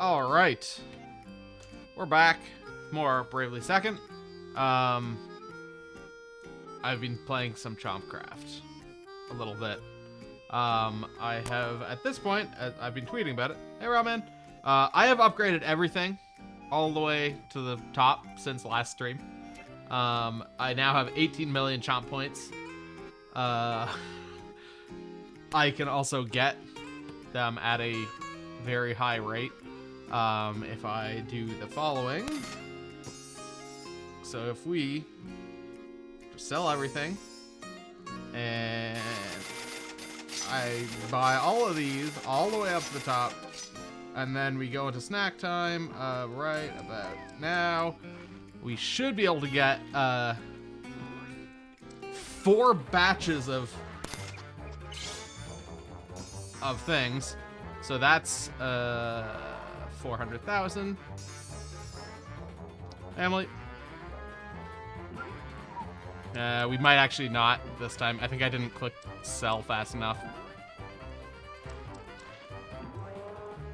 All right, we're back. More Bravely Second. I've been playing some Chompcraft a little bit. I have at this point, I've been tweeting about it. Hey, Ramen. I have upgraded everything all the way to the top since last stream. I now have 18 million Chomp points. I can also get them at a very high rate. If I do the following. So if we just sell everything and I buy all of these all the way up to the top, and then we go into snack time right about now, we should be able to get 4 batches of things. So that's 400,000. Emily. We might actually not this time. I think I didn't click sell fast enough.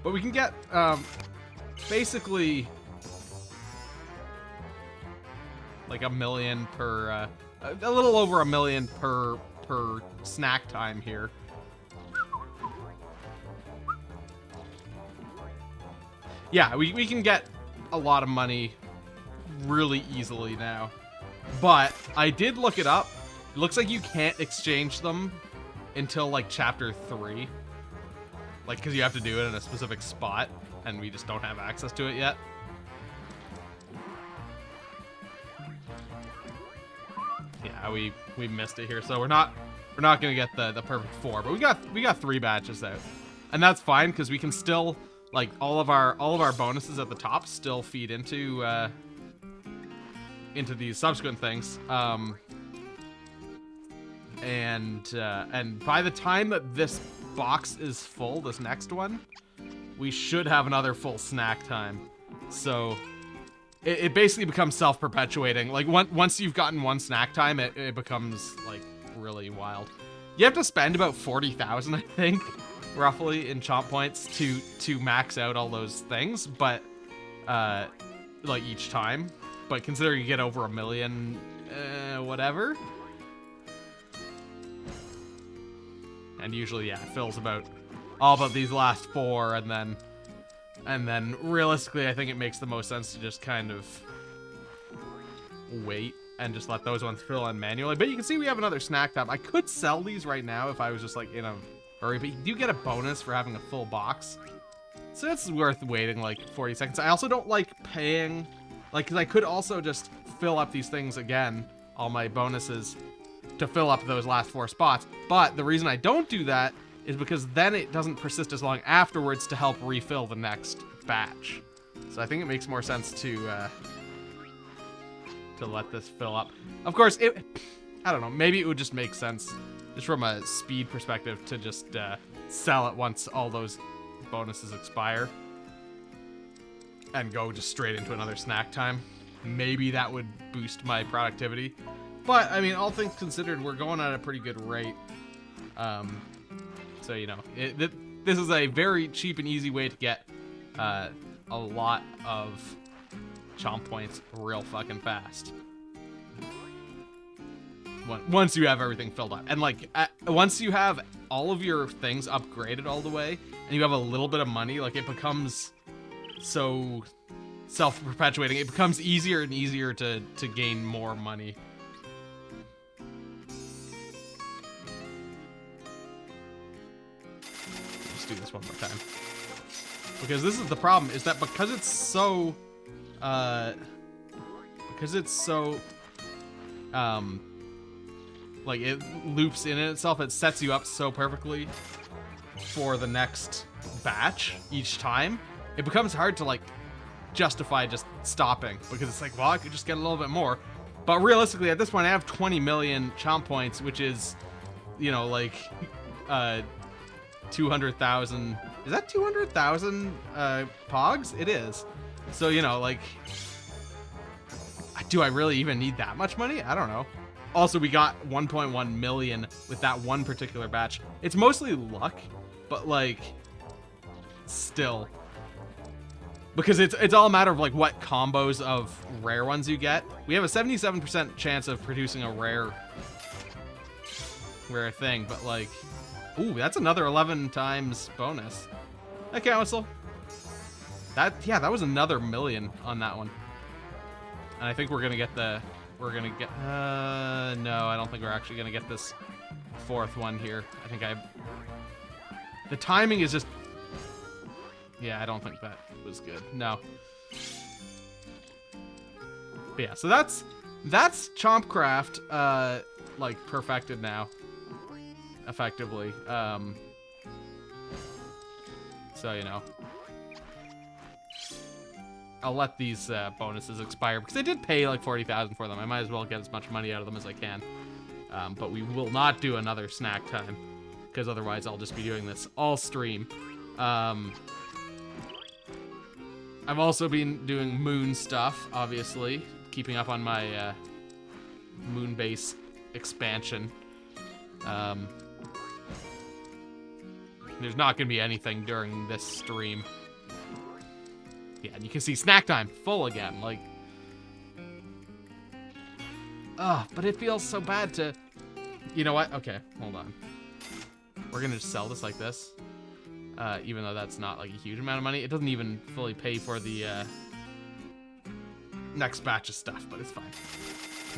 But we can get basically like a million per, a little over a million per snack time here. Yeah, we can get a lot of money really easily now. But I did look it up. It looks like you can't exchange them until like chapter 3. Like, because you have to do it in a specific spot, and we just don't have access to it yet. Yeah, we missed it here, so we're not gonna get the perfect 4, but we got 3 batches out, and that's fine because we can still, like, all of our bonuses at the top still feed into these subsequent things. And by the time that this box is full, this next one, we should have another full snack time. So it basically becomes self-perpetuating. Like, once you've gotten one snack time, it becomes like really wild. You have to spend about 40,000, I think, roughly, in Chomp points to max out all those things, but like each time. But considering you get over a million, whatever. And usually, yeah, it fills all about these last 4, and then realistically, I think it makes the most sense to just kind of wait and just let those ones fill in manually. But you can see we have another snack time. I could sell these right now if I was just like in a hurry, but you do get a bonus for having a full box. So it's worth waiting like 40 seconds. I also don't like paying, like, because I could also just fill up these things again, all my bonuses, to fill up those last 4 spots. But the reason I don't do that is because then it doesn't persist as long afterwards to help refill the next batch. So I think it makes more sense to let this fill up. Of course, I don't know, maybe it would just make sense, just from a speed perspective, to just sell it once all those bonuses expire and go just straight into another snack time. Maybe that would boost my productivity. But, I mean, all things considered, we're going at a pretty good rate. So, you know, this is a very cheap and easy way to get a lot of Chomp points real fucking fast. Once you have everything filled up. And, like, once you have all of your things upgraded all the way, and you have a little bit of money, like, it becomes so self-perpetuating. It becomes easier and easier to gain more money. Do this one more time, because this is the problem, is that because it's so like, it loops in itself, it sets you up so perfectly for the next batch each time. It becomes hard to, like, justify just stopping, because it's like, well, I could just get a little bit more. But realistically, at this point, I have 20 million Chomp points, which is, you know, like 200,000. Is that 200,000 pogs? It is. So, you know, like, do I really even need that much money? I don't know. Also, we got 1.1 million with that one particular batch. It's mostly luck, but, like, still. because it's all a matter of like what combos of rare ones you get. We have a 77% chance of producing a rare thing, but like, ooh, that's another 11 times bonus. Okay, Council. That was another million on that one. And I think we're gonna get no, I don't think we're actually gonna get this fourth one here. I think the timing is just, yeah, I don't think that was good. No. But yeah, so that's Chompcraft, like perfected now, effectively. So, you know, I'll let these bonuses expire because I did pay like 40,000 for them. I might as well get as much money out of them as I can. But we will not do another snack time because otherwise I'll just be doing this all stream. I've also been doing moon stuff, obviously, keeping up on my moon base expansion. There's not going to be anything during this stream. Yeah, and you can see snack time full again, like... Ugh, but it feels so bad to... You know what? Okay, hold on. We're gonna just sell this like this. Even though that's not like a huge amount of money. It doesn't even fully pay for the next batch of stuff, but it's fine.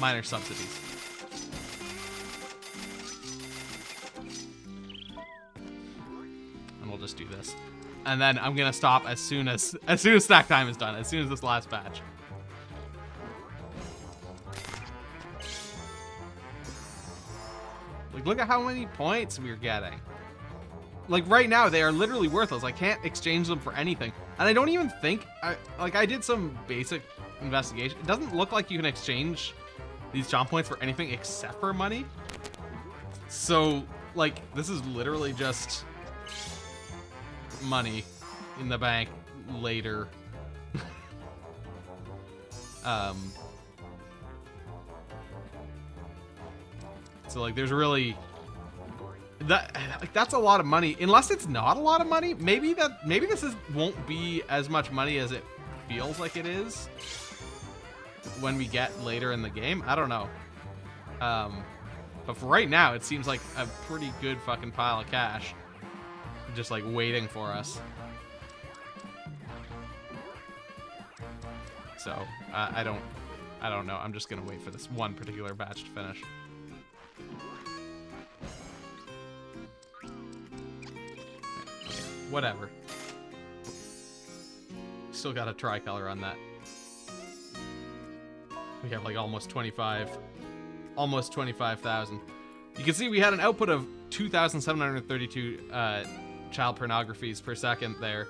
Minor subsidies. And we'll just do this. And then I'm gonna stop as soon as snack time is done, as soon as this last batch. Like, look at how many points we're getting. Like, right now, they are literally worthless. I can't exchange them for anything. And I don't even think, I did some basic investigation. It doesn't look like you can exchange these Chomp points for anything except for money. So, like, this is literally just money in the bank later. So, like, there's really... That's a lot of money. Unless it's not a lot of money, maybe this won't be as much money as it feels like it is when we get later in the game. I don't know. But for right now, it seems like a pretty good fucking pile of cash just like waiting for us. So I don't know. I'm just gonna wait for this one particular batch to finish. Whatever. Still got a tricolor on that. We have like almost 25,000. You can see we had an output of 2,732 child pornographies per second there.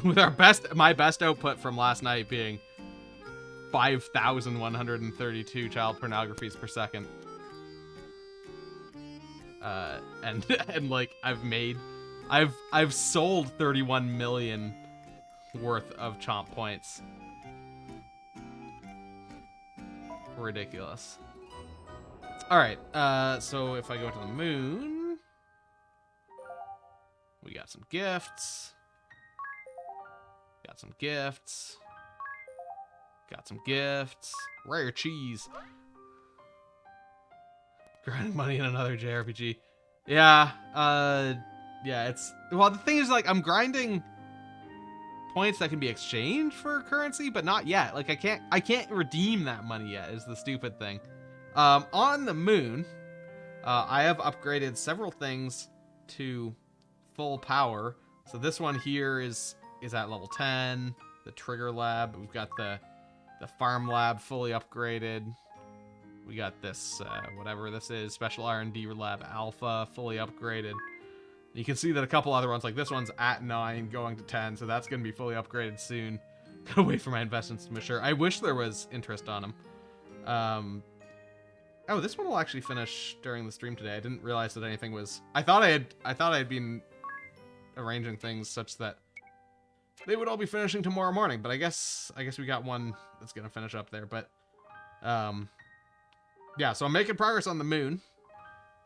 With my best output from last night being 5,132 child pornographies per second. And like I've sold 31 million worth of Chomp points. Ridiculous. All right, so if I go to the moon, we got some gifts. Got some gifts. Got some gifts. Rare cheese. Grinding money in another JRPG. Yeah, yeah, well, the thing is, like, I'm grinding points that can be exchanged for currency, but not yet. Like, I can't redeem that money yet, is the stupid thing. On the moon, I have upgraded several things to full power. So this one here is at level 10. The trigger lab, we've got the farm lab fully upgraded. We got this, whatever this is, special R&D lab alpha fully upgraded. You can see that a couple other ones, like this one's at 9, going to 10, so that's going to be fully upgraded soon. Gotta wait for my investments to mature. I wish there was interest on them. Oh, this one will actually finish during the stream today. I didn't realize that anything was... I thought I had been arranging things such that they would all be finishing tomorrow morning, but I guess we got one that's going to finish up there, but... yeah, so I'm making progress on the moon.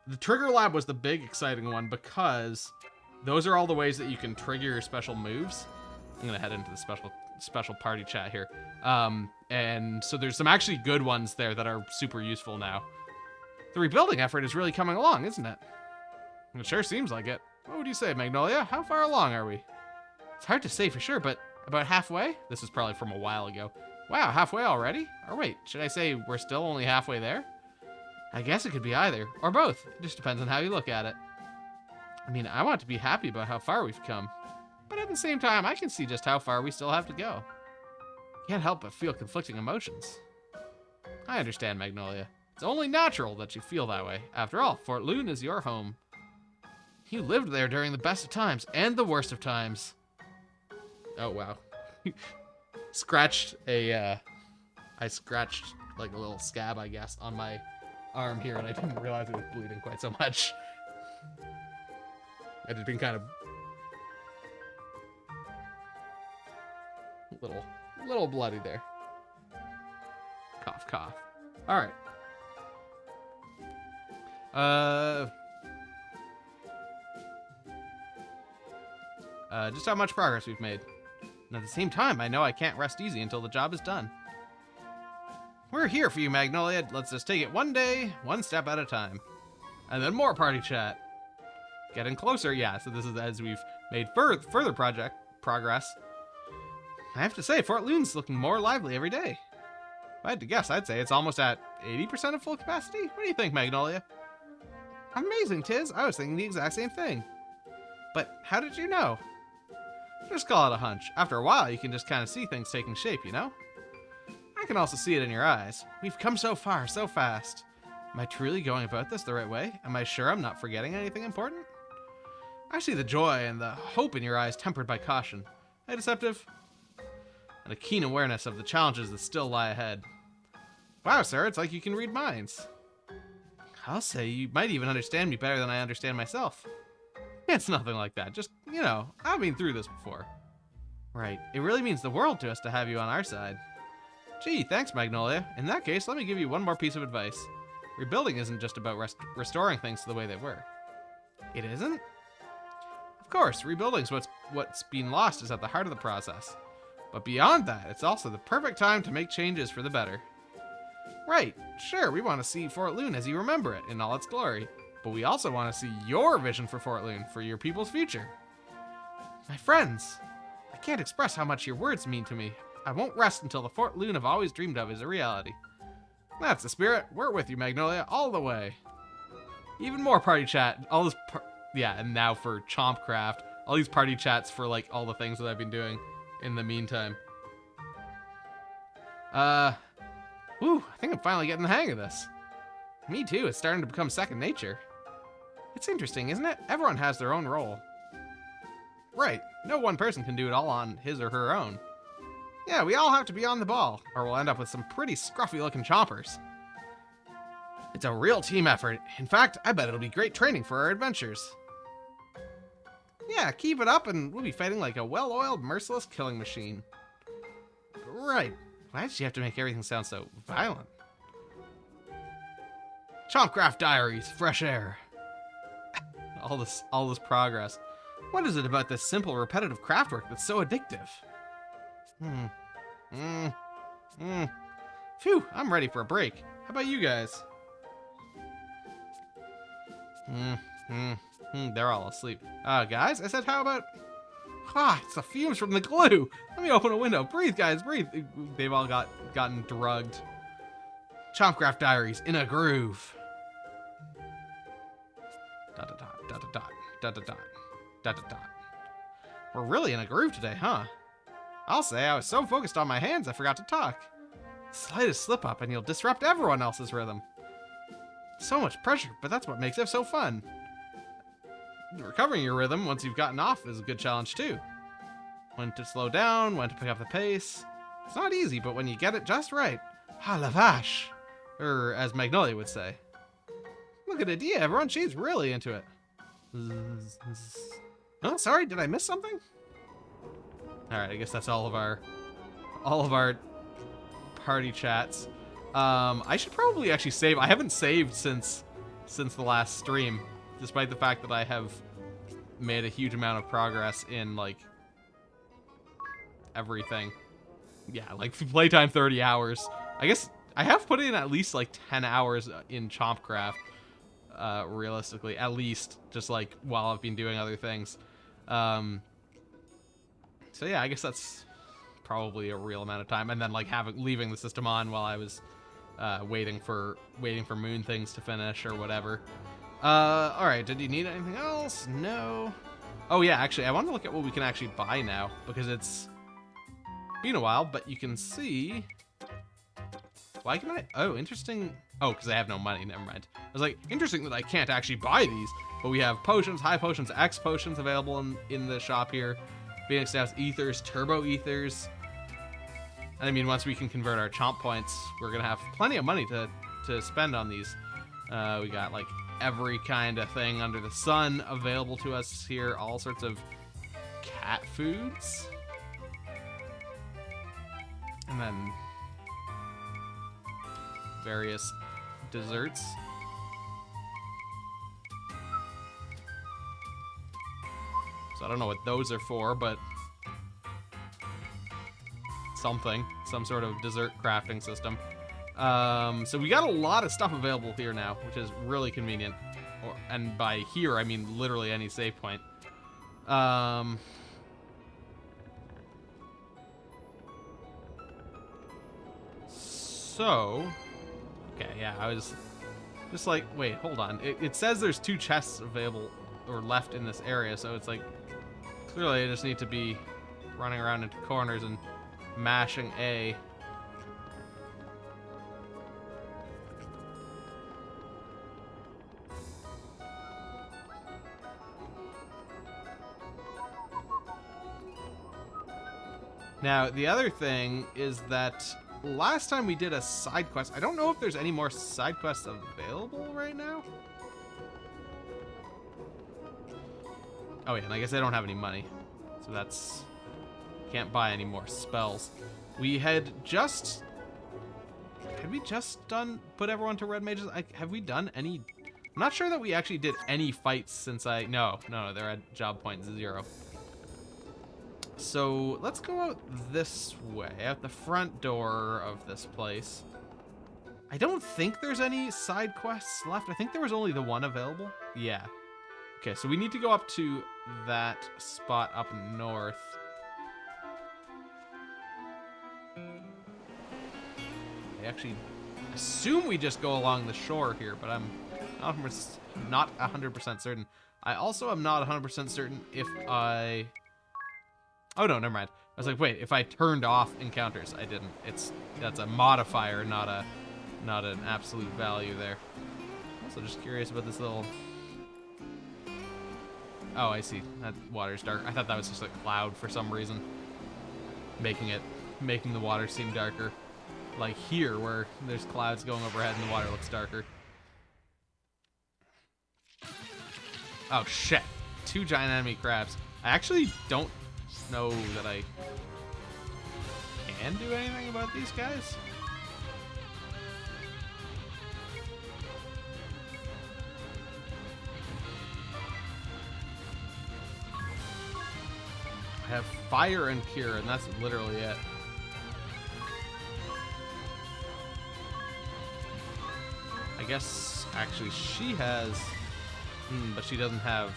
The trigger lab was the big exciting one because those are all the ways that you can trigger your special moves. I'm gonna head into the special party chat here. And so there's some actually good ones there that are super useful now. The rebuilding effort is really coming along, isn't it? It sure seems like it. What would you say, Magnolia? How far along are we? It's hard to say for sure, but about halfway? This is probably from a while ago. Wow, halfway already? Or wait, should I say we're still only halfway there? I guess it could be either, or both. It just depends on how you look at it. I mean, I want to be happy about how far we've come. But at the same time, I can see just how far we still have to go. Can't help but feel conflicting emotions. I understand, Magnolia. It's only natural that you feel that way. After all, Fort Loon is your home. You lived there during the best of times and the worst of times. Oh, wow. I scratched like a little scab, I guess, on my arm here, and I didn't realize it was bleeding quite so much. I'd just been kind of little bloody there. Cough, cough. All right. Just how much progress we've made. And at the same time, I know I can't rest easy until the job is done. We're here for you, Magnolia. Let's just take it one day, one step at a time. And then more party chat. Getting closer, yeah, so this is as we've made further progress. I have to say, Fort Loon's looking more lively every day. If I had to guess, I'd say it's almost at 80% of full capacity. What do you think, Magnolia? Amazing, Tiz. I was thinking the exact same thing. But how did you know? Just call it a hunch. After a while, you can just kind of see things taking shape, you know? I can also see it in your eyes. We've come so far, so fast. Am I truly going about this the right way? Am I sure I'm not forgetting anything important? I see the joy and the hope in your eyes tempered by caution. Hey, Deceptive? And a keen awareness of the challenges that still lie ahead. Wow, sir, it's like you can read minds. I'll say you might even understand me better than I understand myself. It's nothing like that. Just, you know, I've been through this before. Right. It really means the world to us to have you on our side. Gee, thanks, Magnolia. In that case, let me give you one more piece of advice. Rebuilding isn't just about restoring things to the way they were. It isn't? Of course, rebuilding's what's been lost is at the heart of the process. But beyond that, it's also the perfect time to make changes for the better. Right, sure, we want to see Fort Loon as you remember it in all its glory. But we also want to see your vision for Fort Loon, for your people's future. My friends, I can't express how much your words mean to me. I won't rest until the Fort Loon I've always dreamed of is a reality. That's the spirit. We're with you, Magnolia, all the way. Even more party chat. All this, yeah, and now for Chompcraft. All these party chats for like all the things that I've been doing in the meantime. Whew, I think I'm finally getting the hang of this. Me too, it's starting to become second nature. It's interesting, isn't it? Everyone has their own role. Right, no one person can do it all on his or her own. Yeah, we all have to be on the ball, or we'll end up with some pretty scruffy looking chompers. It's a real team effort. In fact, I bet it'll be great training for our adventures. Yeah, keep it up and we'll be fighting like a well-oiled, merciless killing machine. Right, why did she have to make everything sound so violent? Chompcraft Diaries, fresh air. all this progress. What is it about this simple, repetitive craftwork that's so addictive? Phew, I'm ready for a break. How about you guys? They're all asleep. Guys, I said how about... it's the fumes from the glue. Let me open a window. Breathe, guys, breathe. They've all gotten drugged. Chompcraft Diaries in a groove. Dot dot dot dot dot dot dot dot dot dot. We're really in a groove today, huh? I'll say I was so focused on my hands I forgot to talk. Slightest slip up and you'll disrupt everyone else's rhythm. So much pressure, but that's what makes it so fun. Recovering your rhythm once you've gotten off is a good challenge too. When to slow down, when to pick up the pace. It's not easy, but when you get it just right, ha la vache. Or as Magnolia would say. Look at Adia, everyone, she's really into it. Oh, sorry, did I miss something? Alright, I guess that's all of our party chats. I should probably actually save. I haven't saved since the last stream, despite the fact that I have made a huge amount of progress in like everything. Yeah, like playtime 30 hours. I guess I have put in at least like 10 hours in Chompcraft, realistically, at least, just like while I've been doing other things. So yeah, I guess that's probably a real amount of time. And then like leaving the system on while I was waiting for moon things to finish or whatever. All right, did you need anything else? No. Oh yeah, actually, I want to look at what we can actually buy now, because it's been a while, but you can see. Why can I? Oh, interesting. Oh, because I have no money. Never mind. I was like, interesting that I can't actually buy these, but we have potions, high potions, X potions available in the shop here. Phoenix Staffs, ethers, turbo ethers. And I mean, once we can convert our chomp points, we're gonna have plenty of money to spend on these. We got like every kind of thing under the sun available to us here. All sorts of cat foods. And then various desserts. So I don't know what those are for, but something. Some sort of dessert crafting system. So we got a lot of stuff available here now, which is really convenient. And by here, I mean literally any save point. So, okay, yeah, I was just like, wait, hold on. It says there's 2 chests available or left in this area, so it's like, clearly I just need to be running around into corners and mashing A. Now, the other thing is that last time we did a side quest, I don't know if there's any more side quests available right now. Oh yeah, and I guess I don't have any money, so that's, can't buy any more spells. We had we just put everyone to red mages? Have we done any? I'm not sure that we actually did any fights since no, they're at job point 0. So let's go out this way, out the front door of this place. I don't think there's any side quests left. I think there was only the one available. Yeah. Okay, so we need to go up to that spot up north. I actually assume we just go along the shore here, but I'm not 100% certain. I also am not 100% certain if I... Oh no, never mind. I was like, wait, if I turned off encounters, I didn't. That's a modifier, not an absolute value there. Also just curious about this little... Oh, I see. That water's dark. I thought that was just a cloud for some reason. Making the water seem darker. Like here, where there's clouds going overhead and the water looks darker. Oh shit. 2 giant enemy crabs. I actually don't know that I can do anything about these guys. I have fire and cure, and that's literally it. I guess actually she has, but she doesn't have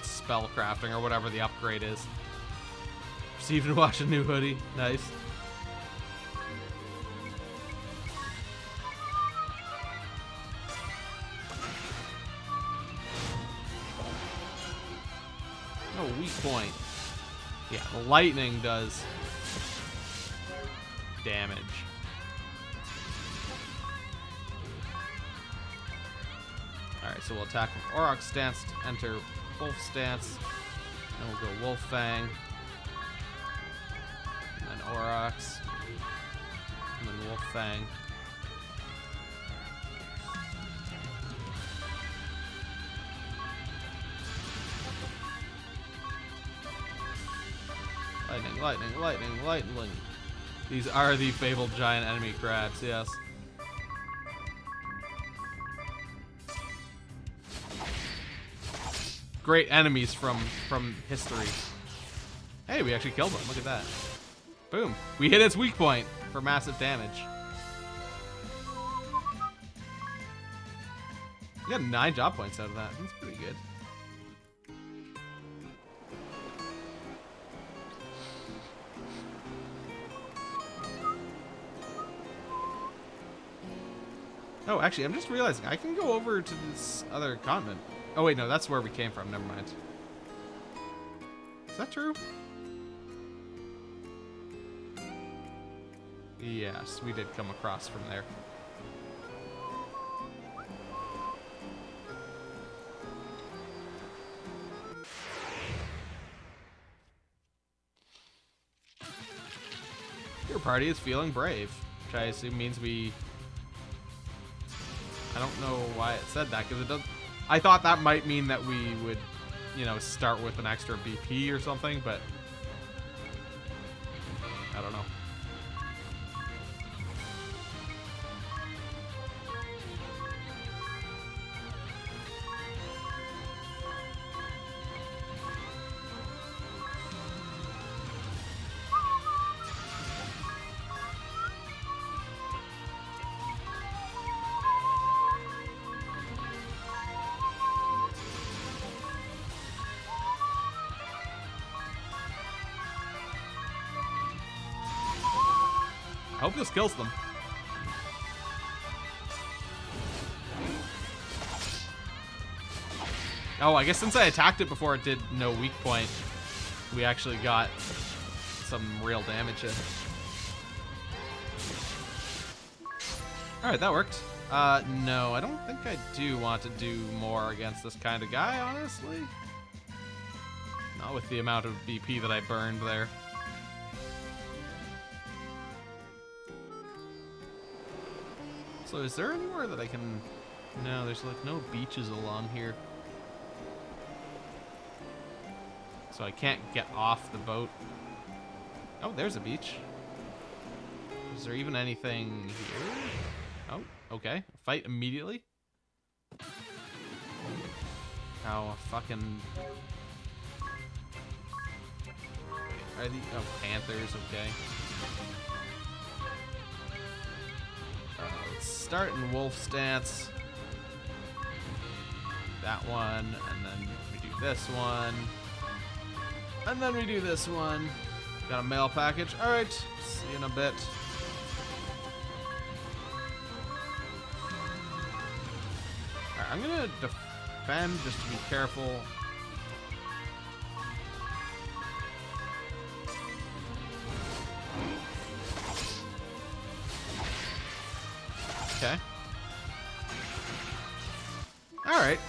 spell crafting or whatever the upgrade is. Receive and watch a new hoodie. Nice. No weak point. Yeah, the lightning does damage. Alright, so we'll attack from Aurochs stance to enter Wolf stance. Then we'll go Wolf Fang. And then Aurochs. And then Wolf Fang. Lightning, lightning, lightning, lightning. These are the fabled giant enemy crabs, yes. Great enemies from history. Hey, we actually killed one. Look at that. Boom. We hit its weak point for massive damage. We got 9 job points out of that. That's pretty good. Oh, actually, I'm just realizing I can go over to this other continent. Oh, wait, no, that's where we came from. Never mind. Is that true? Yes, we did come across from there. Your party is feeling brave, which I assume means we... I don't know why it said that, because it does. I thought that might mean that we would, you know, start with an extra BP or something, but I don't know. I hope this kills them. Oh, I guess since I attacked it before it did no weak point, we actually got some real damage in. Alright, that worked. No, I don't think I do want to do more against this kind of guy, honestly. Not with the amount of BP that I burned there. So is there anywhere that I can... No, there's like no beaches along here. So I can't get off the boat. Oh, there's a beach. Is there even anything here? Oh, okay. Fight immediately. Oh, fucking... Wait, are these... Oh, panthers, okay. Let's start in wolf stance. That one, and then we do this one. And then we do this one. Got a mail package. Alright, see you in a bit. Alright, I'm gonna defend just to be careful. Okay. Alright.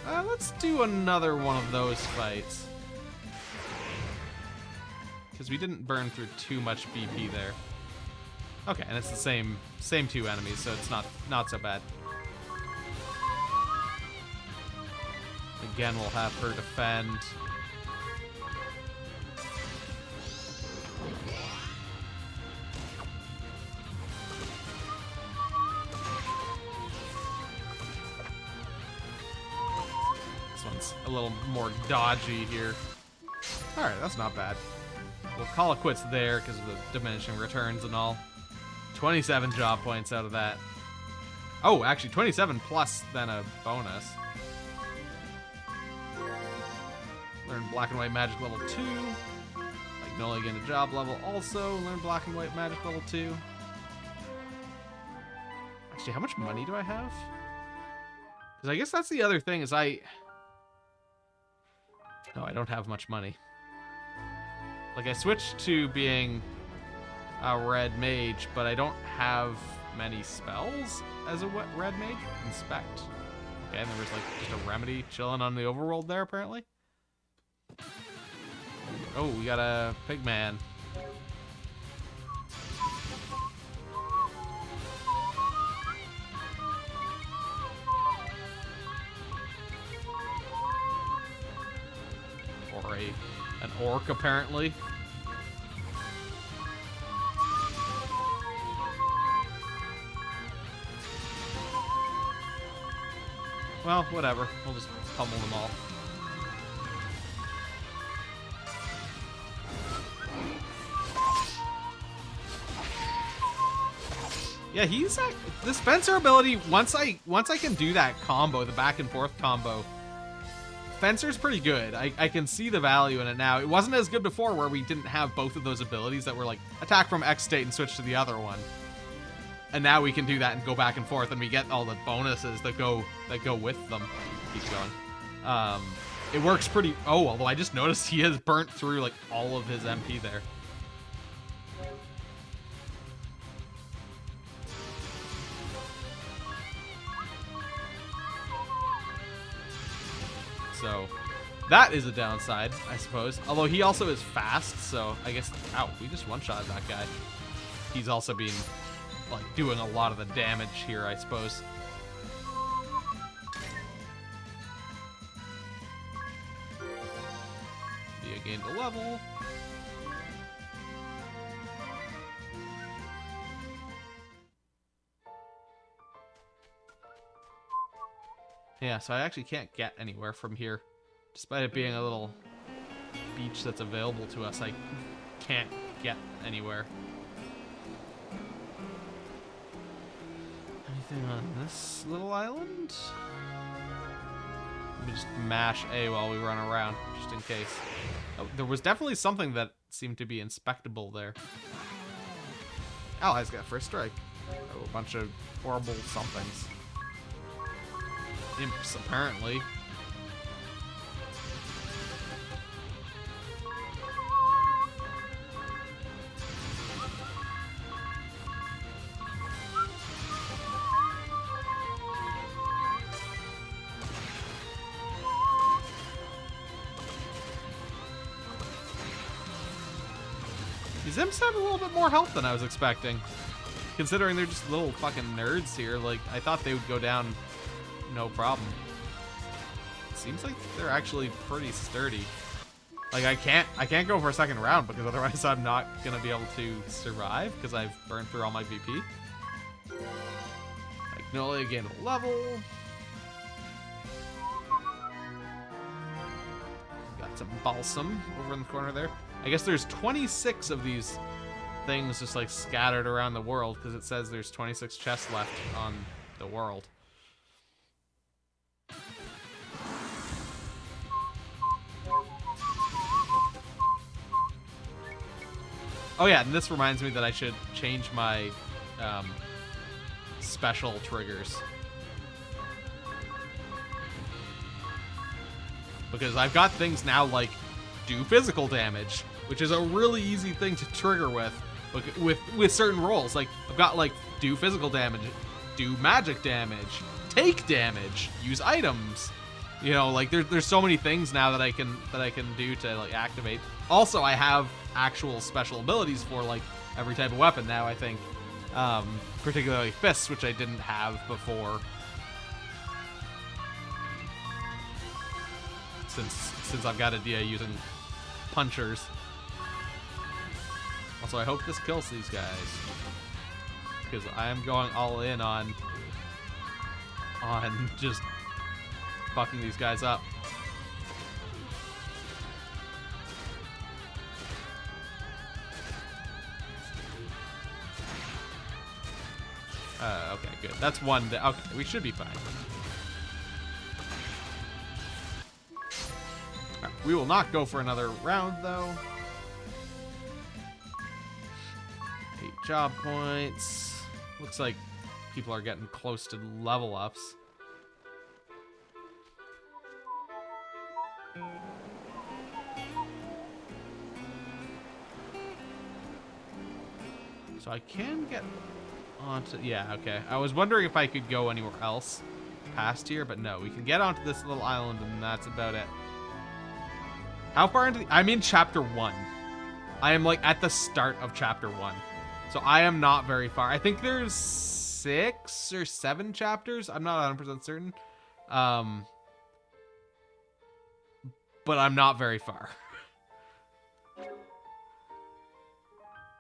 Let's do another one of those fights. Because we didn't burn through too much BP there. Okay, and it's the same two enemies, so it's not so bad. Again, we'll have her defend. This one's a little more dodgy here. Alright, that's not bad. We'll call it quits there because of the diminishing returns and all. 27 job points out of that. Oh, actually 27 plus then a bonus. Learn black and white magic level 2. Magnolia gain a job level also. Learn black and white magic level 2. Actually, how much money do I have? Because I guess that's the other thing is No, I don't have much money. Like, I switched to being a red mage, but I don't have many spells as a red mage. Inspect. Okay, and there was, like, just a remedy chilling on the overworld there, apparently. Oh, we got a pig man. Or an orc, apparently. Well, whatever. We'll just pummel them all. Yeah, the Spencer ability, once I can do that combo, the back and forth combo, Fencer's pretty good. I can see the value in it now. It wasn't as good before where we didn't have both of those abilities that were like attack from X state and switch to the other one. And now we can do that and go back and forth, and we get all the bonuses that go with them. Keep going. It works pretty. Oh, although I just noticed he has burnt through like all of his MP there. So that is a downside, I suppose. Although he also is fast, so I guess. Ow, we just one-shot that guy. He's also been like doing a lot of the damage here, I suppose. Dia gained a level. Yeah, so I actually can't get anywhere from here. Despite it being a little beach that's available to us, I can't get anywhere. Anything on this little island? Let me just mash A while we run around, just in case. Oh, there was definitely something that seemed to be inspectable there. Allies got first strike. Oh, a bunch of horrible somethings. Imps, apparently. These imps have a little bit more health than I was expecting. Considering they're just little fucking nerds here, like, I thought they would go down no problem. Seems like they're actually pretty sturdy. Like, I can't go for a second round because otherwise I'm not gonna be able to survive because I've burned through all my VP. Magnolia gained a level. Got some balsam over in the corner there. I guess there's 26 of these things just like scattered around the world because it says there's 26 chests left on the world. Oh yeah, and this reminds me that I should change my special triggers. Because I've got things now like do physical damage, which is a really easy thing to trigger with certain roles. Like I've got like do physical damage, do magic damage, take damage, use items. You know, like there's so many things now that I can do to like activate. Also, I have actual special abilities for like every type of weapon now, I think. Particularly fists, which I didn't have before. Since I've got a Dia using punchers. Also, I hope this kills these guys. Because I am going all in on just fucking these guys up. Okay, good. That's one. Okay, we should be fine. Right, we will not go for another round, though. 8 job points. Looks like people are getting close to level ups. So I can get onto... Yeah, okay. I was wondering if I could go anywhere else past here, but no. We can get onto this little island, and that's about it. How far into... I'm in Chapter 1. I am, like, at the start of Chapter 1. So I am not very far. I think there's 6 or 7 chapters. I'm not 100% certain. But I'm not very far.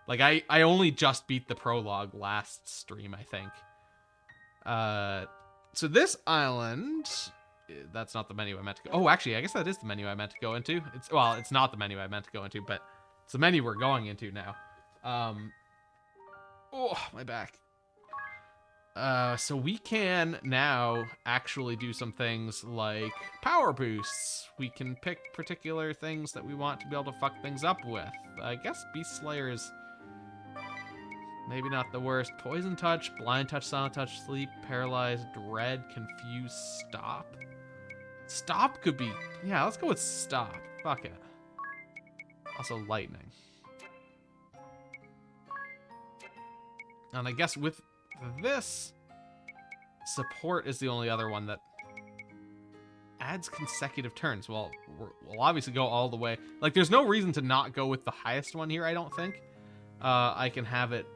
Like, I only just beat the prologue last stream, I think. So this island... That's not the menu I meant to go... Oh, actually, I guess that is the menu I meant to go into. Well, it's not the menu I meant to go into, but it's the menu we're going into now. Oh, my back. So we can now actually do some things like power boosts. We can pick particular things that we want to be able to fuck things up with. I guess Beast Slayer is maybe not the worst. Poison Touch, Blind Touch, Silent Touch, Sleep, Paralyze, Dread, Confuse, Stop. Stop could be... Yeah, let's go with Stop. Fuck it. Also Lightning. And I guess with this, Support is the only other one that adds consecutive turns. Well, we'll obviously go all the way. Like, there's no reason to not go with the highest one here, I don't think. I can have it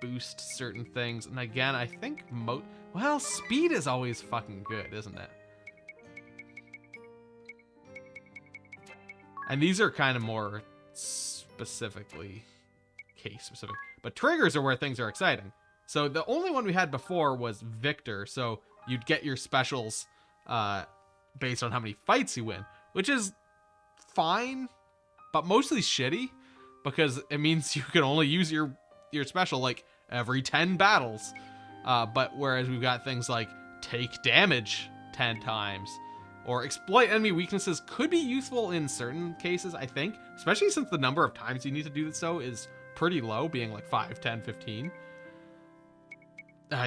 boost certain things. And again, I think well, speed is always fucking good, isn't it? And these are kind of more specifically case specific. But triggers are where things are exciting. So the only one we had before was Victor. So you'd get your specials based on how many fights you win, which is fine, but mostly shitty because it means you can only use your special like every 10 battles. But whereas we've got things like take damage 10 times or exploit enemy weaknesses could be useful in certain cases, I think, especially since the number of times you need to do so is pretty low, being like 5, 10, 15.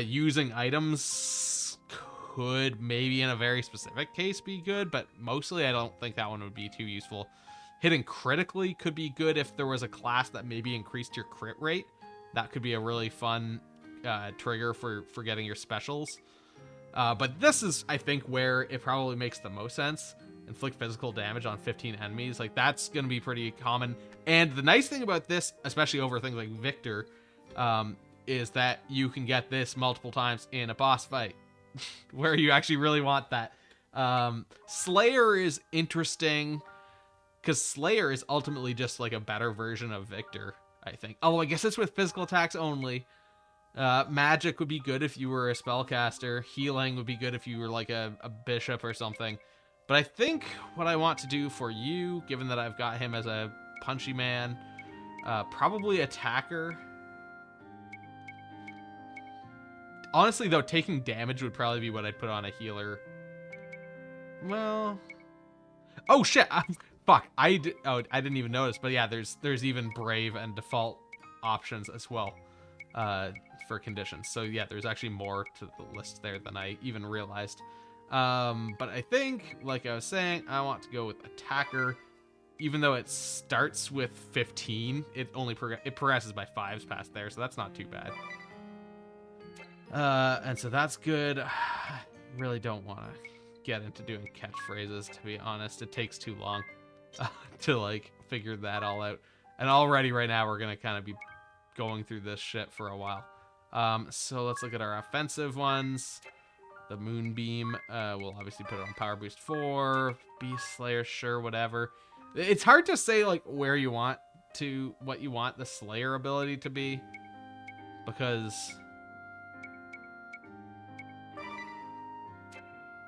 Using items could maybe in a very specific case be good, but mostly I don't think that one would be too useful. Hitting critically could be good if there was a class that maybe increased your crit rate. That could be a really fun trigger for getting your specials. But this is, I think, where it probably makes the most sense. Inflict physical damage on 15 enemies. Like, that's going to be pretty common. And the nice thing about this, especially over things like Victor, is that you can get this multiple times in a boss fight, where you actually really want that. Slayer is interesting, because Slayer is ultimately just like a better version of Victor, I think. Although I guess it's with physical attacks only. Magic would be good if you were a spellcaster. Healing would be good if you were like a bishop or something. But I think what I want to do for you, given that I've got him as a punchy man, probably attacker. Honestly, though, taking damage would probably be what I'd put on a healer. Well... Oh, shit! Fuck, I didn't even notice. But yeah, there's even Brave and default options as well for conditions. So yeah, there's actually more to the list there than I even realized. But I think, like I was saying, I want to go with attacker. Even though it starts with 15, it only progresses by 5s past there, so that's not too bad. And so that's good. I really don't want to get into doing catchphrases, to be honest. It takes too long to like figure that all out. And already right now we're gonna kind of be going through this shit for a while. So let's look at our offensive ones. The Moonbeam, we'll obviously put it on Power Boost 4. Beast Slayer, sure, whatever. It's hard to say like what you want the Slayer ability to be, because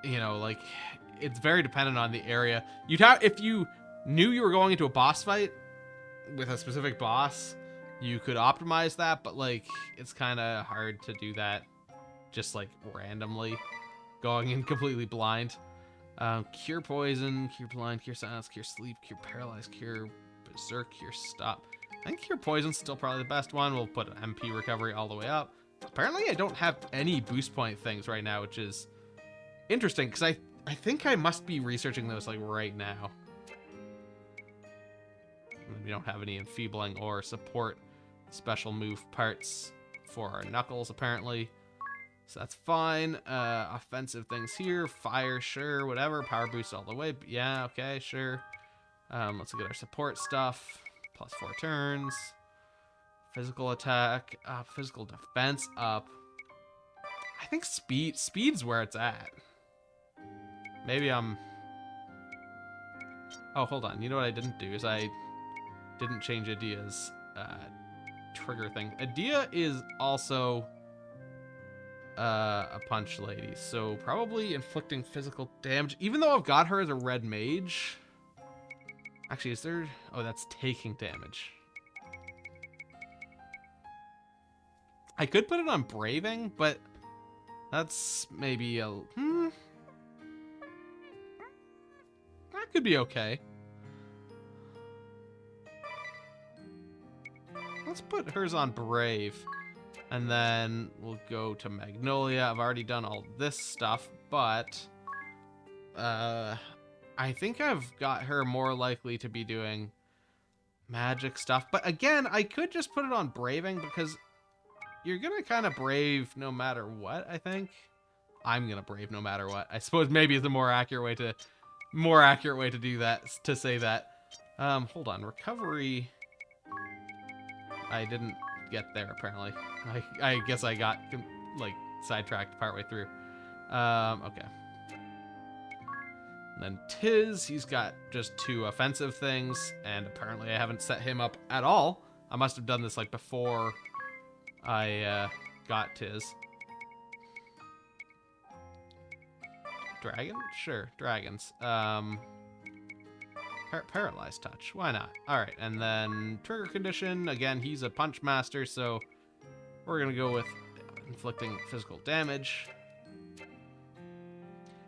you know, like, it's very dependent on the area. You'd have, if you knew you were going into a boss fight with a specific boss, you could optimize that, but like, it's kind of hard to do that just like randomly, going in completely blind. Cure Poison, Cure Blind, Cure Silence, Cure Sleep, Cure Paralyze, Cure Berserk, Cure Stop. I think Cure Poison's still probably the best one. We'll put MP Recovery all the way up. Apparently I don't have any boost point things right now, which is interesting, because I think I must be researching those like right now. We don't have any enfeebling or support special move parts for our Knuckles, apparently. So that's fine. Offensive things here. Fire, sure, whatever. Power boost all the way. Yeah, okay, sure. Let's look at our support stuff. +4 turns. Physical attack. Physical defense up. I think speed's where it's at. Maybe I'm... Oh, hold on. You know what I didn't do is I didn't change Adia's trigger thing. Adia is also a punch lady, so probably inflicting physical damage, even though I've got her as a red mage. Actually, is there... Oh, that's taking damage. I could put it on Braving, but that's maybe a... That could be okay. Let's put hers on Brave. And then we'll go to Magnolia. I've already done all this stuff, but... I think I've got her more likely to be doing magic stuff. But again, I could just put it on Braving because you're gonna kind of brave no matter what, I think. I'm gonna brave no matter what. I suppose maybe is the more accurate way to do that, to say that. Hold on, recovery. I didn't get there apparently. I guess I got like sidetracked partway through. Okay. And then Tiz, he's got just 2 offensive things, and apparently I haven't set him up at all. I must have done this like before I got Tiz. Dragon? Sure, dragons. Paralyzed touch. Why not? Alright, and then trigger condition. Again, he's a punch master, so we're gonna go with inflicting physical damage.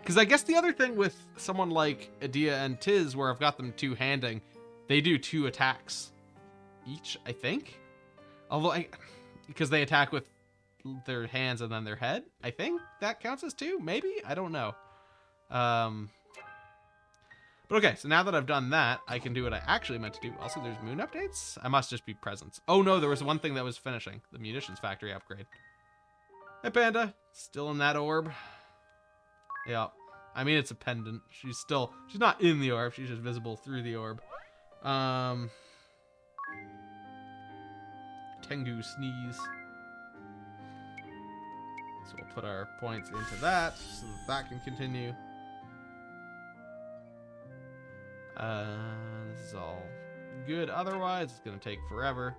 Because I guess the other thing with someone like Edea and Tiz, where I've got them 2-handing, they do 2 attacks each, I think. Although, because they attack with their hands and then their head, I think that counts as 2, maybe? I don't know. But okay, so now that I've done that, I can do what I actually meant to do. Also, there's moon updates? I must just be presents. Oh no, there was one thing that was finishing. The munitions factory upgrade. Hey, Panda. Still in that orb? Yeah. I mean, it's a pendant. She's not in the orb. She's just visible through the orb. Tengu sneeze. So we'll put our points into that so that can continue. This is all good. Otherwise, it's going to take forever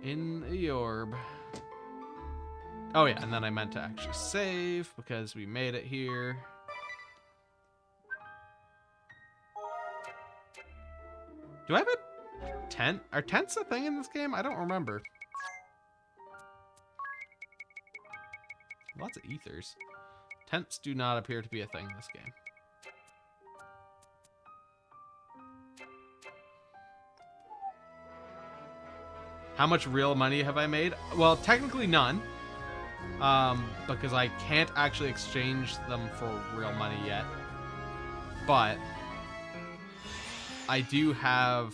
in the orb. Oh yeah, and then I meant to actually save because we made it here. Do I have a tent? Are tents a thing in this game? I don't remember. Lots of ethers. Tents do not appear to be a thing in this game. How much real money have I made? Well, technically none. Because I can't actually exchange them for real money yet. But I do have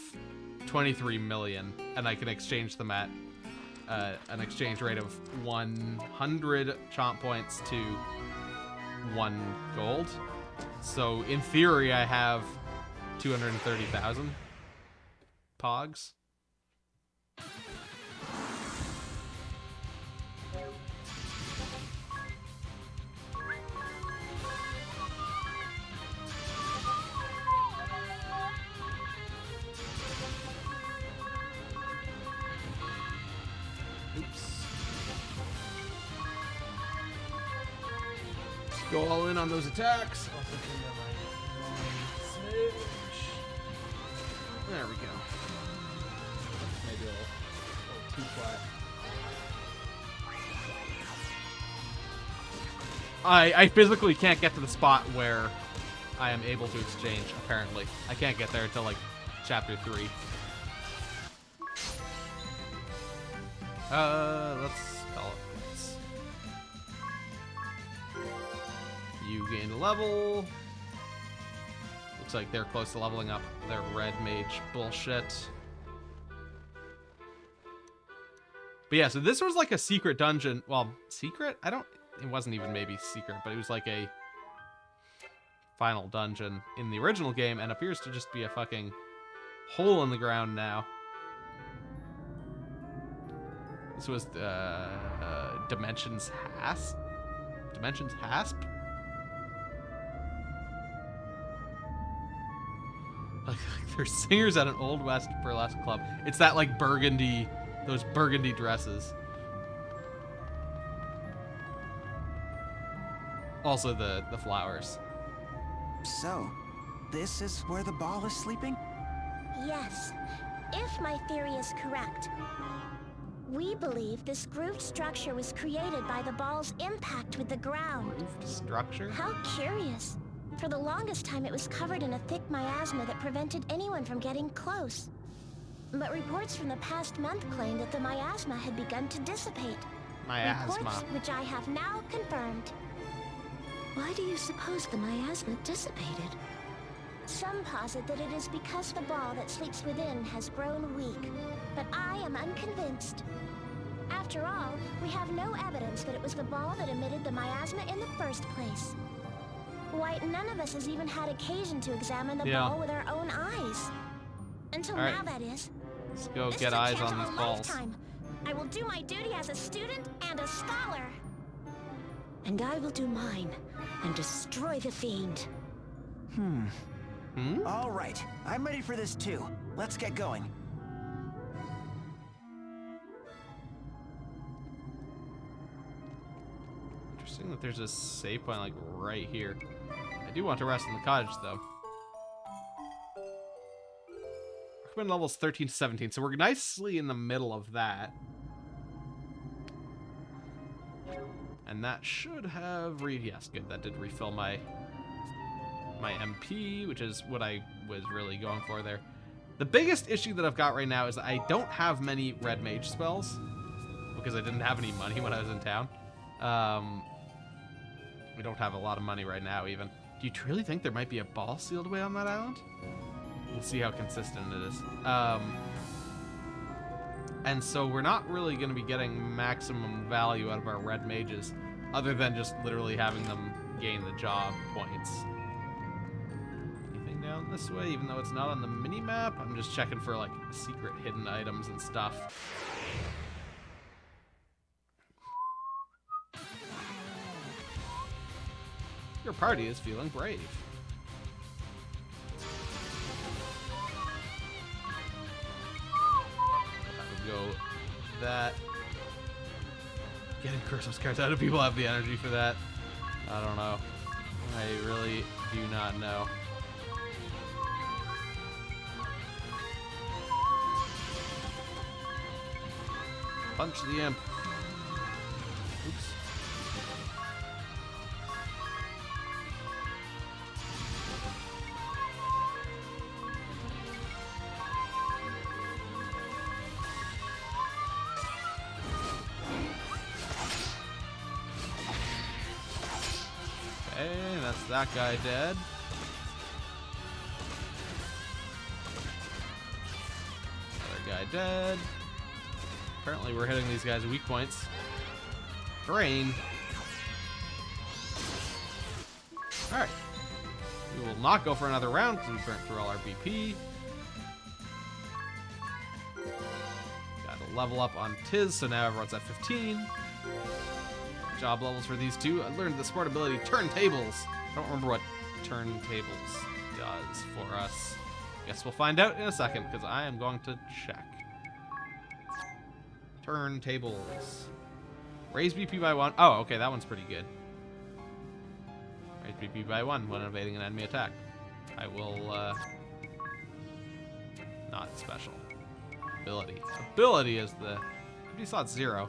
23 million, and I can exchange them at an exchange rate of 100 chomp points to 1 gold. So in theory, I have 230,000 pogs. Go all in on those attacks. There we go. Maybe a little too flat. I physically can't get to the spot where I am able to exchange, apparently. I can't get there until, like, chapter 3. Let's spell it. You gained a level. Looks like they're close to leveling up their red mage bullshit. But yeah, so this was like a secret dungeon. Well, secret? It wasn't even maybe secret, but it was like a final dungeon in the original game and appears to just be a fucking hole in the ground now. This was Dimensions Hasp? Dimensions Hasp? Like they're singers at an Old West burlesque club. It's that like burgundy, those burgundy dresses. Also the flowers. So, this is where the ball is sleeping? Yes, if my theory is correct. We believe this grooved structure was created by the ball's impact with the ground. Grooved structure? How curious. For the longest time, it was covered in a thick miasma that prevented anyone from getting close. But reports from the past month claim that the miasma had begun to dissipate. Miasma. Reports which I have now confirmed. Why do you suppose the miasma dissipated? Some posit that it is because the ball that sleeps within has grown weak, but I am unconvinced. After all, we have no evidence that it was the ball that emitted the miasma in the first place. Why, none of us has even had occasion to examine the ball with our own eyes. Until now, that is. Let's go This get is a eyes chance on of these a balls. lifetime. I will do my duty as a student and a scholar. And I will do mine and destroy the fiend. All right, I'm ready for this too. Let's get going. Interesting that there's a save point like right here. I do want to rest in the cottage though. Recommend levels 13 to 17, so we're nicely in the middle of that. And that should have yes, good. That did refill my MP, which is what I was really going for there. The biggest issue that I've got right now is that I don't have many red mage spells because I didn't have any money when I was in town. We don't have a lot of money right now even. Do you truly think there might be a ball sealed away on that island? We'll see how consistent it is. And so we're not really going to be getting maximum value out of our red mages other than just literally having them gain the job points. Anything down this way, even though it's not on the mini-map? I'm just checking for like secret hidden items and stuff. Your party is feeling brave. Go that. Getting Christmas cards. How do people have the energy for that? I don't know. I really do not know. Punch the imp. Oops. Okay, that's that guy dead. Other guy dead. Apparently we're hitting these guys' weak points. Drain. Alright. We will not go for another round because we burnt through all our BP. Got a level up on Tiz, so now everyone's at 15. Job levels for these two. I learned the sport ability turntables. I don't remember what turntables does for us. Guess we'll find out in a second because I am going to check. Turntables. Raise BP by 1. Oh, okay, that one's pretty good. Raise BP by 1 when evading an enemy attack. I will, not special. Ability. Ability is the... You saw it's 0.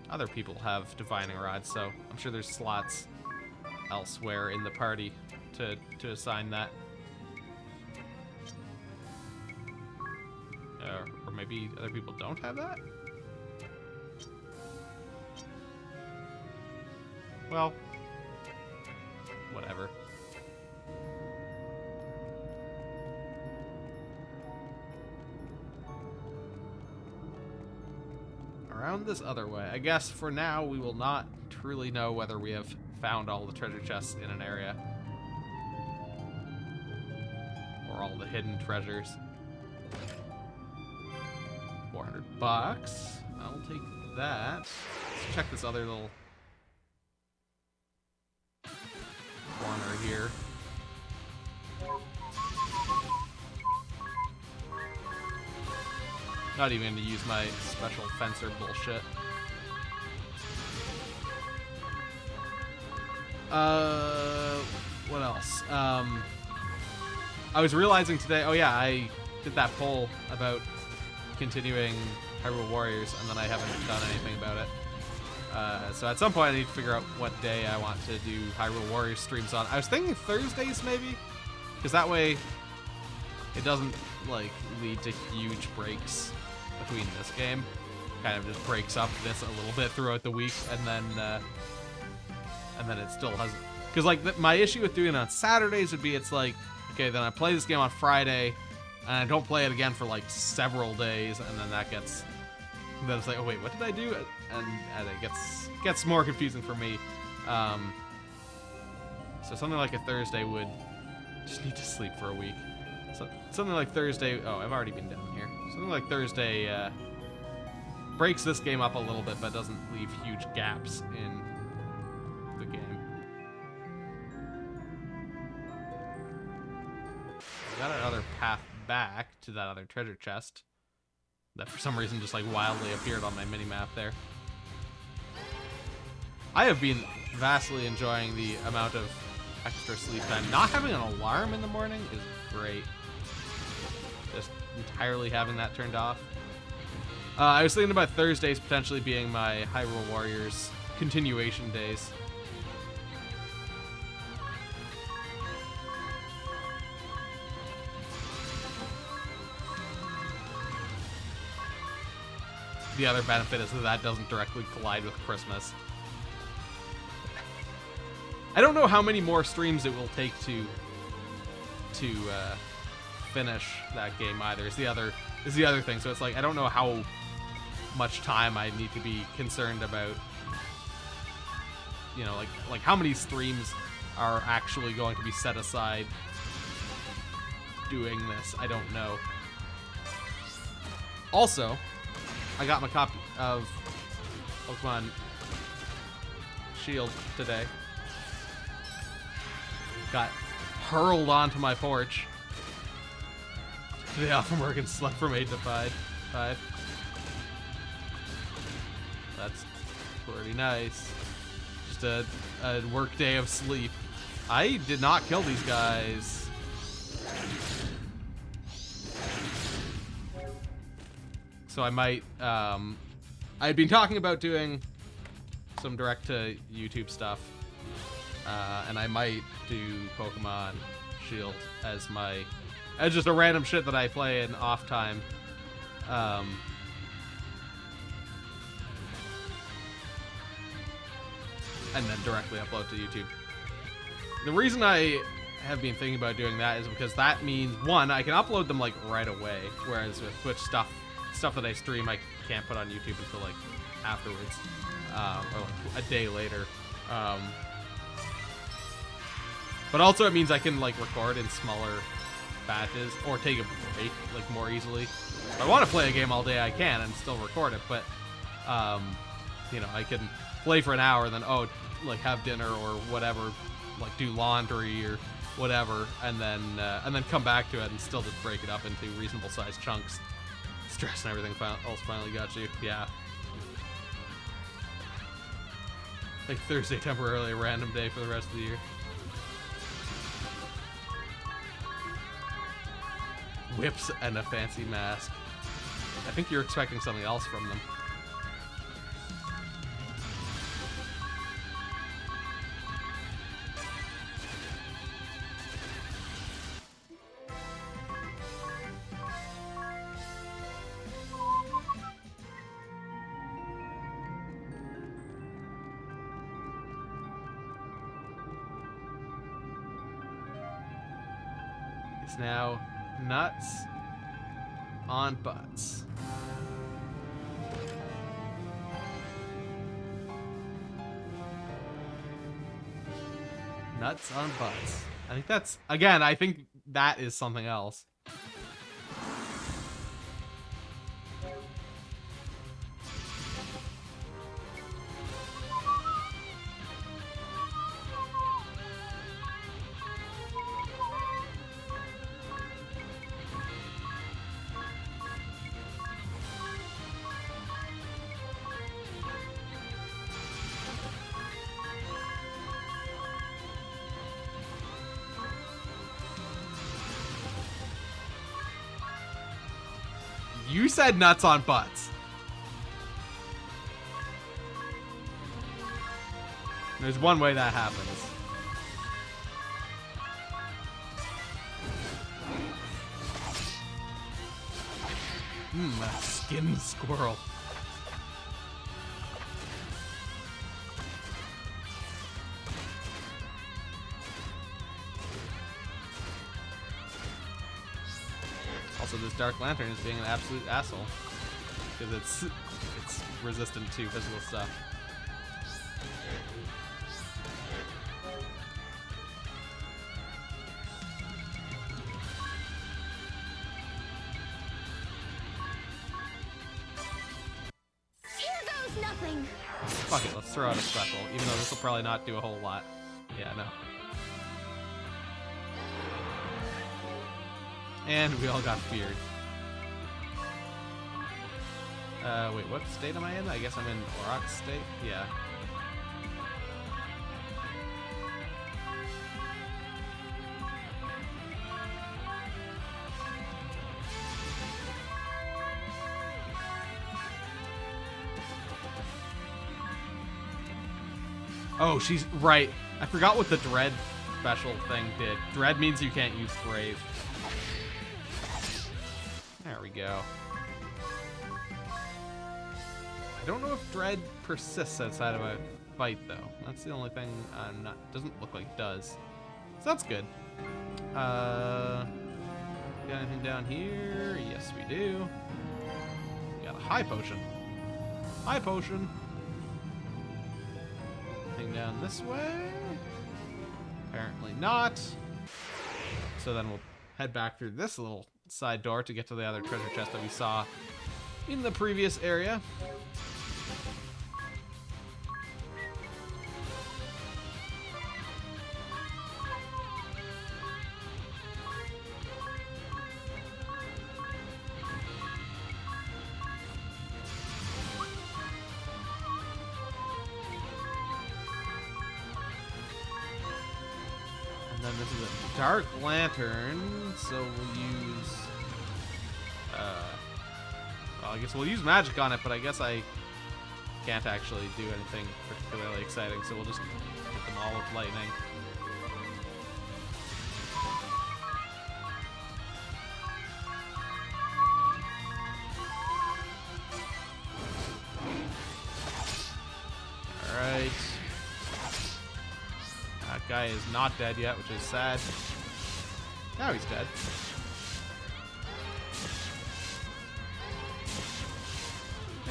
Other people have divining rods, so I'm sure there's slots elsewhere in the party to assign that. Or maybe other people don't have that? Well, whatever. Around this other way. I guess for now we will not truly know whether we have found all the treasure chests in an area. Or all the hidden treasures. 400 bucks. I'll take that. Let's check this other little corner here. Not even going to use my special fencer bullshit. What else? I was realizing today, oh yeah, I did that poll about continuing Hyrule Warriors, and then I haven't done anything about it. So at some point I need to figure out what day I want to do Hyrule Warriors streams on. I was thinking Thursdays maybe, because that way it doesn't like lead to huge breaks between this game. Kind of just breaks up this a little bit throughout the week, and then it still has. Because like my issue with doing it on Saturdays would be it's like, okay, then I play this game on Friday, and I don't play it again for like several days, and then that gets. Then it's like, oh wait, what did I do? And it gets more confusing for me. So something like a Thursday would just need to sleep for a week. So something like Thursday. Oh, I've already been down here. Something like Thursday breaks this game up a little bit, but doesn't leave huge gaps in the game. We got another path back to that other treasure chest that for some reason just like wildly appeared on my mini-map there. I have been vastly enjoying the amount of extra sleep time. Not having an alarm in the morning is great. Just entirely having that turned off. I was thinking about Thursdays potentially being my Hyrule Warriors continuation days. The other benefit is that doesn't directly collide with Christmas. I don't know how many more streams it will take to finish that game either. Is the other thing. So it's like I don't know how much time I need to be concerned about. You know, like how many streams are actually going to be set aside doing this. I don't know. Also, I got my copy of Pokemon Shield today. Got hurled onto my porch. Today off from work and slept from 8 to 5. That's pretty nice. Just a work day of sleep. I did not kill these guys. So I might, I'd been talking about doing some direct to YouTube stuff, and I might do Pokemon Shield as just a random shit that I play in off time. And then directly upload to YouTube. The reason I have been thinking about doing that is because that means, one, I can upload them like right away, whereas with Twitch stuff that I stream I can't put on YouTube until like afterwards, or like a day later. But also it means I can like record in smaller batches or take a break like more easily. If I want to play a game all day I can and still record it, but you know, I can play for an hour, then like have dinner or whatever, like do laundry or whatever, and then come back to it and still just break it up into reasonable sized chunks. Stress and everything else finally got you. Yeah. Like Thursday temporarily a random day for the rest of the year. Whips and a fancy mask. I think you're expecting something else from them. Now, nuts on butts. Nuts on butts. I think that's, again, I think that is something else. You said nuts on butts. There's one way that happens. A skin squirrel. Also, this Dark Lantern is being an absolute asshole because it's resistant to physical stuff. Fuck it, let's throw out a special, even though this will probably not do a whole lot. Yeah, no. And we all got feared. Wait, what state am I in? I guess I'm in Auroch state? Yeah. Oh, she's right. I forgot what the Dread special thing did. Dread means you can't use Brave. There we go. I don't know if Dread persists outside of a fight, though. That's the only thing I'm not... Doesn't look like it does. So that's good. Got anything down here? Yes, we do. We got a high potion. High potion. Down this way? Apparently not. So then we'll head back through this little side door to get to the other treasure chest that we saw in the previous area. This is a Dark Lantern, so we'll use, well, I guess we'll use magic on it, but I guess I can't actually do anything particularly exciting, so we'll just hit them all with lightning. Alright. That guy is not dead yet, which is sad. Now he's dead.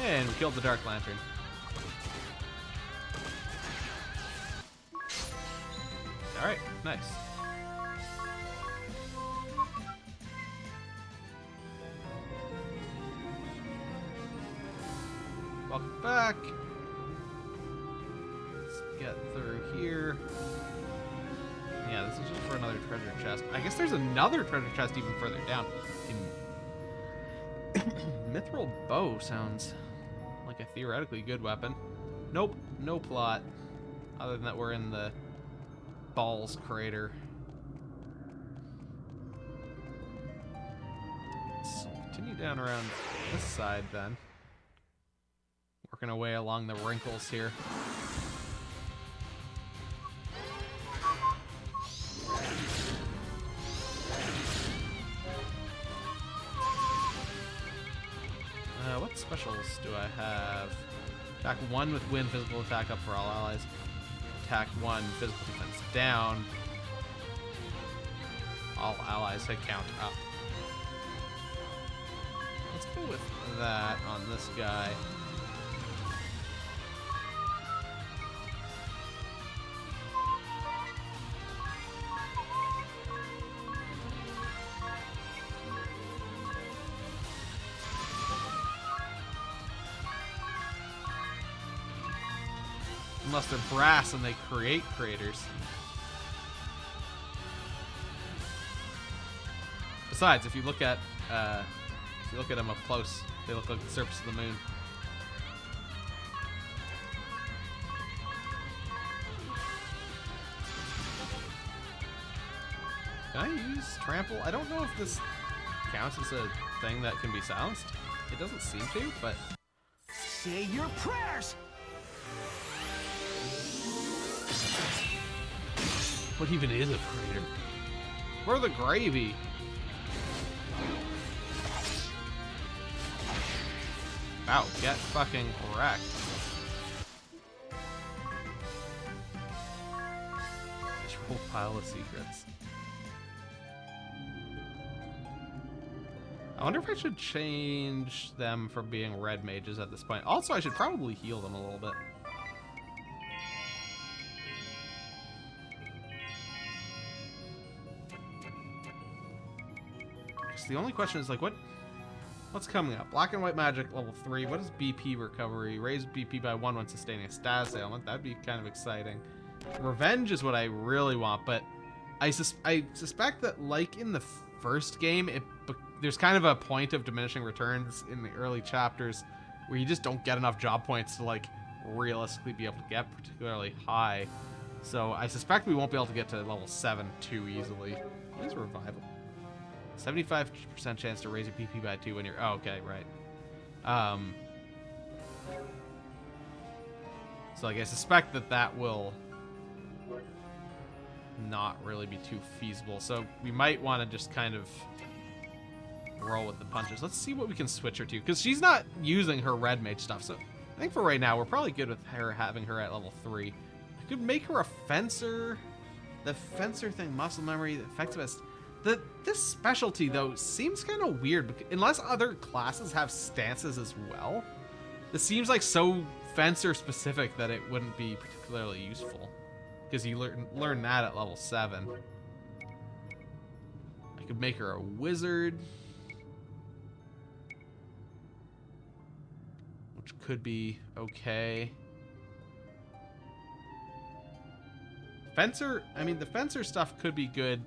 And we killed the Dark Lantern. Alright, nice. Welcome back. Let's get through here. Yeah, this is just for another treasure chest. I guess there's another treasure chest even further down. Mithril bow sounds like a theoretically good weapon. Nope, no plot. Other than that we're in the Balls crater. Let's continue down around this side then. Working our way along the wrinkles here. What specials do I have? Attack 1 with wind, physical attack up for all allies. Attack 1, physical defense down. All allies hit count up. Let's go with that on this guy. Unless they're brass and they create craters. Besides, if you look at them up close, they look like the surface of the moon. Can I use trample? I don't know if this counts as a thing that can be silenced. It doesn't seem to, but... Say your prayers! What even is a crater? For the gravy! Wow, get fucking wrecked. This whole pile of secrets. I wonder if I should change them from being red mages at this point. Also, I should probably heal them a little bit. The only question is, like, what's coming up? Black and white magic, level 3. What is BP recovery? Raise BP by 1 when sustaining a status ailment. That'd be kind of exciting. Revenge is what I really want, but I suspect that, like in the first game, there's kind of a point of diminishing returns in the early chapters where you just don't get enough job points to, like, realistically be able to get particularly high. So I suspect we won't be able to get to level 7 too easily. What is revival? 75% chance to raise your PP by 2 when you're... Oh, okay, right. So, like, I suspect that will not really be too feasible. So we might want to just kind of roll with the punches. Let's see what we can switch her to, because she's not using her red mage stuff. So I think for right now, we're probably good with her having her at level 3. I could make her a fencer. The fencer thing, muscle memory, the effectiveness... This specialty, though, seems kind of weird, unless other classes have stances as well. This seems like so fencer-specific that it wouldn't be particularly useful, because you learn that at level 7. I could make her a wizard, which could be okay. Fencer, I mean, the fencer stuff could be good.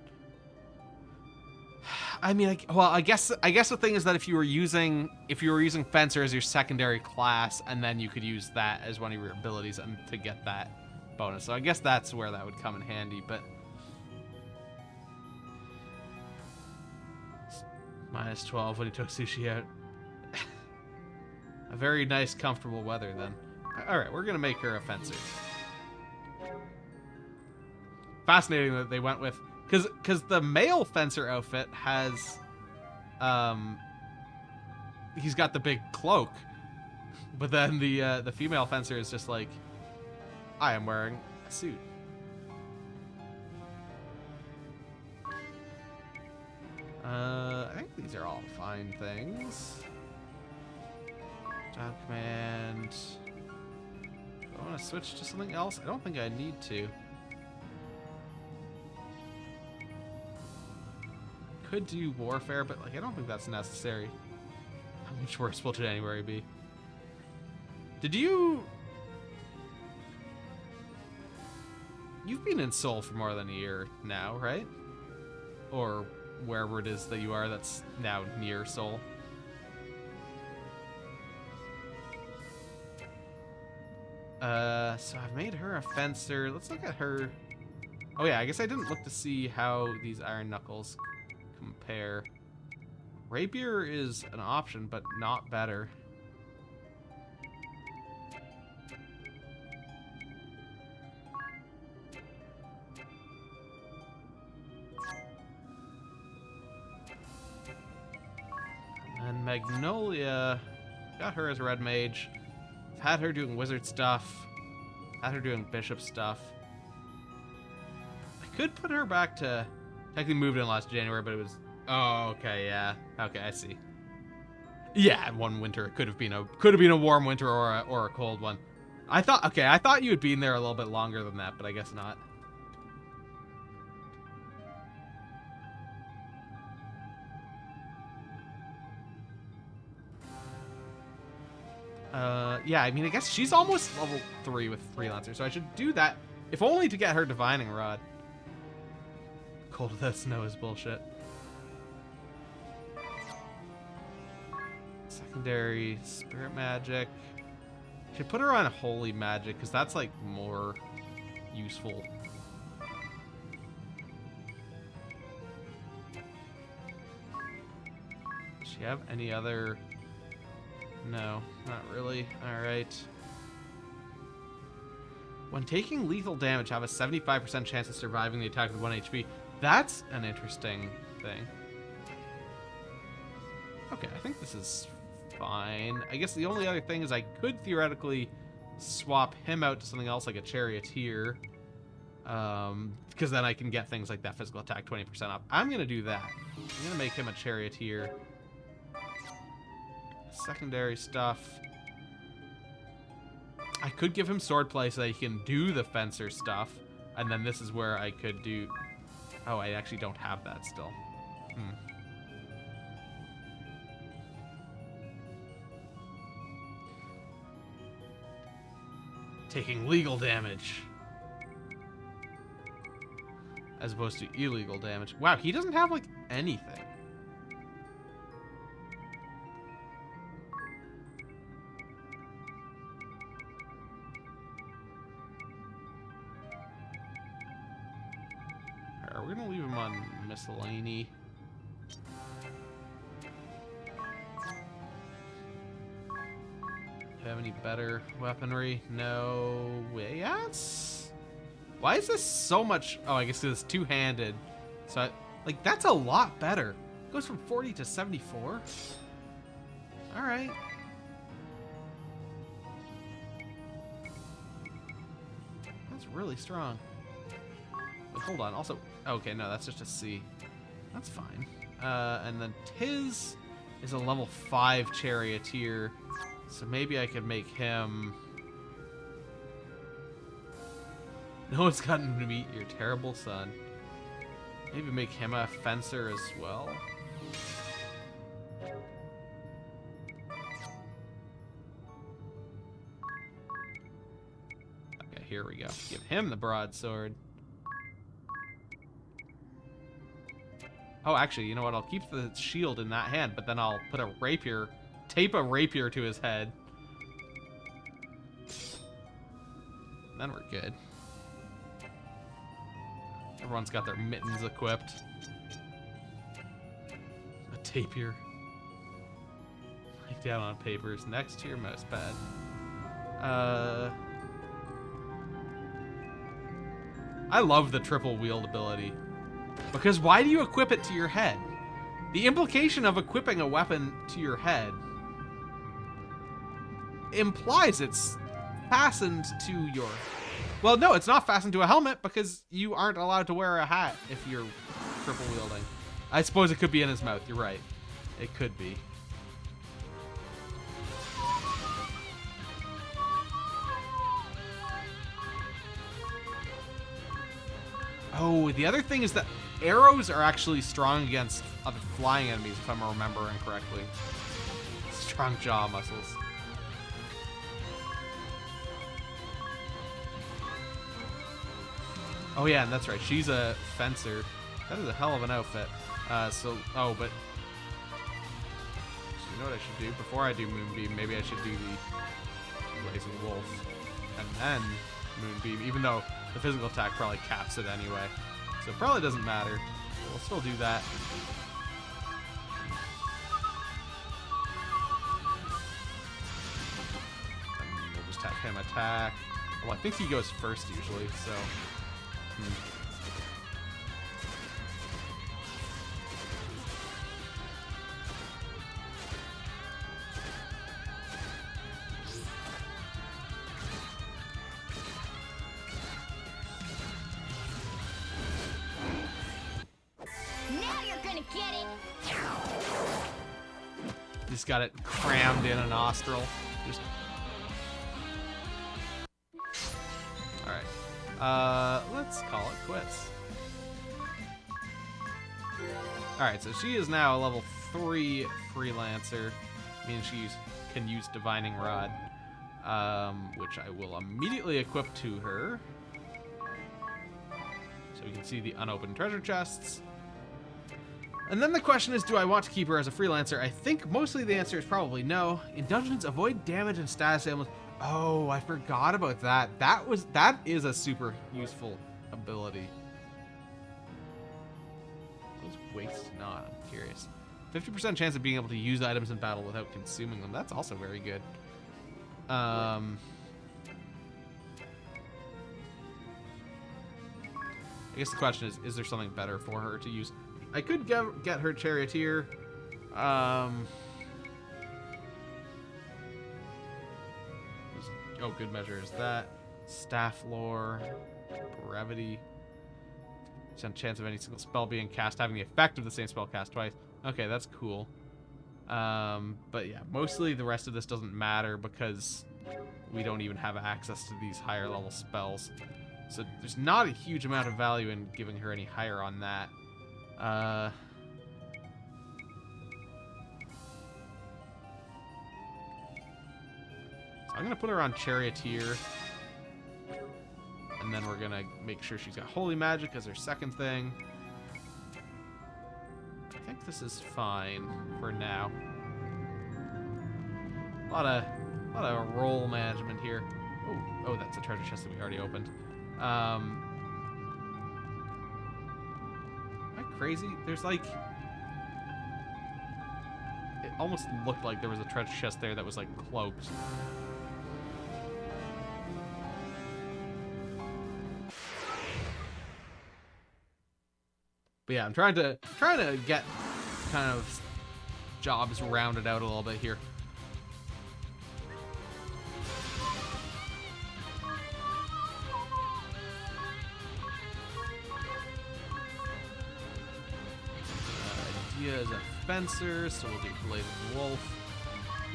I mean, I guess the thing is that if you were using Fencer as your secondary class, and then you could use that as one of your abilities and to get that bonus. So I guess that's where that would come in handy. But -12 when he took sushi out. A very nice, comfortable weather then. All right, we're gonna make her a fencer. Fascinating that they went with. Because the male fencer outfit has, he's got the big cloak, but then the female fencer is just like, I am wearing a suit. I think these are all fine things. Job command. Do I want to switch to something else? I don't think I need to. Could do warfare, but like I don't think that's necessary. How much worse will January be? Did you... You've been in Seoul for more than a year now, right? Or wherever it is that you are that's now near Seoul. So I've made her a fencer. Let's look at her. Oh yeah, I guess I didn't look to see how these iron knuckles compare. Rapier is an option, but not better. And Magnolia, got her as red mage. I've had her doing wizard stuff. Had her doing bishop stuff. I could put her back to... Technically moved in last January, but it was... Oh, okay, yeah. Okay, I see. Yeah, one winter it could have been a warm winter or a cold one. I thought you had been there a little bit longer than that, but I guess not. Yeah, I mean, I guess she's almost level 3 with Freelancer, so I should do that, if only to get her Divining Rod. Cold without snow is bullshit. Secondary Spirit Magic. Should put her on Holy Magic, because that's, like, more useful. Does she have any other... No, not really. Alright. When taking lethal damage, have a 75% chance of surviving the attack with 1 HP. That's an interesting thing. Okay, I think this is fine. I guess the only other thing is I could theoretically swap him out to something else like a charioteer. Because then I can get things like that physical attack 20% up. I'm going to do that. I'm going to make him a charioteer. Secondary stuff. I could give him swordplay so that he can do the fencer stuff. And then this is where I could do... Oh, I actually don't have that still. Taking legal damage. As opposed to illegal damage. Wow, he doesn't have, like, anything. Alright, we're gonna leave him on miscellany. Have any better weaponry? No. Yes? Why is this so much? Oh, I guess it's two-handed. So, like, that's a lot better. It goes from 40 to 74. All right. That's really strong. Wait, hold on. Also, okay, no, that's just a C. That's fine. And then Tiz is a level 5 charioteer. So maybe I could make him... No one's gotten to meet your terrible son. Maybe make him a fencer as well. Okay, here we go. Give him the broadsword. Oh, actually, you know what? I'll keep the shield in that hand, but then I'll put a rapier, tape a rapier to his head. Then we're good. Everyone's got their mittens equipped. A tapir. Like down on papers next to your mouse pad. I love the triple wield ability. Because why do you equip it to your head? The implication of equipping a weapon to your head implies it's fastened to your... Well, no, it's not fastened to a helmet because you aren't allowed to wear a hat if you're triple wielding. I suppose it could be in his mouth. You're right. It could be. Oh, the other thing is that arrows are actually strong against other flying enemies, if I'm remembering correctly. Strong jaw muscles. Oh yeah, and that's right. She's a fencer. That is a hell of an outfit. Oh, but you know what I should do before I do Moonbeam? Maybe I should do the Blazing Wolf and then Moonbeam, even though the physical attack probably caps it anyway. So it probably doesn't matter. We'll still do that. And we'll just have him attack. Well, I think he goes first usually, so... Now you're gonna get it. Just got it crammed in a nostril. Just... Alright. Let's call it quits. Alright, so she is now a level 3 freelancer. Meaning she can use Divining Rod. Which I will immediately equip to her. So we can see the unopened treasure chests. And then the question is, do I want to keep her as a freelancer? I think mostly the answer is probably no. In dungeons, avoid damage and status ailments. Oh, I forgot about that. That is a super useful ability. Those waste not, I'm curious. 50% chance of being able to use items in battle without consuming them. That's also very good. I guess the question is there something better for her to use? I could get her Charioteer. Oh, good measure is that. Staff Lore. Brevity. Chance of any single spell being cast having the effect of the same spell cast twice. Okay, that's cool. But yeah, mostly the rest of this doesn't matter because we don't even have access to these higher level spells. So there's not a huge amount of value in giving her any higher on that. So I'm gonna put her on Charioteer. And then we're gonna make sure she's got Holy Magic as her second thing. I think this is fine for now. A lot of roll management here. Oh, that's a treasure chest that we already opened. Am I crazy? There's like... It almost looked like there was a treasure chest there that was like cloaked. But yeah, I'm trying to get kind of jobs rounded out a little bit here. Idea is a fencer, so we'll do Blade of the Wolf,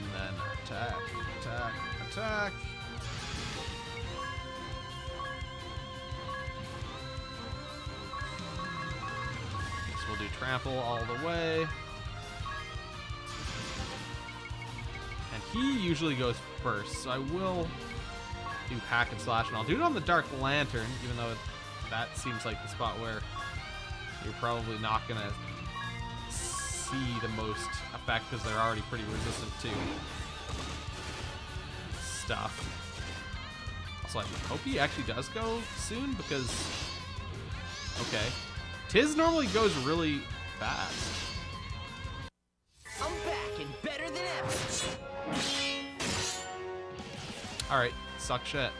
and then attack, attack, attack. We'll do trample all the way. And he usually goes first, so I will do hack and slash, and I'll do it on the Dark Lantern, even though that seems like the spot where you're probably not gonna see the most effect because they're already pretty resistant to stuff. Also, I hope he actually does go soon because, okay. His normally goes really fast. I'm back and better than ever. Alright, suck shit.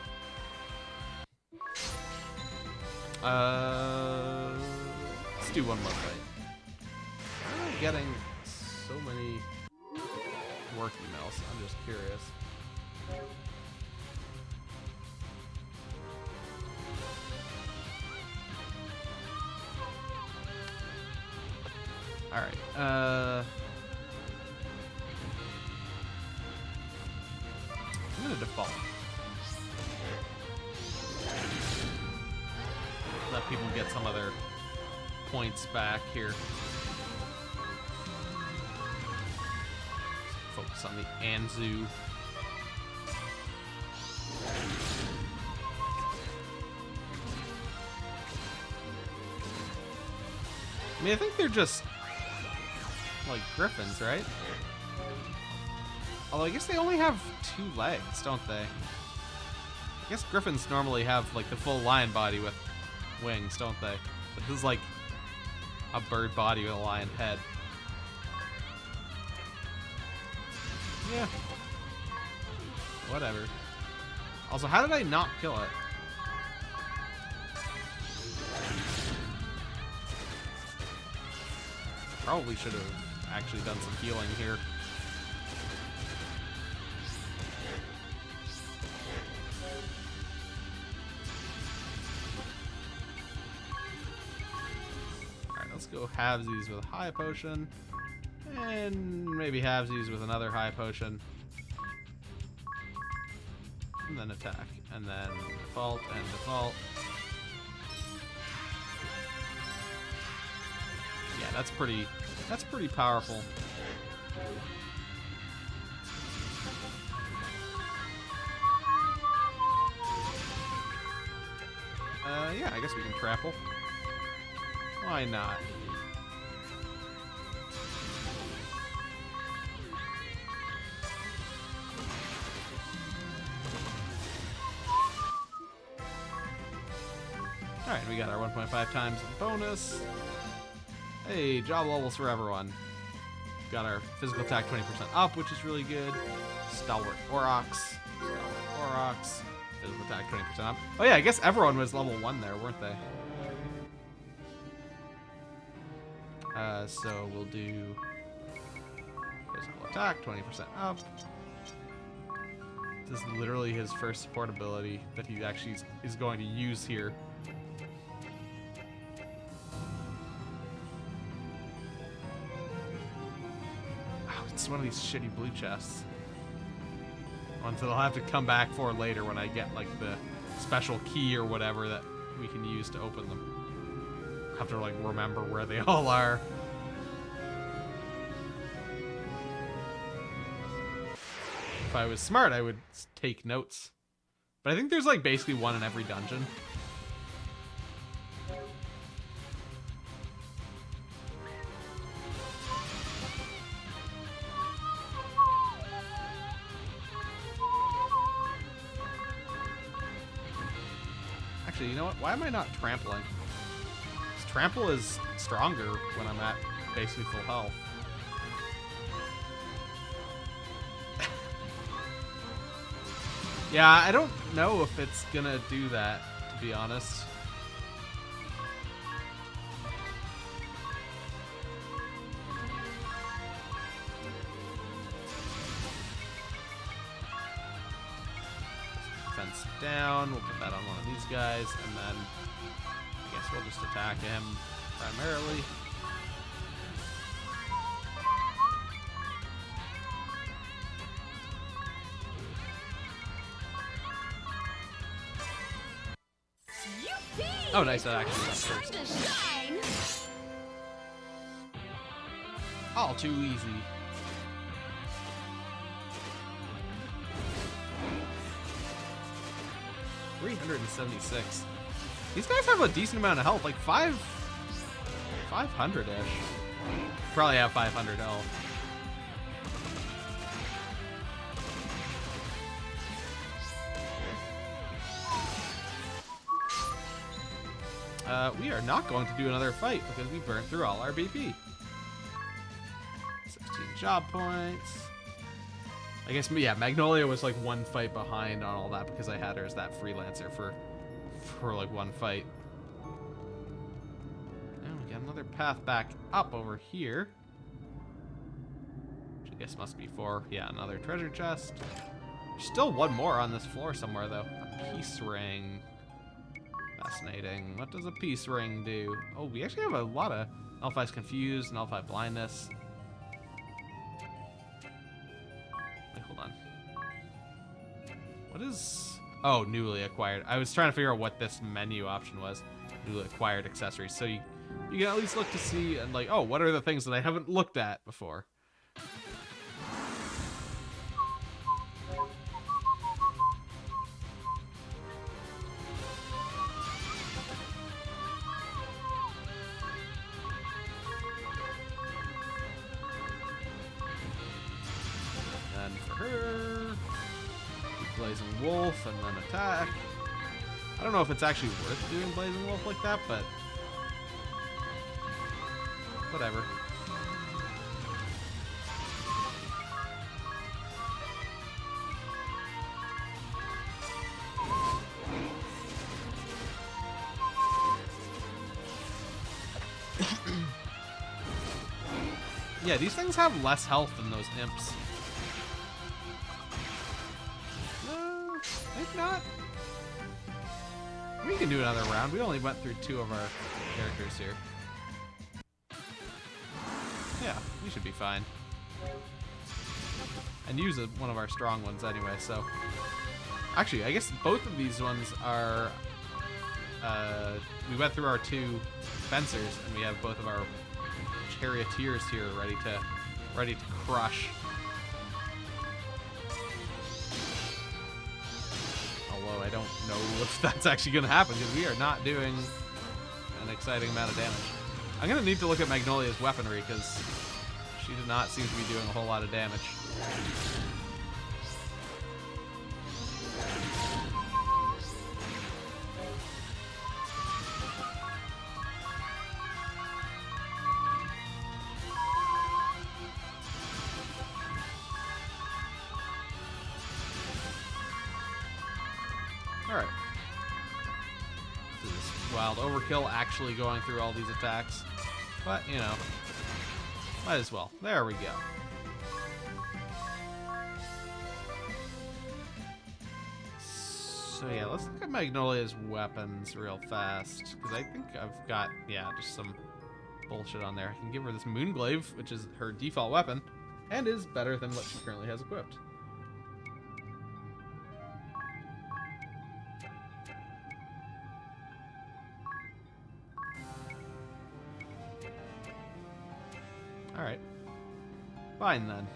Let's do one more fight. Why am I getting so many work emails? I'm just curious. Alright, I'm gonna default. Let people get some of their points back here. Focus on the Anzu. I mean, I think they're just like griffins, right? Although I guess they only have 2 legs, don't they? I guess griffins normally have like the full lion body with wings, don't they? But this is like a bird body with a lion head. Yeah. Whatever. Also, how did I not kill it? Probably should have actually done some healing here. Alright, let's go halvesies with a high potion. And maybe halvesies with another high potion. And then attack. And then default and default. Yeah, that's pretty powerful. Yeah, I guess we can trample. Why not? Alright, we got our 1.5 times bonus. Hey, job levels for everyone. got our physical attack 20% up, which is really good. Stalwart Aurochs. Aurochs. Physical attack 20% up. Oh yeah, I guess everyone was level 1 there, weren't they? So we'll do physical attack 20% up. This is literally his first support ability that he actually is going to use here. Oh, it's one of these shitty blue chests. Ones that I'll have to come back for later when I get like the special key or whatever that we can use to open them. Have to like remember where they all are. If I was smart, I would take notes. But I think there's like basically one in every dungeon. Actually, you know what? Why am I not trampling? 'Cause trample is stronger when I'm at basically full health. Yeah, I don't know if it's gonna do that, to be honest. Fence down, we'll put that on one of these guys, and then I guess we'll just attack him primarily. Oh, nice, that actually went first. All too easy. $376. These guys have a decent amount of health, like 500-ish. Probably have 500 health. We are not going to do another fight because we burned through all our BP. 16 job points. I guess, yeah, Magnolia was like one fight behind on all that because I had her as that freelancer for like one fight. And we got another path back up over here. Which I guess must be for, yeah, another treasure chest. There's still one more on this floor somewhere, though. A peace ring. Fascinating. What does a peace ring do? Oh, we actually have a lot of L5's Confused and L5 Blindness. Wait, hold on. What is... Oh, newly acquired. I was trying to figure out what this menu option was. Newly acquired accessories. So you can at least look to see and like, oh, what are the things that I haven't looked at before? Blazing Wolf and then attack. I don't know if it's actually worth doing Blazing Wolf like that, but whatever. Yeah, these things have less health than those imps. If not, we can do another round. We only went through 2 of our characters here. Yeah, we should be fine. And use one of our strong ones anyway, so... Actually, I guess both of these ones are... we went through our 2 fencers, and we have both of our charioteers here ready to crush. Although I don't know if that's actually going to happen, because we are not doing an exciting amount of damage. I'm going to need to look at Magnolia's weaponry, because she did not seem to be doing a whole lot of damage. Alright. This is wild overkill actually going through all these attacks. But, you know, might as well. There we go. So yeah, let's look at Magnolia's weapons real fast. Because I think I've got, yeah, just some bullshit on there. I can give her this Moonglaive, which is her default weapon, and is better than what she currently has equipped. Alright. Fine then.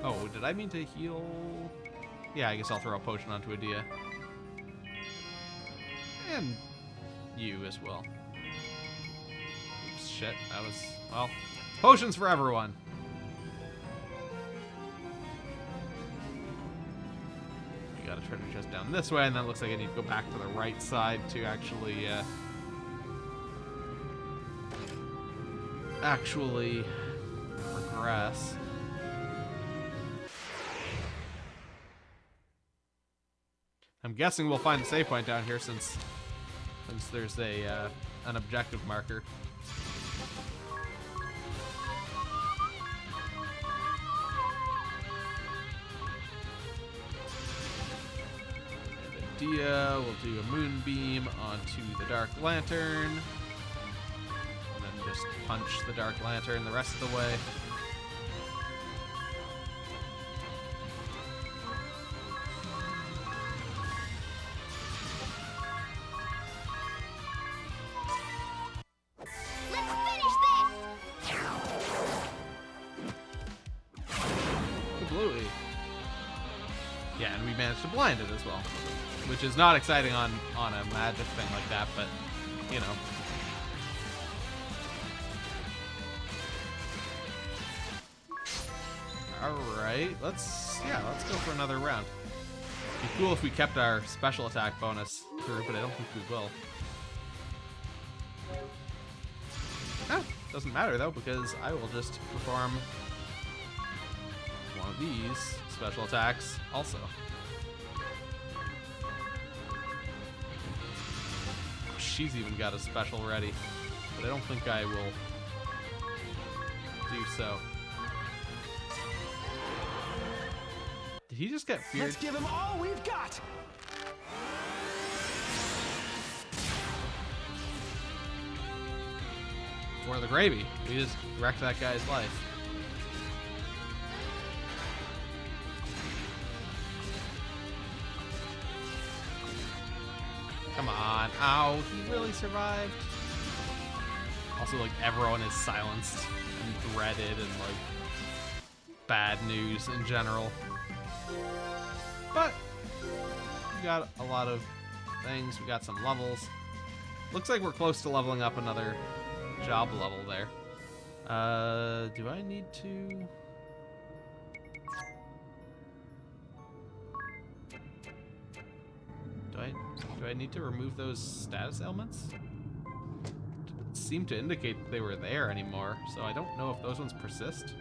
Oh, did I mean to heal? Yeah, I guess I'll throw a potion onto Adia. And you as well. Oops, shit, that was, well, potions for everyone. You got a treasure chest down this way, and then it looks like I need to go back to the right side to actually, progress. I'm guessing we'll find a save point down here since there's a an objective marker. And Adia will do a moonbeam onto the Dark Lantern. And then just punch the Dark Lantern the rest of the way. Yeah, and we managed to blind it as well, which is not exciting on a magic thing like that, but, you know. Alright, let's go for another round. It'd be cool if we kept our special attack bonus through, but I don't think we will. Oh, doesn't matter though, because I will just perform one of these special attacks also. She's even got a special ready, but I don't think I will do so. Did he just get feared? Let's give him all we've got. For the gravy. We just wrecked that guy's life. Come on. Ow, he really survived. Also, like, everyone is silenced and dreaded and, like, bad news in general. But we got a lot of things. We got some levels. Looks like we're close to leveling up another job level there. Do I need to... Do I need to remove those status ailments? Didn't seem to indicate that they were there anymore, so I don't know if those ones persist.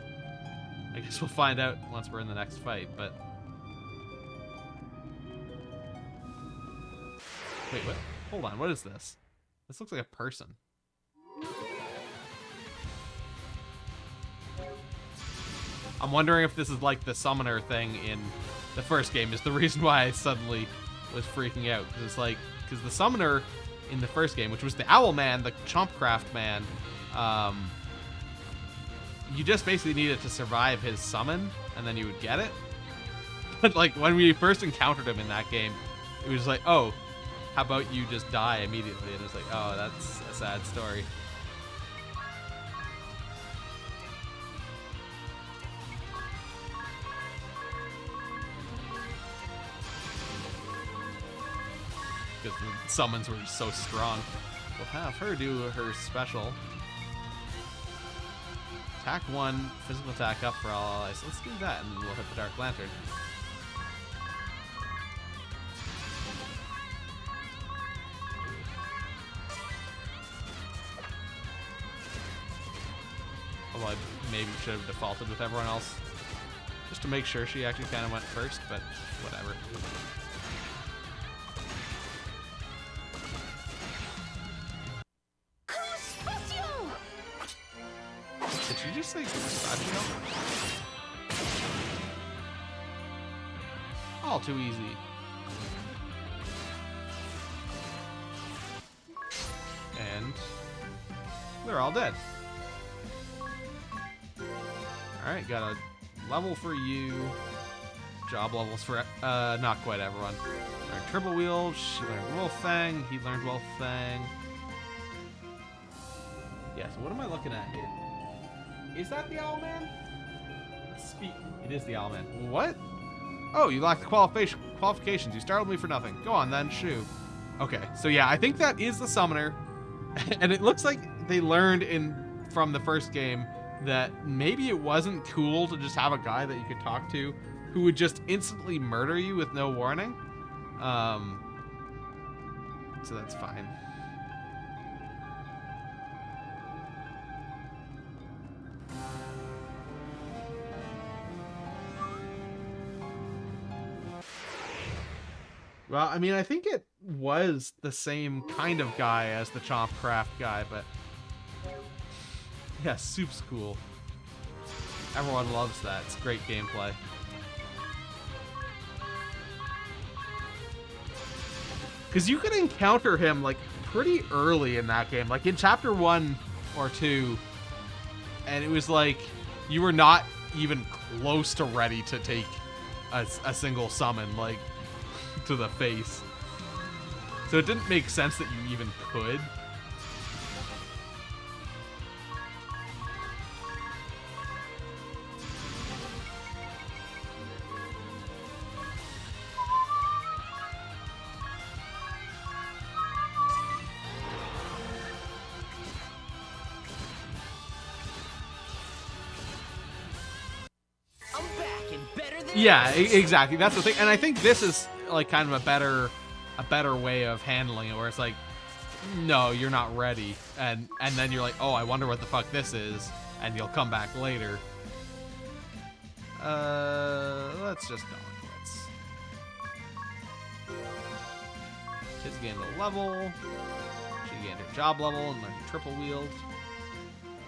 I guess we'll find out once we're in the next fight, but... Wait, what? Hold on, what is this? This looks like a person. I'm wondering if this is like the summoner thing in the first game is the reason why I suddenly was freaking out. Because it's like, because the summoner in the first game, which was the Owl Man, the Chompcraft Man, you just basically needed to survive his summon, and then you would get it. But like when we first encountered him in that game, it was like, oh, how about you just die immediately? And it's like, oh, that's a sad story. Because the summons were just so strong. We'll have her do her special. Attack 1, physical attack up for all allies. Let's do that and we'll hit the Dark Lantern. Although I maybe should have defaulted with everyone else. just to make sure she actually kind of went first, but whatever. Did she just say pistachio? All too easy. And they're all dead. Alright, got a level for you. Job levels for not quite everyone. Learned Triple Wheel, she learned Wolf Fang, he learned Wolf Fang. Yeah, so what am I looking at here? Is that the Owlman? Let's speak. It is the Owlman. What? Oh, you lack the qualifications. You startled me for nothing. Go on then, shoo. Okay, so yeah, I think that is the summoner. And it looks like they learned from the first game that maybe it wasn't cool to just have a guy that you could talk to who would just instantly murder you with no warning. So that's fine. Well, I mean, I think it was the same kind of guy as the Chomp Craft guy, but yeah, Soup's cool. Everyone loves that. It's great gameplay. Because you could encounter him, like, pretty early in that game. Like, in Chapter 1 or 2, and it was like, you were not even close to ready to take a single summon, like, to the face. So it didn't make sense that you even could. I'm back and better than Yeah, exactly. That's the thing. And I think this is like kind of a better way of handling it, where it's like, no, you're not ready, and then you're like, oh, I wonder what the fuck this is, and you'll come back later. Let's just call it quits. Kids gained a level. She gained her job level and learned triple wield.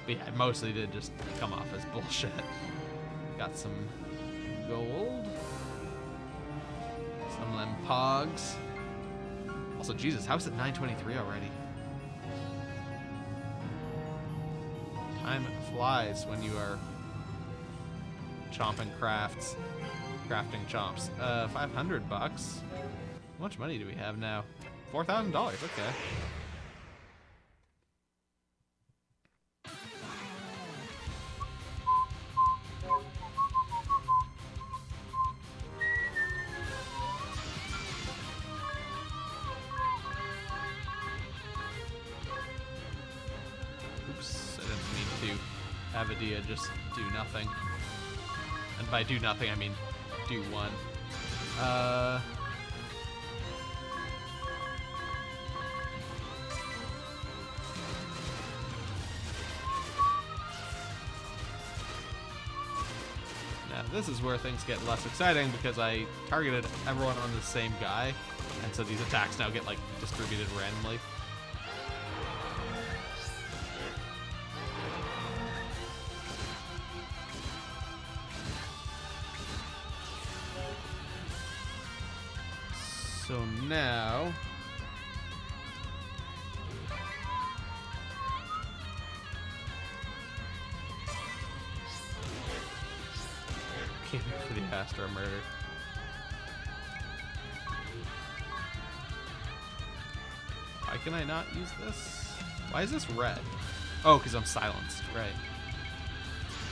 But yeah, it mostly did just come off as bullshit. Got some gold. Some of them pogs. Also, Jesus, how is it 9:23 already? Time flies when you are chomping crafting chomps. $500 bucks. How much money do we have now? $4,000. Okay. Avadia just do nothing. And by do nothing, I mean do one. Now this is where things get less exciting because I targeted everyone on the same guy, and so these attacks now get like distributed randomly. So now, came here for the Astra murder. Why can I not use this? Why is this red? Oh, because I'm silenced, right.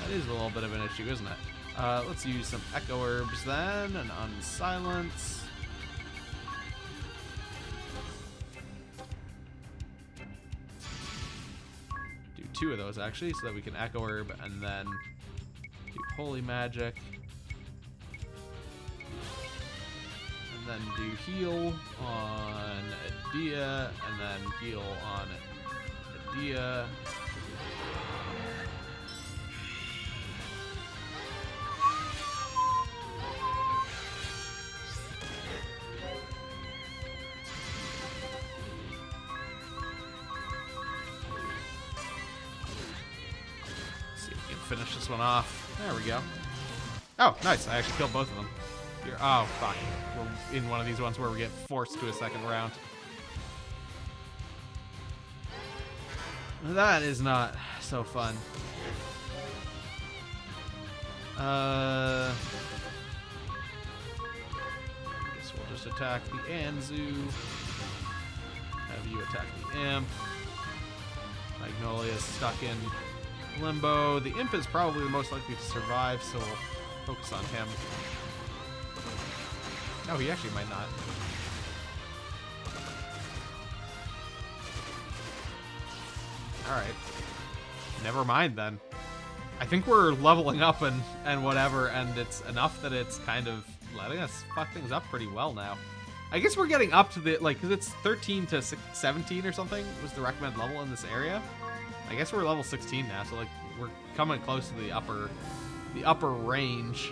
That is a little bit of an issue, isn't it? Let's use some Echo Herbs then, and unsilence. Two of those actually, so that we can Echo Herb and then do Holy Magic. And then do heal on Adia, and then heal on Adia. finish this one off. There we go. Oh, nice. I actually killed both of them. Here. Oh, fuck. We're in one of these ones where we get forced to a second round. That is not so fun. I guess we'll just attack the Anzu. Have you attack the Imp. Magnolia's stuck in limbo. The Imp is probably the most likely to survive, so we'll focus on him. No, he actually might not. Alright. Never mind then. I think we're leveling up and whatever, and it's enough that it's kind of letting us fuck things up pretty well now. I guess we're getting up to the, like, because it's 13 to 17 or something was the recommended level in this area. I guess we're level 16 now, so, like, we're coming close to the upper range.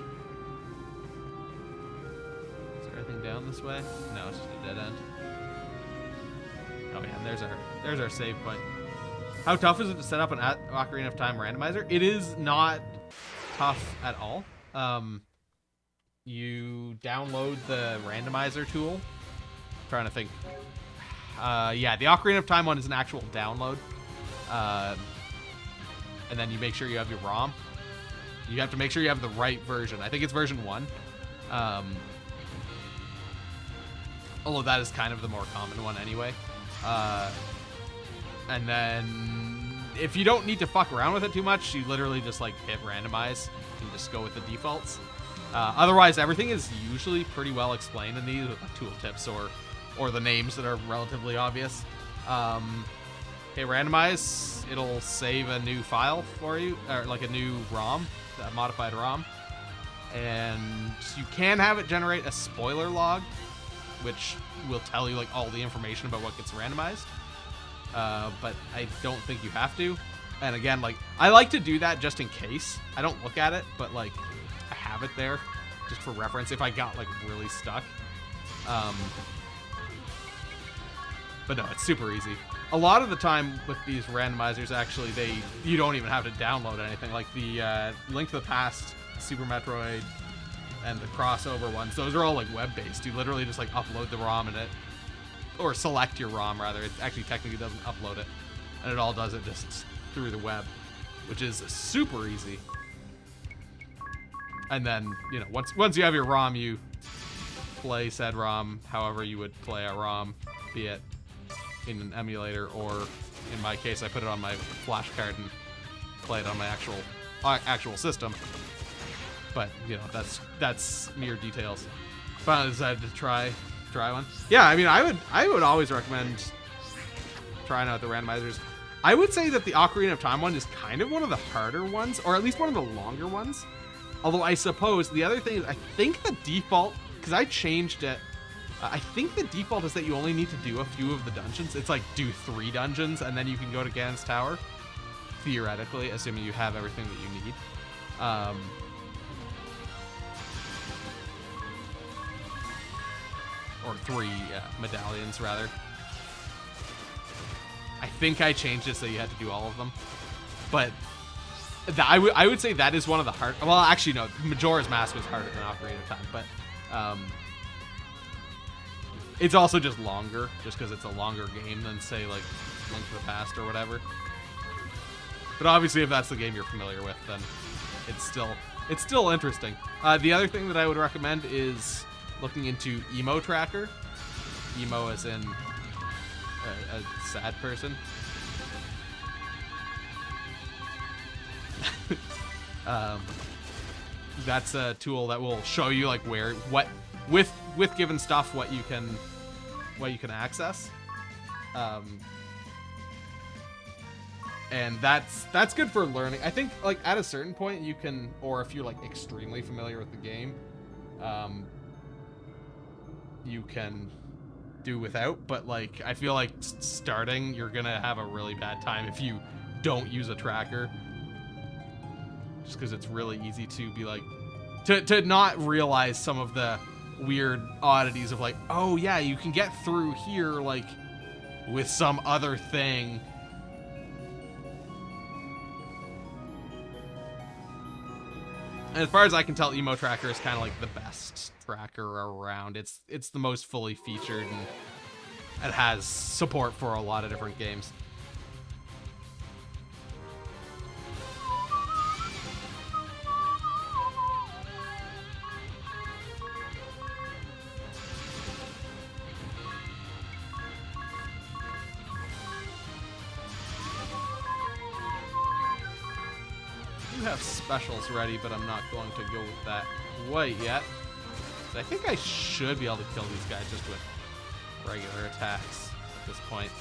Is there anything down this way? No, it's just a dead end. Oh, yeah, and there's our save point. How tough is it to set up an Ocarina of Time randomizer? It is not tough at all. You download the randomizer tool. I'm trying to think. Yeah, the Ocarina of Time one is an actual download. And then you make sure you have your ROM. You have to make sure you have the right version. I think it's version 1. Although that is kind of the more common one anyway. And then if you don't need to fuck around with it too much, you literally just like hit randomize and just go with the defaults. Otherwise, everything is usually pretty well explained in these with like tooltips or the names that are relatively obvious. Okay, randomize, it'll save a new file for you, or like a new ROM, a modified ROM. And you can have it generate a spoiler log, which will tell you like all the information about what gets randomized. But I don't think you have to. And again, like, I like to do that just in case. I don't look at it, but like, I have it there just for reference if I got like really stuck. But no, it's super easy. A lot of the time with these randomizers, actually, you don't even have to download anything. Like the Link to the Past, Super Metroid, and the crossover ones, those are all like web-based. You literally just like upload the ROM in it. Or select your ROM, rather. It actually technically doesn't upload it. And it all does it just through the web, which is super easy. And then, you know, once you have your ROM, you play said ROM however you would play a ROM, be it in an emulator, or in my case, I put it on my flash card and play it on my actual system. But, you know, that's mere details. Finally decided to try one. Yeah, I mean, I would always recommend trying out the randomizers. I would say that the Ocarina of Time one is kind of one of the harder ones, or at least one of the longer ones. Although I suppose the other thing is, I think the default, because I changed it, I think the default is that you only need to do a few of the dungeons. It's like do 3 dungeons and then you can go to Ganon's Tower, theoretically, assuming you have everything that you need. Or 3 medallions, rather. I think I changed it so you had to do all of them. But I would say that is one of the hard... Well, actually, no. Majora's Mask was harder than Ocarina of Time. But it's also just longer, just because it's a longer game than, say, like, Link to the Past or whatever. But obviously, if that's the game you're familiar with, then it's still interesting. The other thing that I would recommend is looking into Emo Tracker. Emo as in a sad person. That's a tool that will show you like with given stuff what you can access. And that's good for learning. I think like at a certain point you can, or if you're like extremely familiar with the game, you can do without, but like I feel like starting you're gonna have a really bad time if you don't use a tracker, just because it's really easy to be like to not realize some of the weird oddities of like, oh yeah, you can get through here like with some other thing. And as far as I can tell, Emo Tracker is kind of like the best tracker around. It's the most fully featured, and it has support for a lot of different games. I have specials ready, but I'm not going to go with that quite yet. I think I should be able to kill these guys just with regular attacks at this point.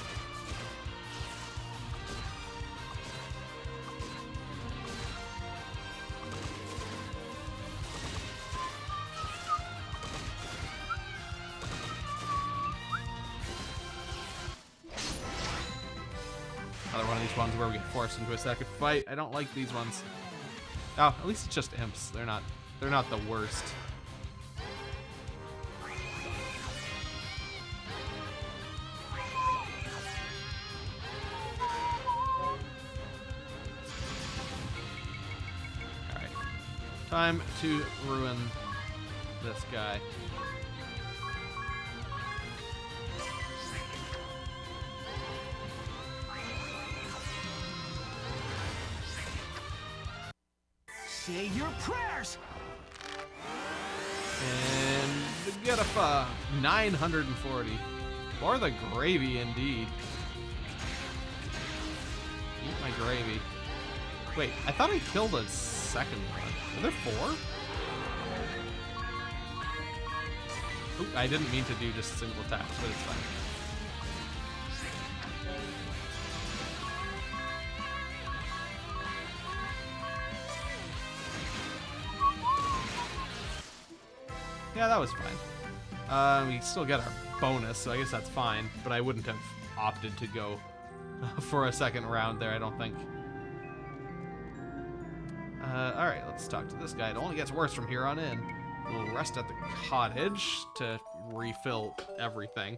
Another one of these ones where we get forced into a second fight. I don't like these ones. Oh, at least it's just imps. They're not the worst. Alright. Time to ruin this guy. Say your prayers! And get a 940. For the gravy, indeed. Eat my gravy. Wait, I thought I killed a second one. Are there 4? Oop, I didn't mean to do just single attacks, but it's fine. Yeah, that was fine. We still get our bonus, so I guess that's fine, but I wouldn't have opted to go for a second round there, I don't think. Alright, let's talk to this guy. It only gets worse from here on in. We'll rest at the cottage to refill everything.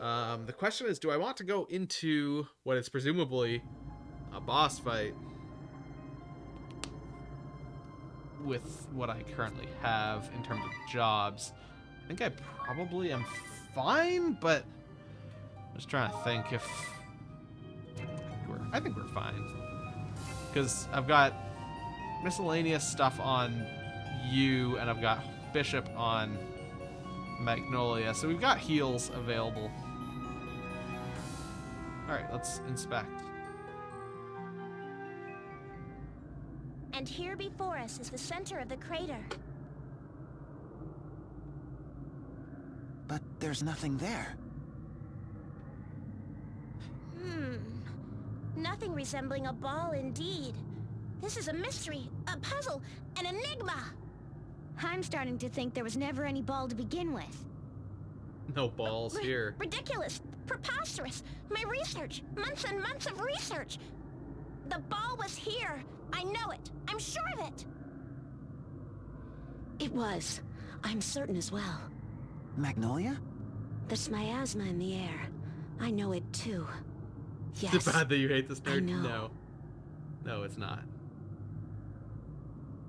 The question is, do I want to go into what is presumably a boss fight with what I currently have in terms of jobs? I think I probably am fine, but I'm just trying to think if I think we're fine, because I've got miscellaneous stuff on you and I've got Bishop on Magnolia, so we've got heals available. Alright, let's inspect. And here before us is the center of the crater. But there's nothing there. Nothing resembling a ball indeed. This is a mystery, a puzzle, an enigma. I'm starting to think there was never any ball to begin with. No balls here. Ridiculous, preposterous. My research, months and months of research. The ball was here. I know it. I'm sure of it. It was. I'm certain as well. Magnolia? There's miasma in the air. I know it too. Yes. Is it bad that you hate this nerd? I know. No. No, it's not.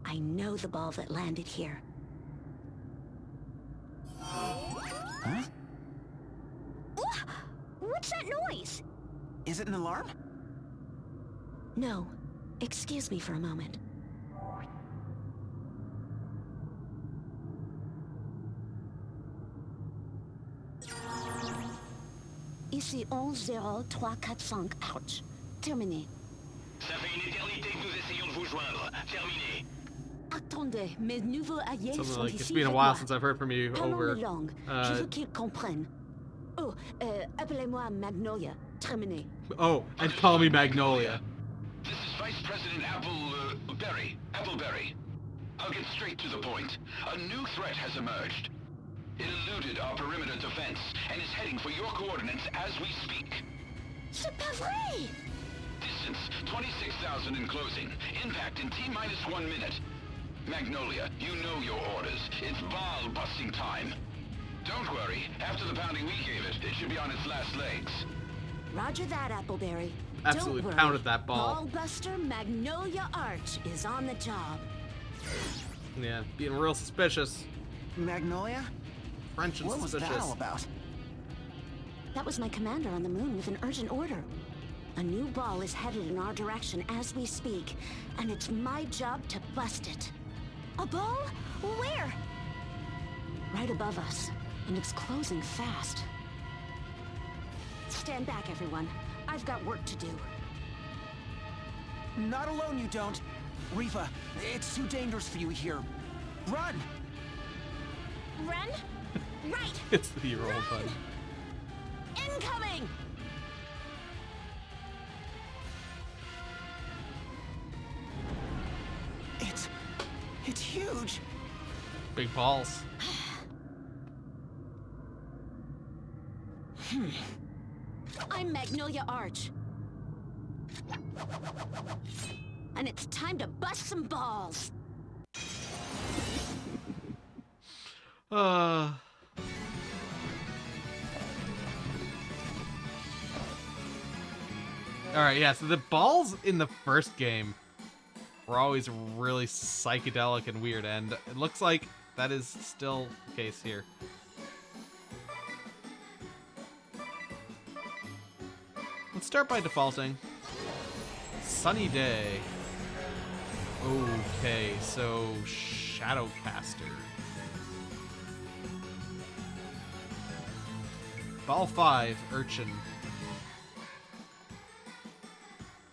I know the ball that landed here. Huh? What's that noise? Is it an alarm? No. Excuse me for a moment. Ici 10345, ouch. Terminé. Ça fait une éternité que nous essayons de vous joindre. Terminé. Attendez, mes nouveaux alliés Something sont like, it's ici been a avec while moi. since I've heard from you Parlons over... les langues. Je veux qu'ils comprennent. Oh, appelez-moi Magnolia. Terminé. Oh, and call me Magnolia. This is Vice President Appleberry. I'll get straight to the point. A new threat has emerged. It eluded our perimeter defense and is heading for your coordinates as we speak. C'est pas vrai! Distance 26,000 in closing. Impact in T-minus 1 minute. Magnolia, you know your orders. It's ball busting time. Don't worry. After the pounding we gave it, it should be on its last legs. Roger that, Appleberry. Absolutely Don't worry. pounded that ball. Ballbuster Magnolia Arch is on the job. Yeah, being real suspicious. Magnolia? French and What was suspicious. that all about? That was my commander on the moon with an urgent order. A new ball is headed in our direction as we speak, and it's my job to bust it. A ball? Where? Right above us, and it's closing fast. Stand back, everyone. I've got work to do. Not alone, you don't. Riva, it's too dangerous for you here. Run! Run? Right! It's the year-old button. Incoming! It's huge. Big balls. I'm Magnolia Arch. And it's time to bust some balls. Alright, yeah, so the balls in the first game were always really psychedelic and weird, and it looks like that is still the case here. Let's start by defaulting. Sunny day. Okay, so Shadowcaster. Ball 5, Urchin.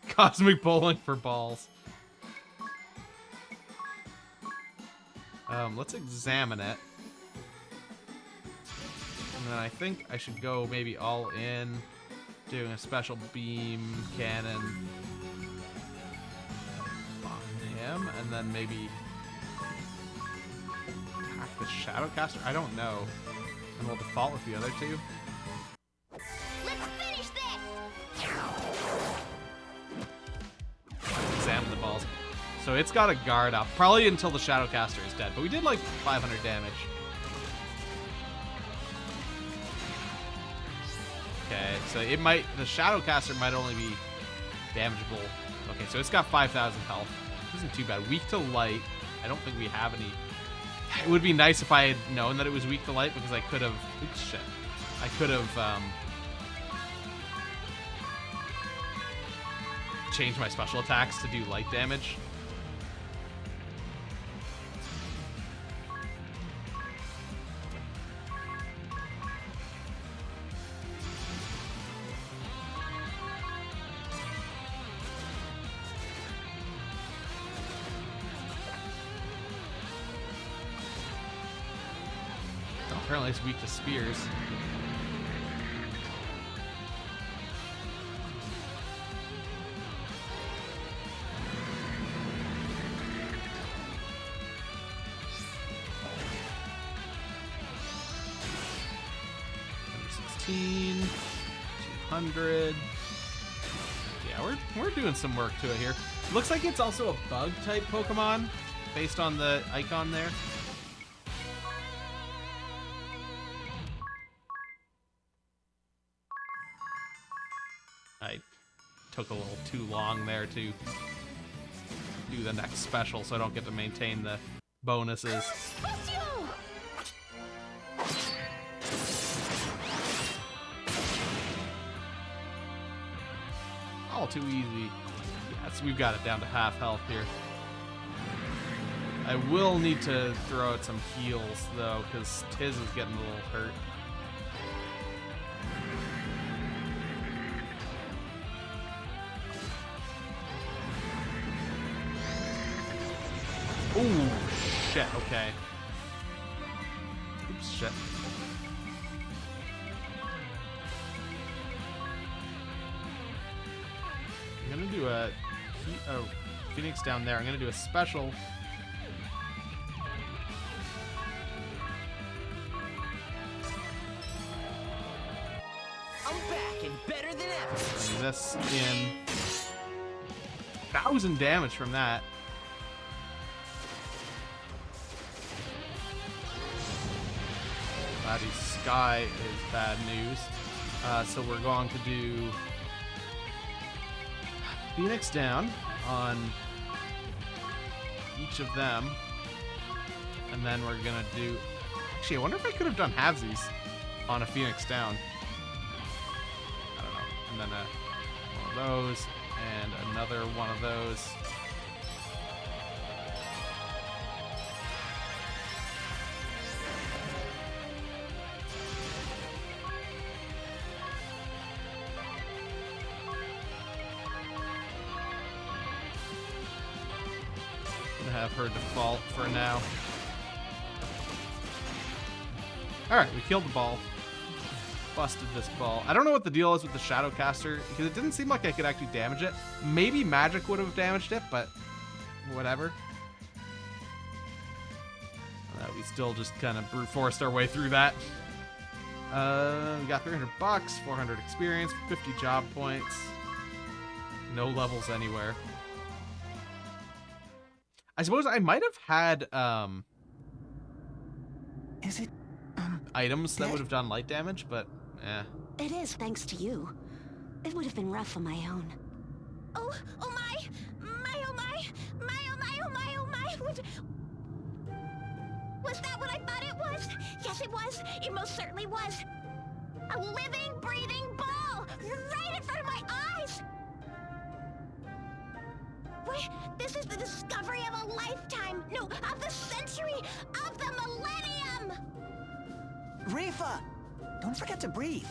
Cosmic bowling for balls. Let's examine it. And then I think I should go maybe all in, doing a special beam cannon on him, and then maybe attack the Shadowcaster? I don't know. And we'll default with the other two. Let's finish this! Examine the balls. So it's got a guard up, probably until the Shadowcaster is dead, but we did like 500 damage. Okay, so it might, the Shadowcaster might only be damageable. Okay, so it's got 5,000 health. Isn't too bad. Weak to light. I don't think we have any. It would be nice if I had known that it was weak to light, because I could have, oops, shit. I could have changed my special attacks to do light damage. Apparently it's weak to spears. $116, 200. Yeah, we're doing some work to it here. Looks like it's also a bug type Pokemon based on the icon there. I took a little too long there to do the next special, so I don't get to maintain the bonuses. All too easy. Yeah, so we've got it down to half health here. I will need to throw out some heals, though, because Tiz is getting a little hurt. Ooh, shit, okay. Oops, shit. I'm gonna do a... Oh, Phoenix down there. I'm gonna do a special. I'm back and better than ever. Bring this in. 1,000 damage from that. Laddie's Sky is bad news. So we're going to do Phoenix down on each of them. And then we're gonna do... Actually, I wonder if I could have done halvesies on a Phoenix down. I don't know. And then one of those, and another one of those. Gonna have her default for now. Alright, we killed the ball. Busted this ball. I don't know what the deal is with the Shadowcaster, because it didn't seem like I could actually damage it. Maybe magic would have damaged it, but whatever. We still just kind of brute forced our way through that. We got 300 bucks, 400 experience, 50 job points. No levels anywhere. I suppose I might have had Is it, items that would have done light damage, but It is thanks to you. It would have been rough on my own. Oh my! My, oh my! My, oh my, oh my, oh my! Was that what I thought it was? Yes, it was. It most certainly was. A living, breathing ball! Right in front of my eyes! Wait, this is the discovery of a lifetime! No, of the century! Of the millennium! Rifa! Don't forget to breathe.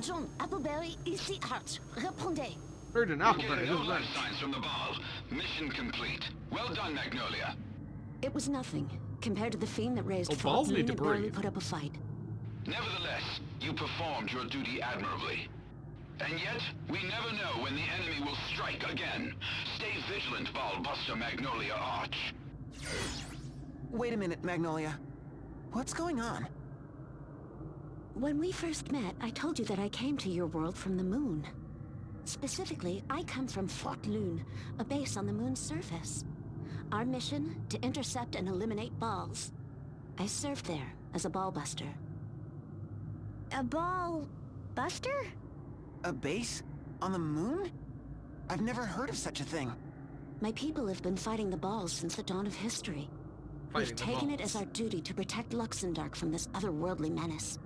John Appleberry, ici Hart. Répondez. Virgin Getting Appleberry. no life signs from the ball. Mission complete. Well done, Magnolia. It was nothing compared to the fiend that raised Oh, balls need to It barely breathe. put up a fight. Nevertheless, you performed your duty admirably. And yet, we never know when the enemy will strike again. Stay vigilant, Ballbuster Magnolia Arch. Wait a minute, Magnolia. What's going on? When we first met, I told you that I came to your world from the moon. Specifically, I come from Fort Lune, a base on the moon's surface. Our mission, to intercept and eliminate balls. I served there as a ball buster. A ball buster? A base? On the moon? I've never heard of such a thing. My people have been fighting the balls since the dawn of history. Fighting We've the taken it balls. as our duty to protect Luxemdark from this otherworldly menace.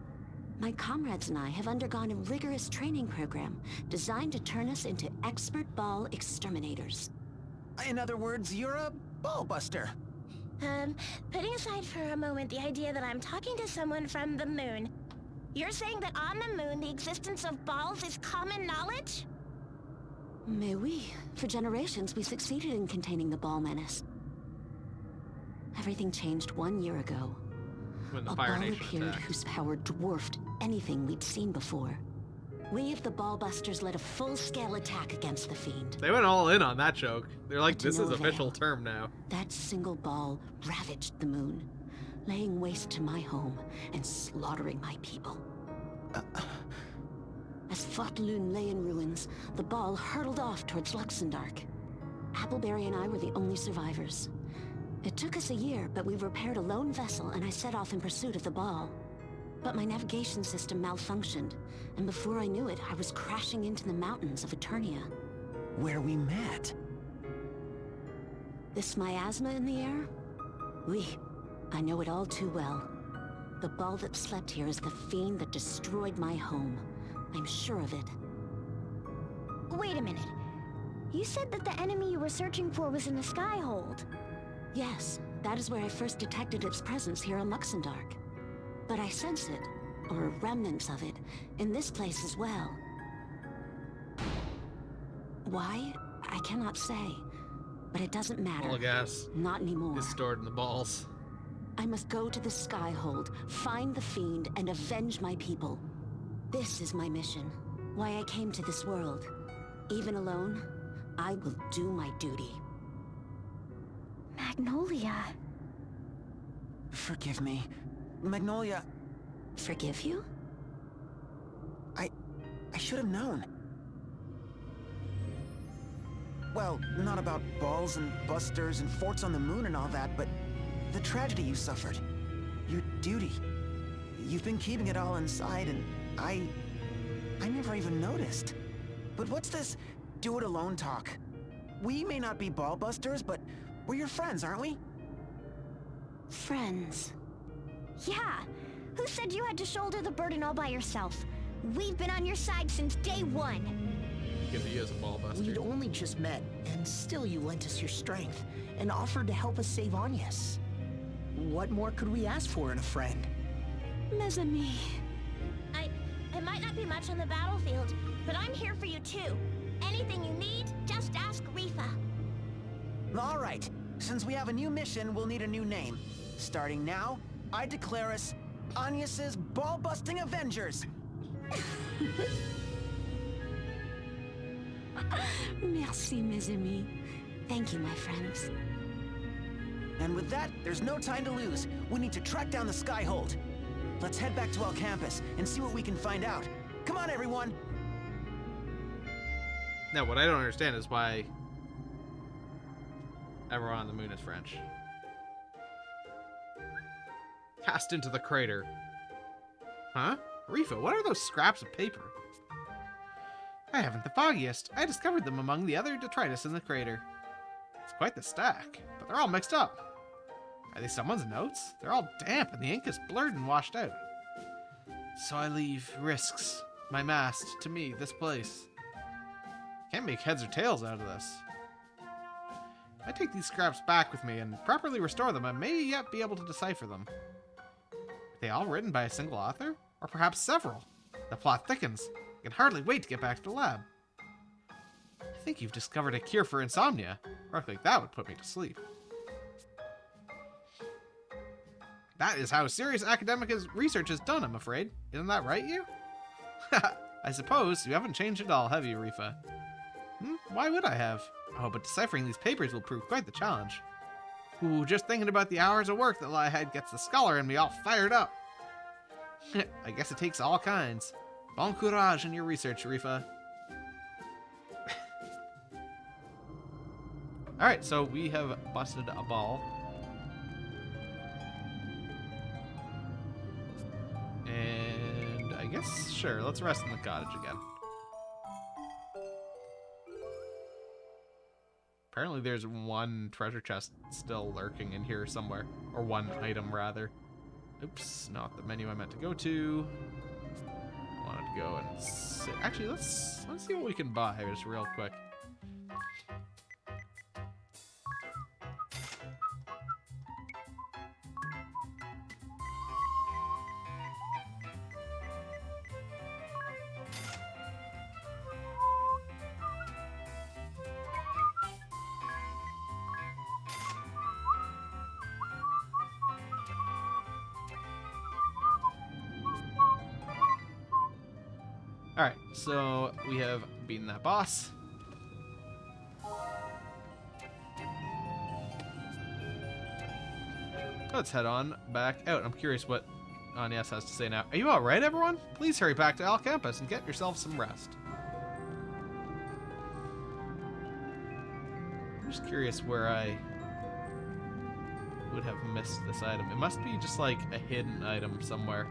My comrades and I have undergone a rigorous training program designed to turn us into expert ball exterminators. In other words, you're a ball buster. Putting aside for a moment the idea that I'm talking to someone from the moon, you're saying that on the moon the existence of balls is common knowledge? Mais oui. For generations we succeeded in containing the ball menace. Everything changed 1 year ago. When the A Fire ball Nation appeared attacked. whose power dwarfed anything we'd seen before. We of the Ballbusters led a full-scale attack against the fiend. They went all in on that joke. They're like, But to this is no official avail. term now. That single ball ravaged the moon, laying waste to my home and slaughtering my people. As Fort Lune lay in ruins, the ball hurtled off towards Luxemdark. Appleberry and I were the only survivors. It took us a year, but we repaired a lone vessel and I set off in pursuit of the ball. But my navigation system malfunctioned, and before I knew it, I was crashing into the mountains of Eternia. Where we met. This miasma in the air? Oui, I know it all too well. The ball that slept here is the fiend that destroyed my home. I'm sure of it. Wait a minute. You said that the enemy you were searching for was in the Skyhold. Yes, that is where I first detected its presence here on Luxemdark. But I sense it, or remnants of it, in this place as well. Why? I cannot say. But it doesn't matter. All the gas Not anymore. is stored in the balls. I must go to the Skyhold, find the fiend, and avenge my people. This is my mission. Why I came to this world. Even alone, I will do my duty. Magnolia. Forgive me. Magnolia, Forgive you? I should have known. Well, not about balls and busters and forts on the moon and all that, but the tragedy you suffered. Your duty. You've been keeping it all inside and I never even noticed. But what's this do it alone talk. We may not be ball busters, but we're your friends, aren't we? Friends. Yeah. Who said you had to shoulder the burden all by yourself? We've been on your side since day one. Because he is a ball buster. We'd only just met, and still you lent us your strength, and offered to help us save Agnes. What more could we ask for in a friend? Mes amis. I might not be much on the battlefield, but I'm here for you too. Anything you need, just ask Rifa. All right. Since we have a new mission, we'll need a new name. Starting now, I declare us Agnes's Ball-Busting Avengers. Merci, mes amis. Thank you, my friends. And with that, there's no time to lose. We need to track down the Skyhold. Let's head back to El Campus and see what we can find out. Come on, everyone! Now, what I don't understand is why everyone on the moon is French. Cast into the crater. Huh? Rifa, what are those scraps of paper? I haven't the foggiest. I discovered them among the other detritus in the crater. It's quite the stack, but they're all mixed up. Are they someone's notes? They're all damp and the ink is blurred and washed out. So I leave risks, my mast, to me, this place. Can't make heads or tails out of this. If I take these scraps back with me and properly restore them, I may yet be able to decipher them. Are they all written by a single author? Or perhaps several? The plot thickens. I can hardly wait to get back to the lab. I think you've discovered a cure for insomnia. Work like that would put me to sleep. That is how serious academic research is done, I'm afraid. Isn't that right, you? I suppose you haven't changed at all, have you, Rifa? Why would I have? Oh, but deciphering these papers will prove quite the challenge. Ooh, just thinking about the hours of work that lie ahead gets the scholar in me all fired up. I guess it takes all kinds. Bon courage in your research, Rifa. Alright, so we have busted a ball. And I guess, sure, let's rest in the cottage again. Apparently there's one treasure chest still lurking in here somewhere. Or one item, rather. Oops, not the menu I meant to go to. Wanted to go and sit. Actually, let's see what we can buy just real quick. Alright, so we have beaten that boss. Let's head on back out. I'm curious what Agnes has to say now. Are you alright, everyone? Please hurry back to El Campus and get yourself some rest. I'm just curious where I would have missed this item. It must be just like a hidden item somewhere,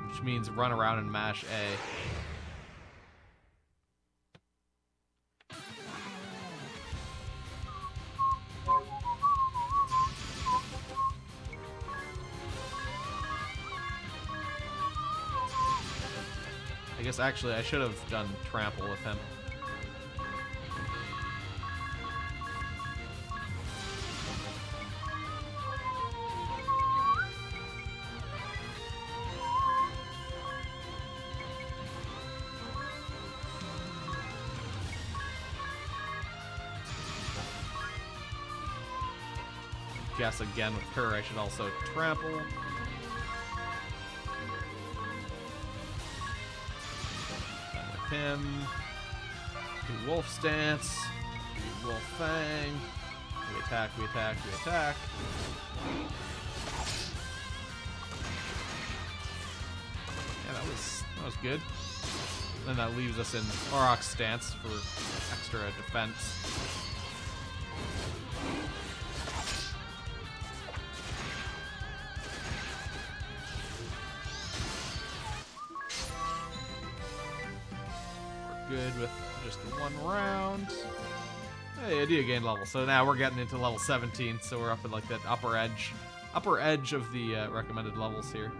which means run around and mash A. I guess actually I should have done trample with him. Guess again with her I should also trample. Him, do wolf stance, do wolf fang, we attack, we attack, we attack. Yeah, that was good. Then that leaves us in Aurochs stance for extra defense. good with just one round. Hey, Edea gained level, so now we're getting into level 17, so we're up at like that upper edge of the recommended levels here.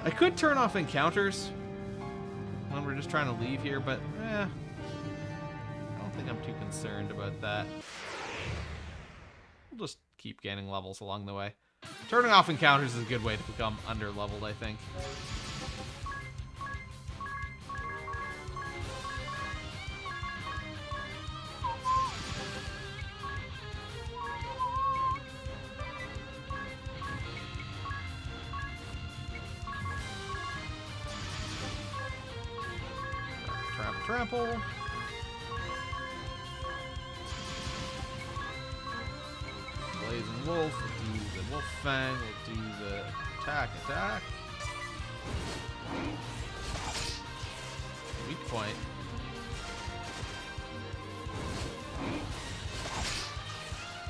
I could turn off encounters when we're just trying to leave here, but I don't think I'm too concerned about that. We'll just keep gaining levels along the way. Turning off encounters is a good way to become under-leveled, I think. Trample. Blazing Wolf, we'll do the Wolf Fang, we'll do the attack. Weak point.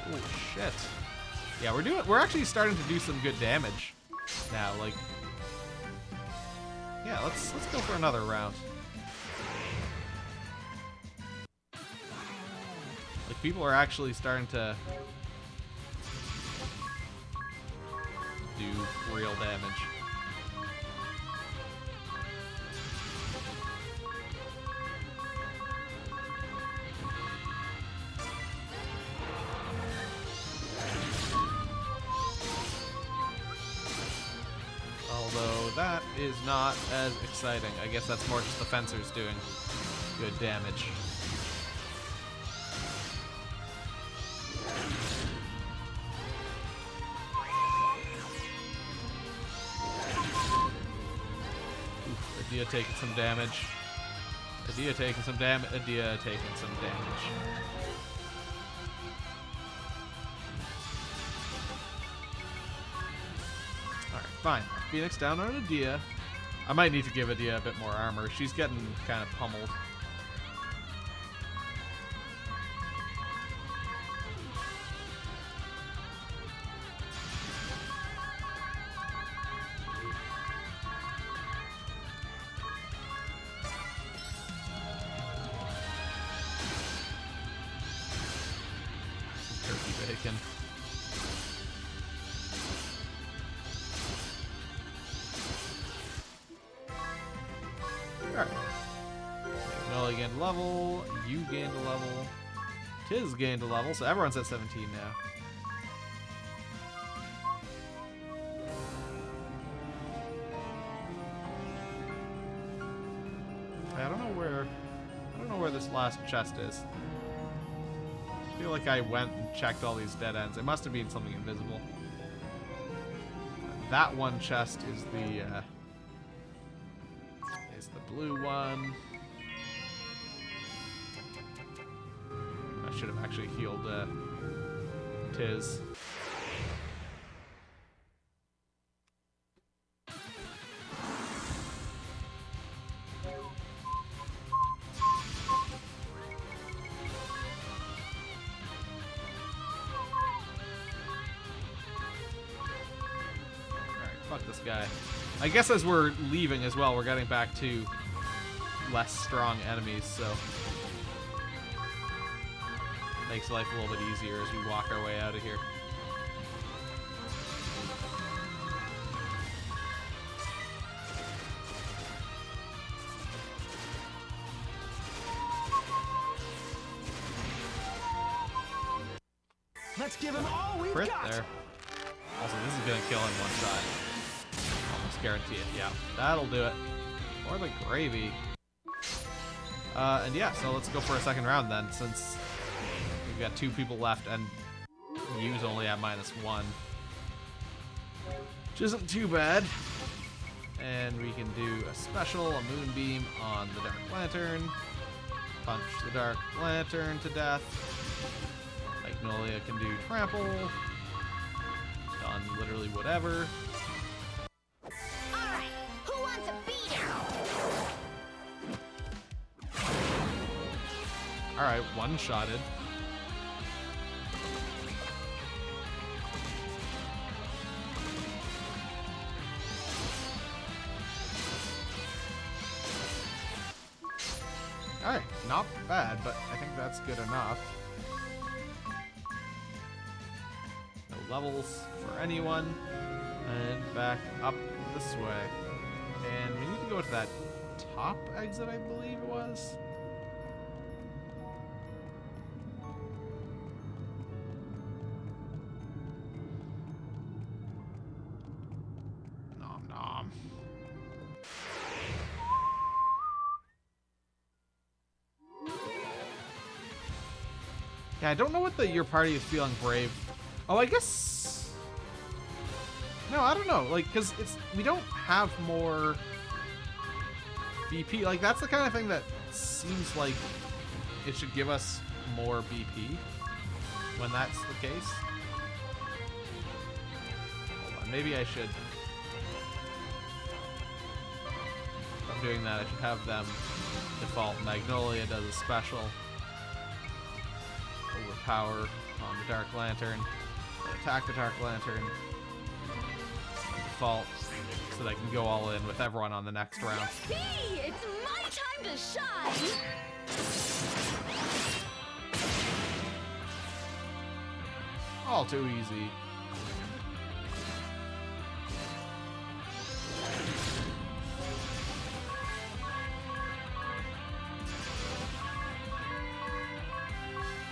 Oh shit. Yeah, we're actually starting to do some good damage now, like. Yeah, let's go for another round. Like, people are actually starting to do real damage. Although that is not as exciting. I guess that's more just the fencers doing good damage. Edea taking some damage. Edea taking some damage. Alright, fine. Phoenix down on Edea. I might need to give Edea a bit more armor. She's getting kind of pummeled. Bacon. Alright. Magnolia gained a level, you gained a level, Tiz gained a level, so everyone's at 17 now. I don't know where this last chest is. I feel like I went and checked all these dead ends. It must have been something invisible. That one chest is the blue one. I should have actually healed Tiz. Fuck this guy. I guess as we're leaving as well, we're getting back to less strong enemies, so makes life a little bit easier as we walk our way out of here. Let's give him all we've Crit got. there. Also, this is gonna kill in one shot. Almost guarantee it. Yeah, that'll do it. Or the gravy. And yeah, so let's go for a second round then, since we've got 2 people left and Yu's only at -1. Which isn't too bad. And we can do a special, a moonbeam on the Dark Lantern. Punch the Dark Lantern to death. Magnolia can do trample. Done literally whatever. Alright, who wants a beater? Alright, one-shotted. Alright, not bad, but I think that's good enough. No levels for anyone. And back up this way. And we need to go to that top exit, I believe it was. Nom nom. Yeah, I don't know what your party is feeling brave. Oh, I guess. No, I don't know. Like, because we don't have more BP. Like, that's the kind of thing that seems like it should give us more BP when that's the case. Hold on, maybe I should. If I'm doing that, I should have them default. Magnolia does a special. Overpower on the Dark Lantern. Attack the Dark Lantern. Default. So that I can go all in with everyone on the next round. Yippee! It's my time to shine! All too easy.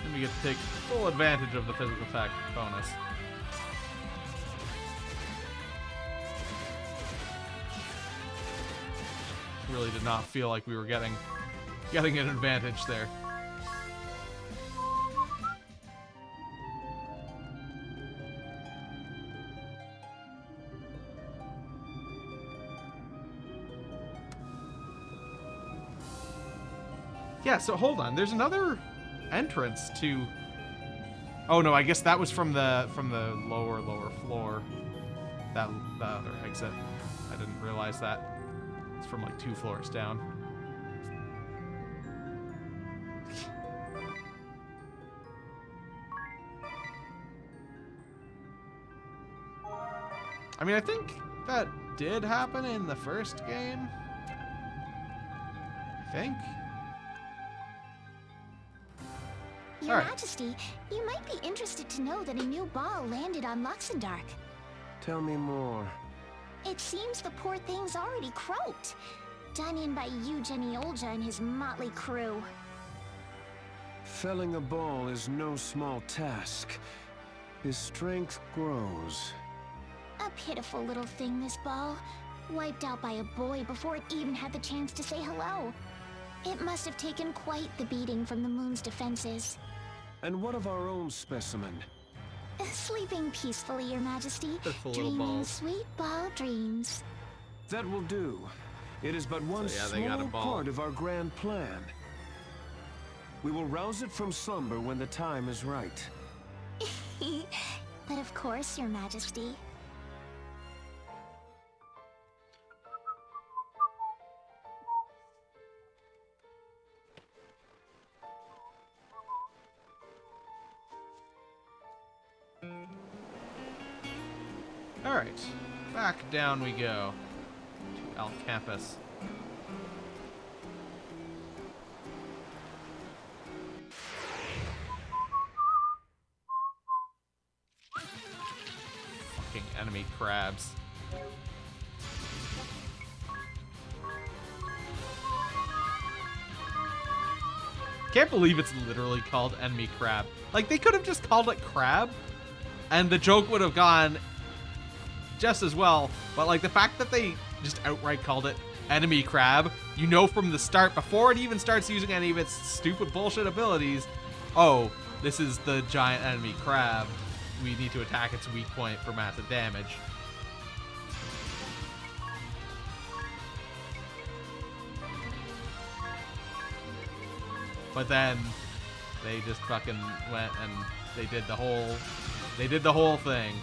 And we get to take full advantage of the physical attack bonus. Really did not feel like we were getting an advantage there. Yeah, so hold on. There's another entrance to. Oh no, I guess that was from the lower floor. That other exit. I didn't realize that. It's from like 2 floors down. I mean, I think that did happen in the first game. I think. Your All right. Majesty, you might be interested to know that a new ball landed on Luxendark. Tell me more. It seems the poor thing's already croaked. Done in by Eugenie Olja and his motley crew. Felling a ball is no small task. His strength grows. A pitiful little thing, this ball. Wiped out by a boy before it even had the chance to say hello. It must have taken quite the beating from the moon's defenses. And what of our own specimen? Sleeping peacefully, Your Majesty. Pitiful little Dreaming balls. sweet ball dreams. That will do. It is but one So, yeah, they got a small ball. part of our grand plan. We will rouse it from slumber when the time is right. But of course, Your Majesty. Alright, back down we go to Al Campus. Fucking enemy crabs. Can't believe it's literally called enemy crab. Like, they could have just called it crab, and the joke would have gone just as well, but like the fact that they just outright called it enemy crab, you know from the start, before it even starts using any of its stupid bullshit abilities, oh, this is the giant enemy crab. We need to attack its weak point for massive damage. But then they just fucking went and they did the whole thing.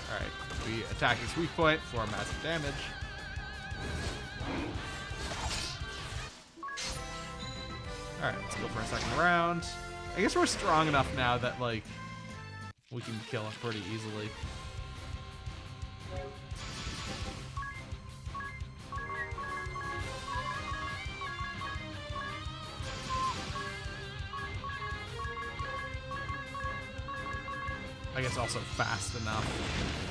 Alright, we attack its weak point for massive damage. Alright, let's go for a second round. I guess we're strong enough now that, like, we can kill it pretty easily. I guess also fast enough.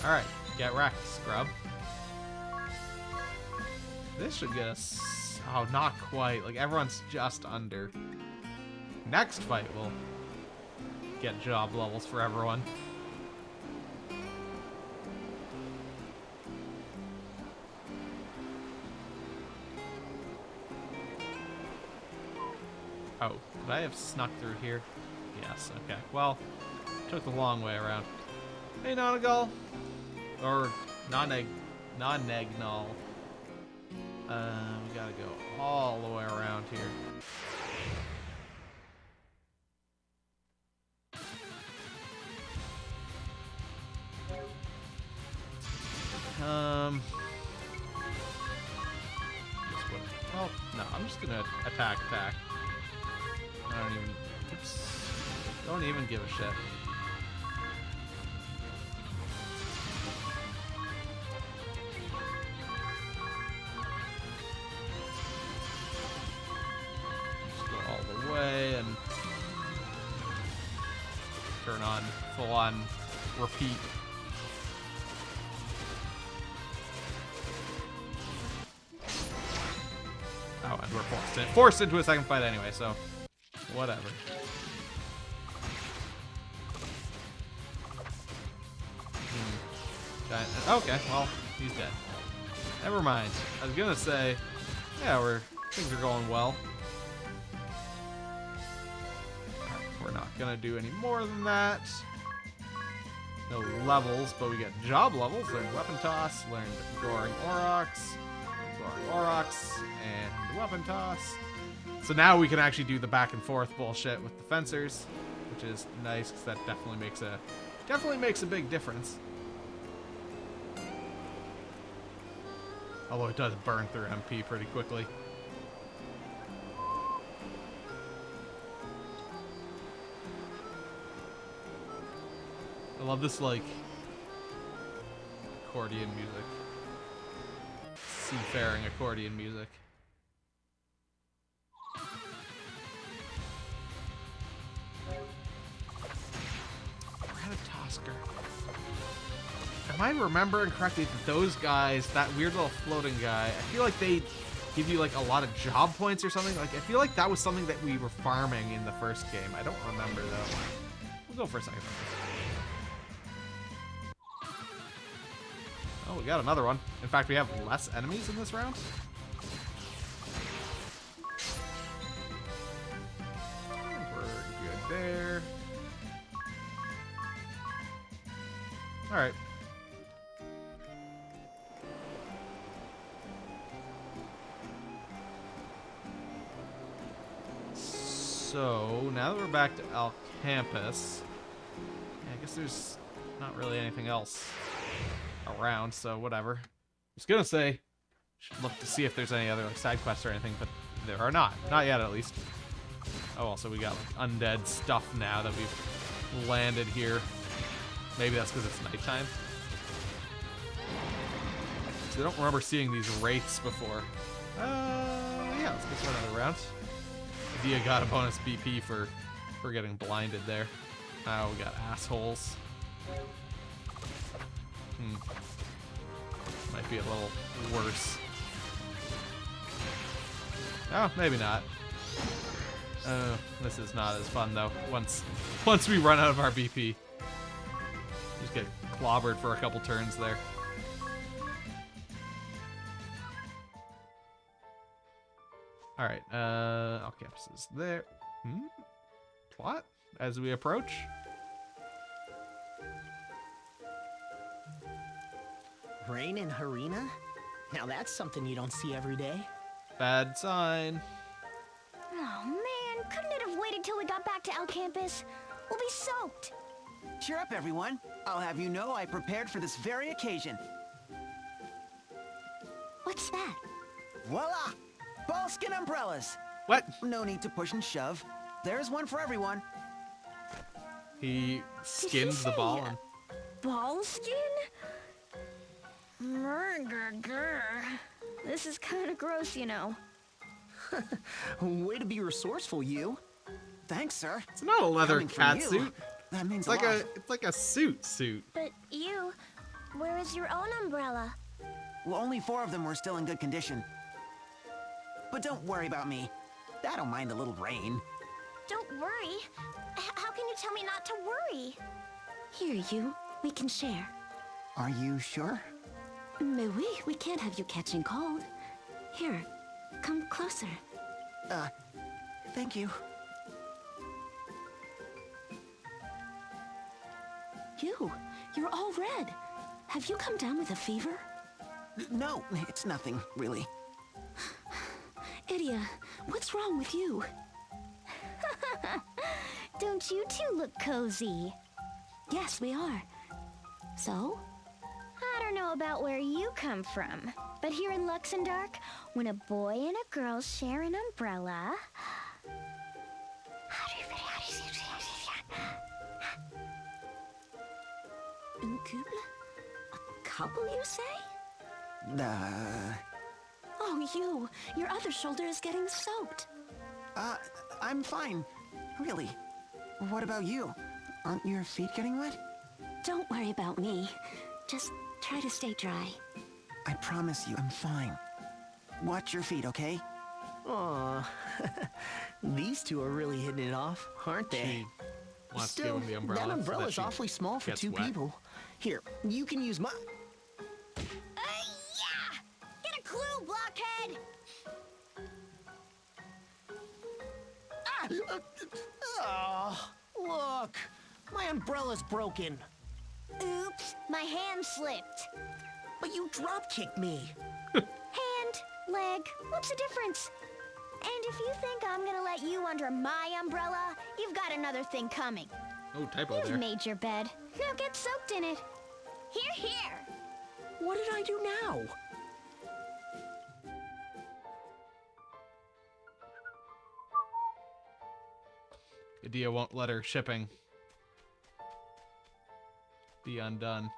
Alright, get wrecked, scrub. This should get us... Oh, not quite. Like, everyone's just under. Next fight will get job levels for everyone. Oh, could I have snuck through here? Yes, okay. Well, took the long way around. Hey, Nonagal. Or Non-Nagnol. We gotta go all the way around here. Well, no, I'm just gonna attack. Don't even give a shit. Just go all the way and turn on full on repeat. Oh, and we're forced into a second fight anyway, so whatever. Okay, well, he's dead. Never mind. I was gonna say, yeah, things are going well. We're not gonna do any more than that. No levels, but we get job levels. Learned weapon toss, learned Goring Aurochs, and weapon toss. So now we can actually do the back and forth bullshit with the fencers, which is nice because that definitely makes a big difference. Although it does burn through MP pretty quickly. I love this, like, accordion music. Seafaring accordion music. Ratatosker. Am I remembering correctly that those guys, that weird little floating guy, I feel like they give you like a lot of job points or something? Like, I feel like that was something that we were farming in the first game. I don't remember though. We'll go for a second. Oh, we got another one. In fact, we have less enemies in this round. We're good there. All right. So, now that we're back to Alcampus, yeah, I guess there's not really anything else around, so whatever. I was gonna say, should look to see if there's any other like side quests or anything, but there are not. Not yet, at least. Oh, also we got like undead stuff now that we've landed here. Maybe that's because it's nighttime. So I don't remember seeing these wraiths before. Yeah, let's go for another round. Dia got a bonus BP for getting blinded there. Oh, we got assholes. Might be a little worse. Oh, maybe not. This is not as fun though. Once we run out of our BP, just get clobbered for a couple turns there. All right, Alcampus is there. Plot as we approach. Rain in Harina? Now that's something you don't see every day. Bad sign. Oh man, couldn't it have waited till we got back to Alcampus? We'll be soaked. Cheer up, everyone. I'll have you know I prepared for this very occasion. What's that? Voila! Ball skin umbrellas. What? No need to push and shove. There's one for everyone. He skins the ball and Ball skin? This is kind of gross, you know. Way to be resourceful, you. Thanks, sir. it's not a leather Coming from cat you, suit. That means It's like a lot. it's like a suit. But you, where is your own umbrella? Well, only 4 of them were still in good condition. But don't worry about me. I don't mind a little rain. Don't worry. How can you tell me not to worry? Here, you. We can share. Are you sure? Mais oui, we can't have you catching cold. Here, come closer. Thank you. You're all red. Have you come down with a fever? No, it's nothing, really. Idia, what's wrong with you? Don't you two look cozy? Yes, we are. So? I don't know about where you come from, but here in Luxembourg, when a boy and a girl share an umbrella... Un couple? A couple, you say? Oh, your other shoulder is getting soaked. I'm fine. Really. What about you? Aren't your feet getting wet? Don't worry about me. Just try to stay dry. I promise you, I'm fine. Watch your feet, okay? Aw, these two are really hitting it off, aren't they? She wants to give Still, him the umbrella. that so umbrella's she awfully small for gets 2 wet. people. Here, you can use my... Yeah! Get a clue, blockhead! Oh, look! My umbrella's broken. Oops, my hand slipped. But you drop-kicked me. Hand, leg, what's the difference? And if you think I'm gonna let you under my umbrella, you've got another thing coming. Oh, typo You've there. made your bed. Now get soaked in it. Here. What did I do now? Idia won't let her shipping be undone.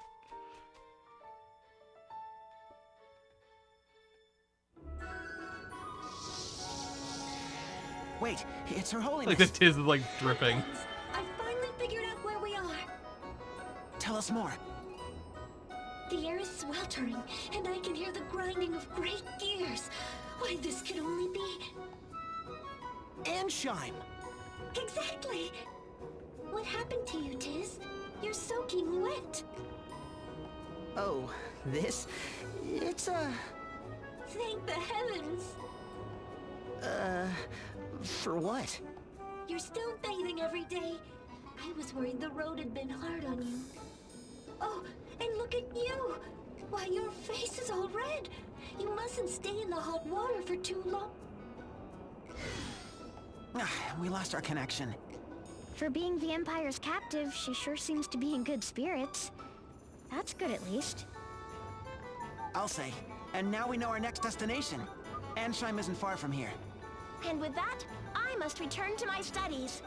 Wait, it's Her Holiness. Like the tiz is like dripping. I finally figured out where we are. Tell us more. The air is sweltering, and I can hear the grinding of great gears. Why, this can only be... Anshime! Exactly! What happened to you, Tiz? You're soaking wet. Oh, this... It's, Thank the heavens. For what? You're still bathing every day. I was worried the road had been hard on you. Oh, and look at you! Why, your face is all red. You mustn't stay in the hot water for too long. We lost our connection. For being the Empire's captive, she sure seems to be in good spirits. That's good, at least. I'll say. And now we know our next destination. Anshime isn't far from here. And with that, I must return to my studies.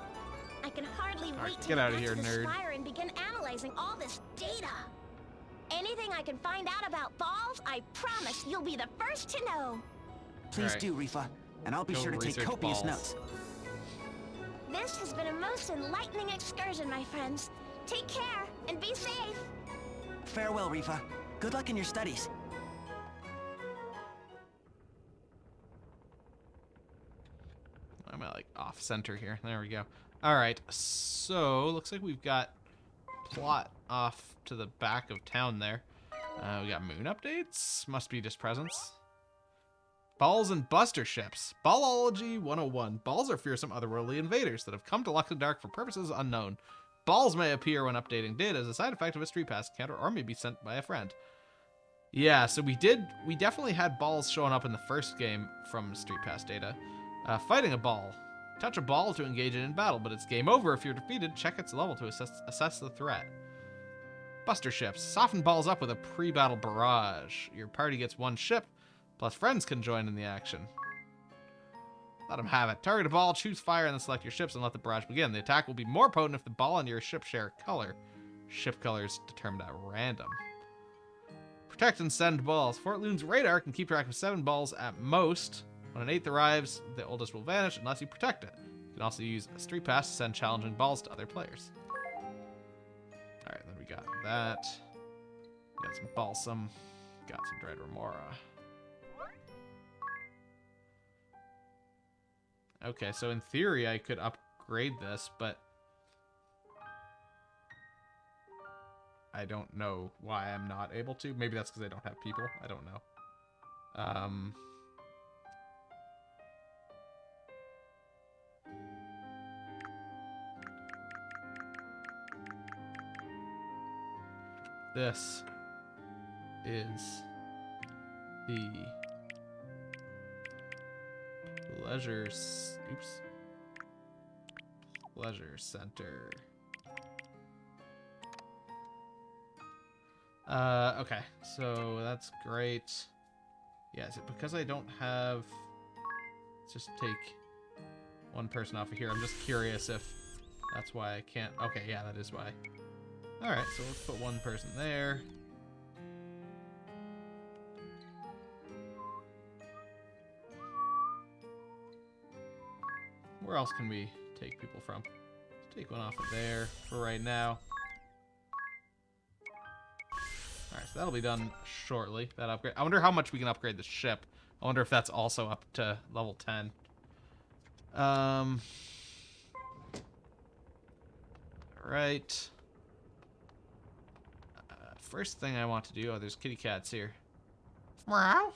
I can hardly right, wait to get outta back here, to the nerd. Spire and begin analyzing all this data. Anything I can find out about balls, I promise you'll be the first to know. Please Alright. do, Rifa. And I'll be Go sure to take research copious balls. notes. This has been a most enlightening excursion, my friends. Take care and be safe. Farewell, Rifa. Good luck in your studies. I'm like off center here. There we go. All right. So looks like we've got plot off to the back of town there. We got moon updates. Must be just presents. Balls and buster ships. Ballology 101. Balls are fearsome otherworldly invaders that have come to Luxembourg for purposes unknown. Balls may appear when updating data as a side effect of a street pass encounter or may be sent by a friend. Yeah, so we definitely had balls showing up in the first game from street pass data. Fighting a ball. Touch a ball to engage it in battle, but it's game over if you're defeated. Check its level to assess the threat. Buster ships. Soften balls up with a pre-battle barrage. Your party gets 1 ship, plus friends can join in the action. Let them have it. Target a ball, choose fire, and then select your ships and let the barrage begin. The attack will be more potent if the ball and your ship share a color. Ship colors determined at random. Protect and send balls. Fort Loon's radar can keep track of 7 balls at most. When an 8th arrives, the oldest will vanish unless you protect it. You can also use a street pass to send challenging balls to other players. Alright, then we got that. Got some Balsam. Got some Dread Remora. Okay, so in theory I could upgrade this, but I don't know why I'm not able to. Maybe that's because I don't have people. I don't know. This is the Leisure Center. Okay, so that's great. Yeah, is it because I don't have... Let's just take 1 person off of here. I'm just curious if that's why I can't... Okay, yeah, that is why. Alright, so let's put 1 person there. Where else can we take people from? Let's take 1 off of there for right now. Alright, so that'll be done shortly, that upgrade. I wonder how much we can upgrade the ship. I wonder if that's also up to level 10. Alright. First thing I want to do... Oh, there's kitty cats here. Meow.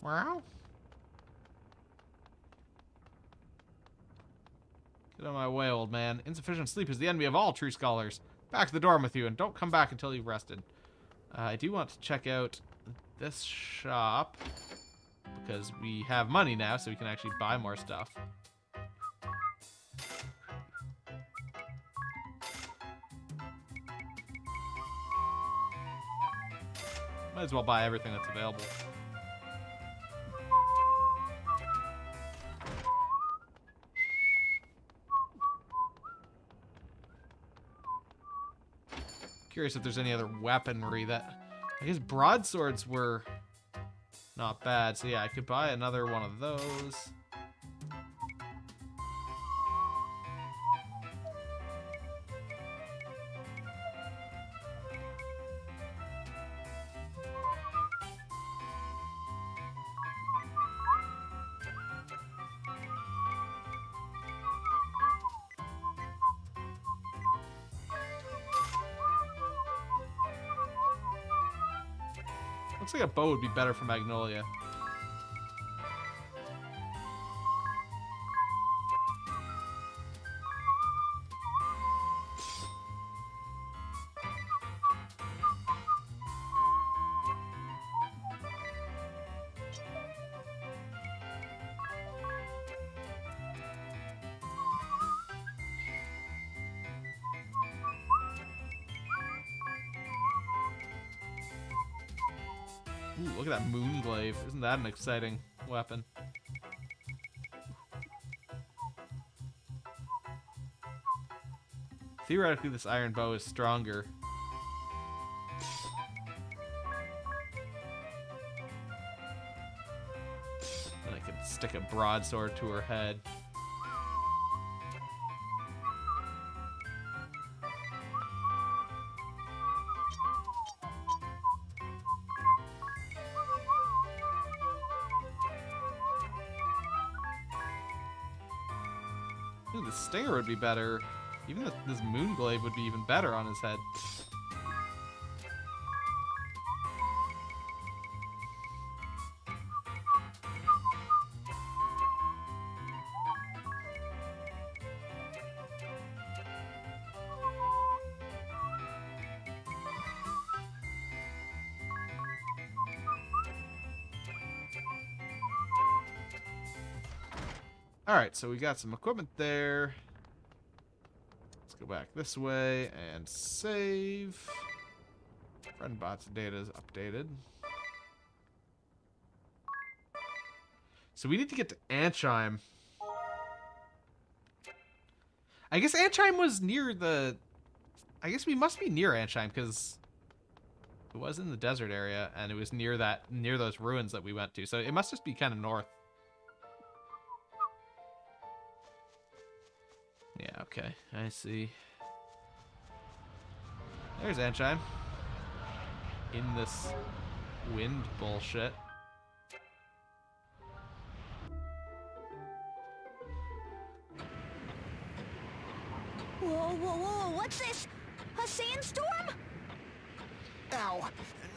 Meow. Get out of my way, old man. Insufficient sleep is the enemy of all true scholars. Back to the dorm with you, and don't come back until you've rested. I do want to check out this shop, because we have money now, so we can actually buy more stuff. Might as well buy everything that's available. Curious if there's any other weaponry that... I guess broadswords were not bad. So yeah, I could buy another one of those. Looks like a bow would be better for Magnolia. Ooh, look at that Moonglaive. Isn't that an exciting weapon? Theoretically, this iron bow is stronger. Then I could stick a broadsword to her head. Ooh, the stinger would be better. Even this Moonglaive would be even better on his head. Alright, so we got some equipment there. Let's go back this way and save. Friendbot's data is updated. So we need to get to Anchime. I guess Anchime was near the... I guess we must be near Anchime because it was in the desert area and it was near those ruins that we went to. So it must just be kind of north. Yeah, okay. I see. There's Anchime. In this wind bullshit. Whoa, whoa, whoa, what's this? A sandstorm? Ow!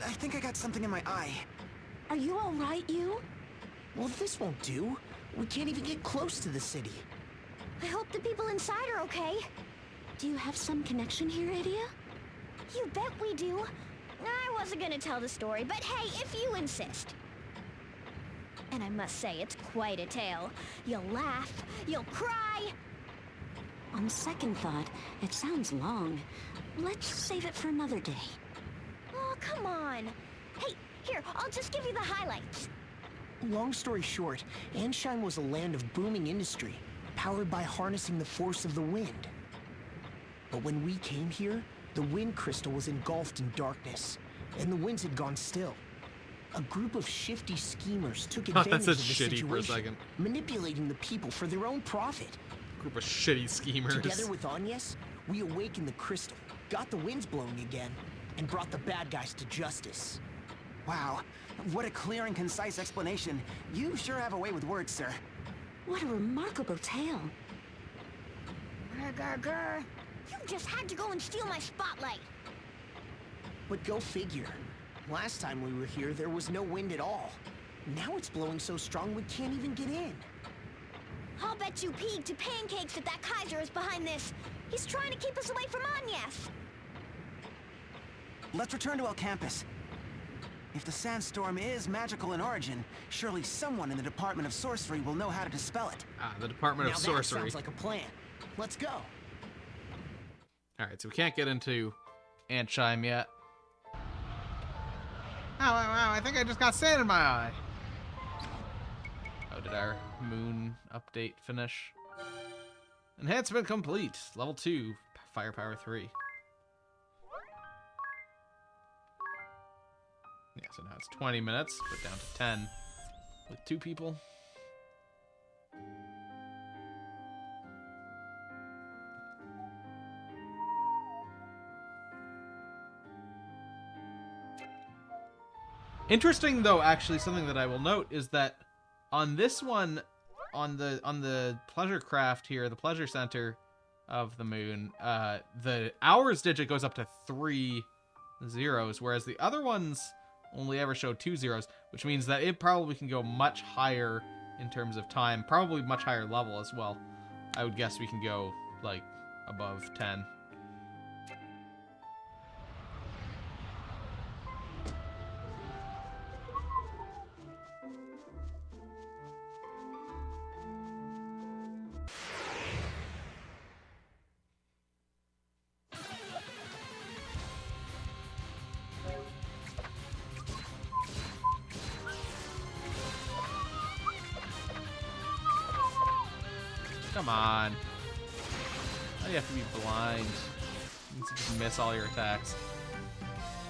I think I got something in my eye. Are you alright, you? Well, this won't do. We can't even get close to the city. I hope the people inside are okay. Do you have some connection here, Idia? You bet we do. I wasn't gonna tell the story, but hey, if you insist. And I must say, it's quite a tale. You'll laugh, you'll cry. On second thought, it sounds long. Let's save it for another day. Oh, come on. Hey, here, I'll just give you the highlights. Long story short, Anshine was a land of booming industry, powered by harnessing the force of the wind. But when we came here, the wind crystal was engulfed in darkness, and the winds had gone still. A group of shifty schemers took advantage That's of the shitty situation, for a second. manipulating the people for their own profit. Group of shitty schemers. Together with Agnes, we awakened the crystal, got the winds blowing again, and brought the bad guys to justice. Wow, what a clear and concise explanation. You sure have a way with words, sir. What a remarkable tale. Grr, grr, grr. You just had to go and steal my spotlight. But go figure. Last time we were here, there was no wind at all. Now it's blowing so strong we can't even get in. I'll bet you peed to pancakes that Kaiser is behind this. He's trying to keep us away from Agnes. Let's return to El Campus. If the sandstorm is magical in origin, surely someone in the Department of Sorcery will know how to dispel it. Ah, the Department Now of that Sorcery. sounds like a plan. Let's go. Alright, so we can't get into Anchime yet. Ow, I think I just got sand in my eye. Oh, did our moon update finish? Enhancement complete. Level 2, Firepower 3. Yeah, so now it's 20 minutes, but down to 10 with 2 people. Interesting, though, actually, something that I will note is that on this one, on the pleasure craft here, the pleasure center of the moon, the hours digit goes up to 3 zeros, whereas the other ones only ever show 2 zeros, which means that it probably can go much higher in terms of time, probably much higher level as well. I would guess we can go, like, above 10. Come on. Why do you have to be blind? You need to just miss all your attacks.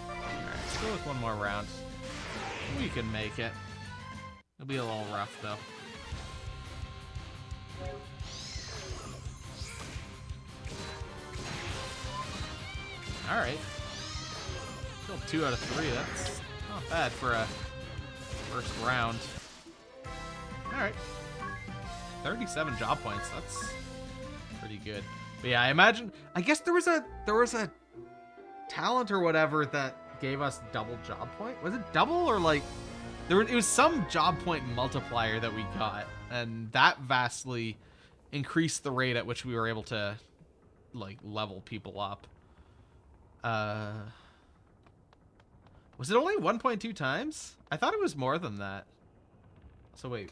Alright, let's go with one more round. We can make it. It'll be a little rough, though. Alright. Still 2 out of 3. That's not bad for a first round. Alright. 37 job points. That's pretty good. But yeah, I guess there was a talent or whatever that gave us double job point. Was it double or like it was some job point multiplier that we got, and that vastly increased the rate at which we were able to like level people up. Was it only 1.2 times? I thought it was more than that. So wait.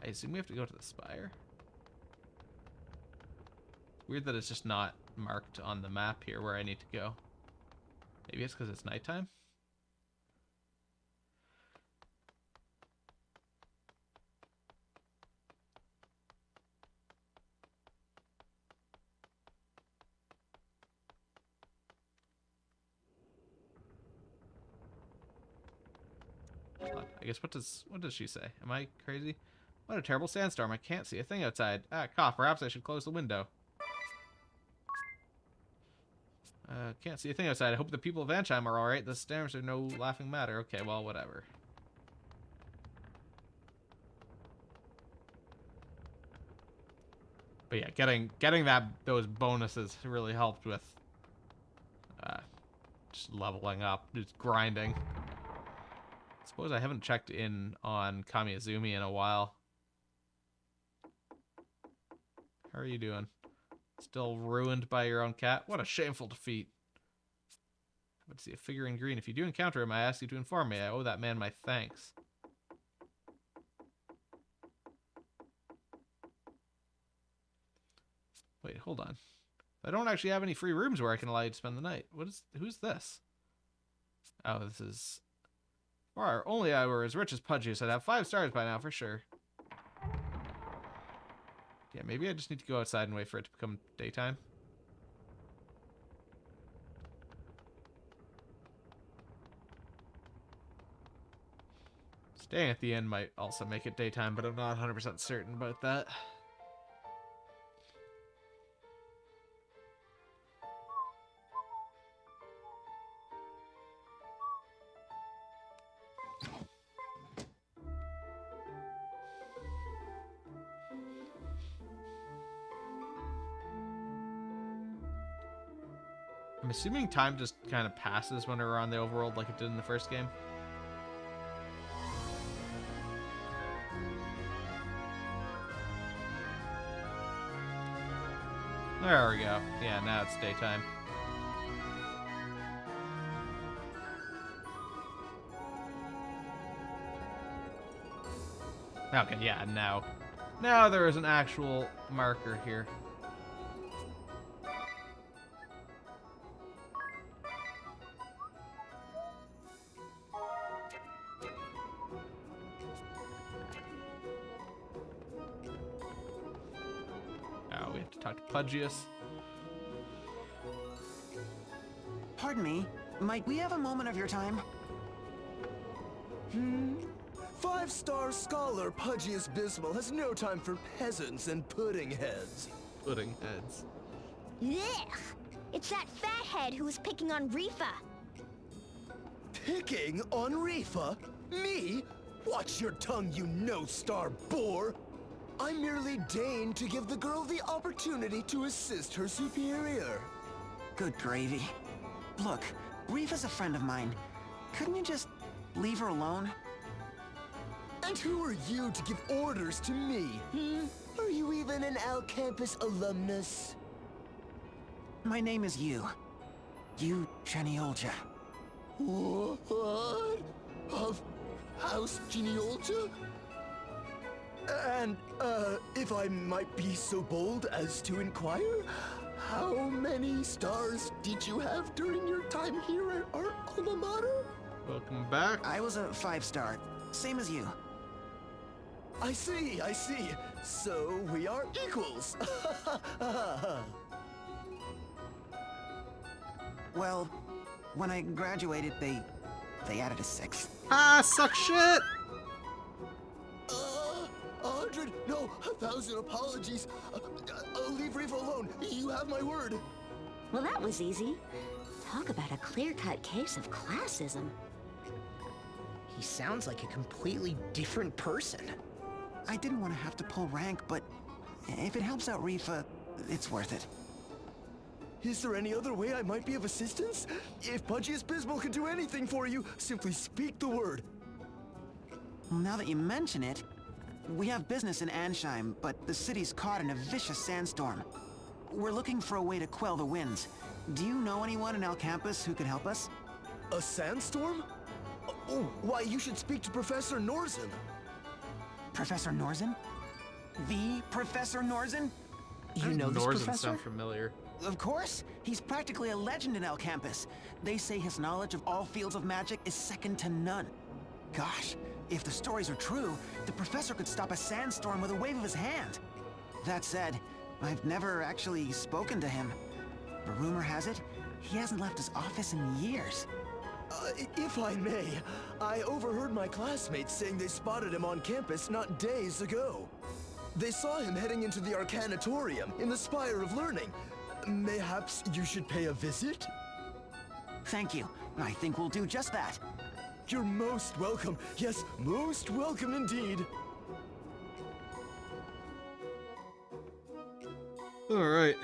I assume we have to go to the spire. Weird that it's just not marked on the map here where I need to go. Maybe it's because it's nighttime? I guess what does she say? Am I crazy? What a terrible sandstorm. I can't see a thing outside. Ah, cough. Perhaps I should close the window. Can't see a thing outside. I hope the people of Ansheim are alright. The storms are no laughing matter. Okay, well, whatever. But yeah, getting those bonuses really helped with just leveling up, just grinding. I suppose I haven't checked in on Kamiazumi in a while. How are you doing? Still ruined by your own cat? What a shameful defeat. I would see a figure in green. If you do encounter him, I ask you to inform me. I owe that man my thanks. Wait, hold on. I don't actually have any free rooms where I can allow you to spend the night. Who's this? Oh, this is... Or only I were as rich as Pudgius, I'd have 5 stars by now for sure. Yeah, maybe I just need to go outside and wait for it to become daytime. Staying at the inn might also make it daytime, but I'm not 100% certain about that. I'm assuming time just kind of passes when we're on the overworld like it did in the first game. There we go. Yeah, now it's daytime. Okay, yeah, now there is an actual marker here. Oh, we have to talk to Pudgius. Pardon me, might we have a moment of your time? 5-star scholar Pudgius Bismal has no time for peasants and pudding heads. Pudding heads. Ugh! It's that fathead who was picking on Rifa. Picking on Rifa? Me? Watch your tongue, you no-star bore! I merely deigned to give the girl the opportunity to assist her superior. Good gravy. Look, Rifa's a friend of mine. Couldn't you just leave her alone? And who are you to give orders to me? Are you even an Alcampus alumnus? My name is Yu. Yu Genealja. What? Of House Genealja? And, if I might be so bold as to inquire, how many stars did you have during your time here at our alma mater? Welcome back. I was a 5-star, same as you. I see. So we are equals. Well, when I graduated, they added a 6th. Ah, suck shit! 100, no, 1,000 apologies. I'll leave Riva alone. You have my word. Well, that was easy. Talk about a clear-cut case of classism. He sounds like a completely different person. I didn't want to have to pull rank, but if it helps out Rifa, it's worth it. Is there any other way I might be of assistance? If Pudgius Bismal can do anything for you, simply speak the word. Now that you mention it, we have business in Ansheim, but the city's caught in a vicious sandstorm. We're looking for a way to quell the winds. Do you know anyone in Alcampus who could help us? A sandstorm? Oh, why, you should speak to Professor Norzen. Professor Norzen? The Professor Norzen? You know this Norzen professor? sound familiar. Of course. He's practically a legend in El Campus. They say his knowledge of all fields of magic is second to none. Gosh, if the stories are true, the professor could stop a sandstorm with a wave of his hand. That said, I've never actually spoken to him. But rumor has it, he hasn't left his office in years. If I may, I overheard my classmates saying they spotted him on campus not days ago. They saw him heading into the Arcanatorium in the Spire of Learning. Mayhaps you should pay a visit? Thank you. I think we'll do just that. You're most welcome. Yes, most welcome indeed. All right.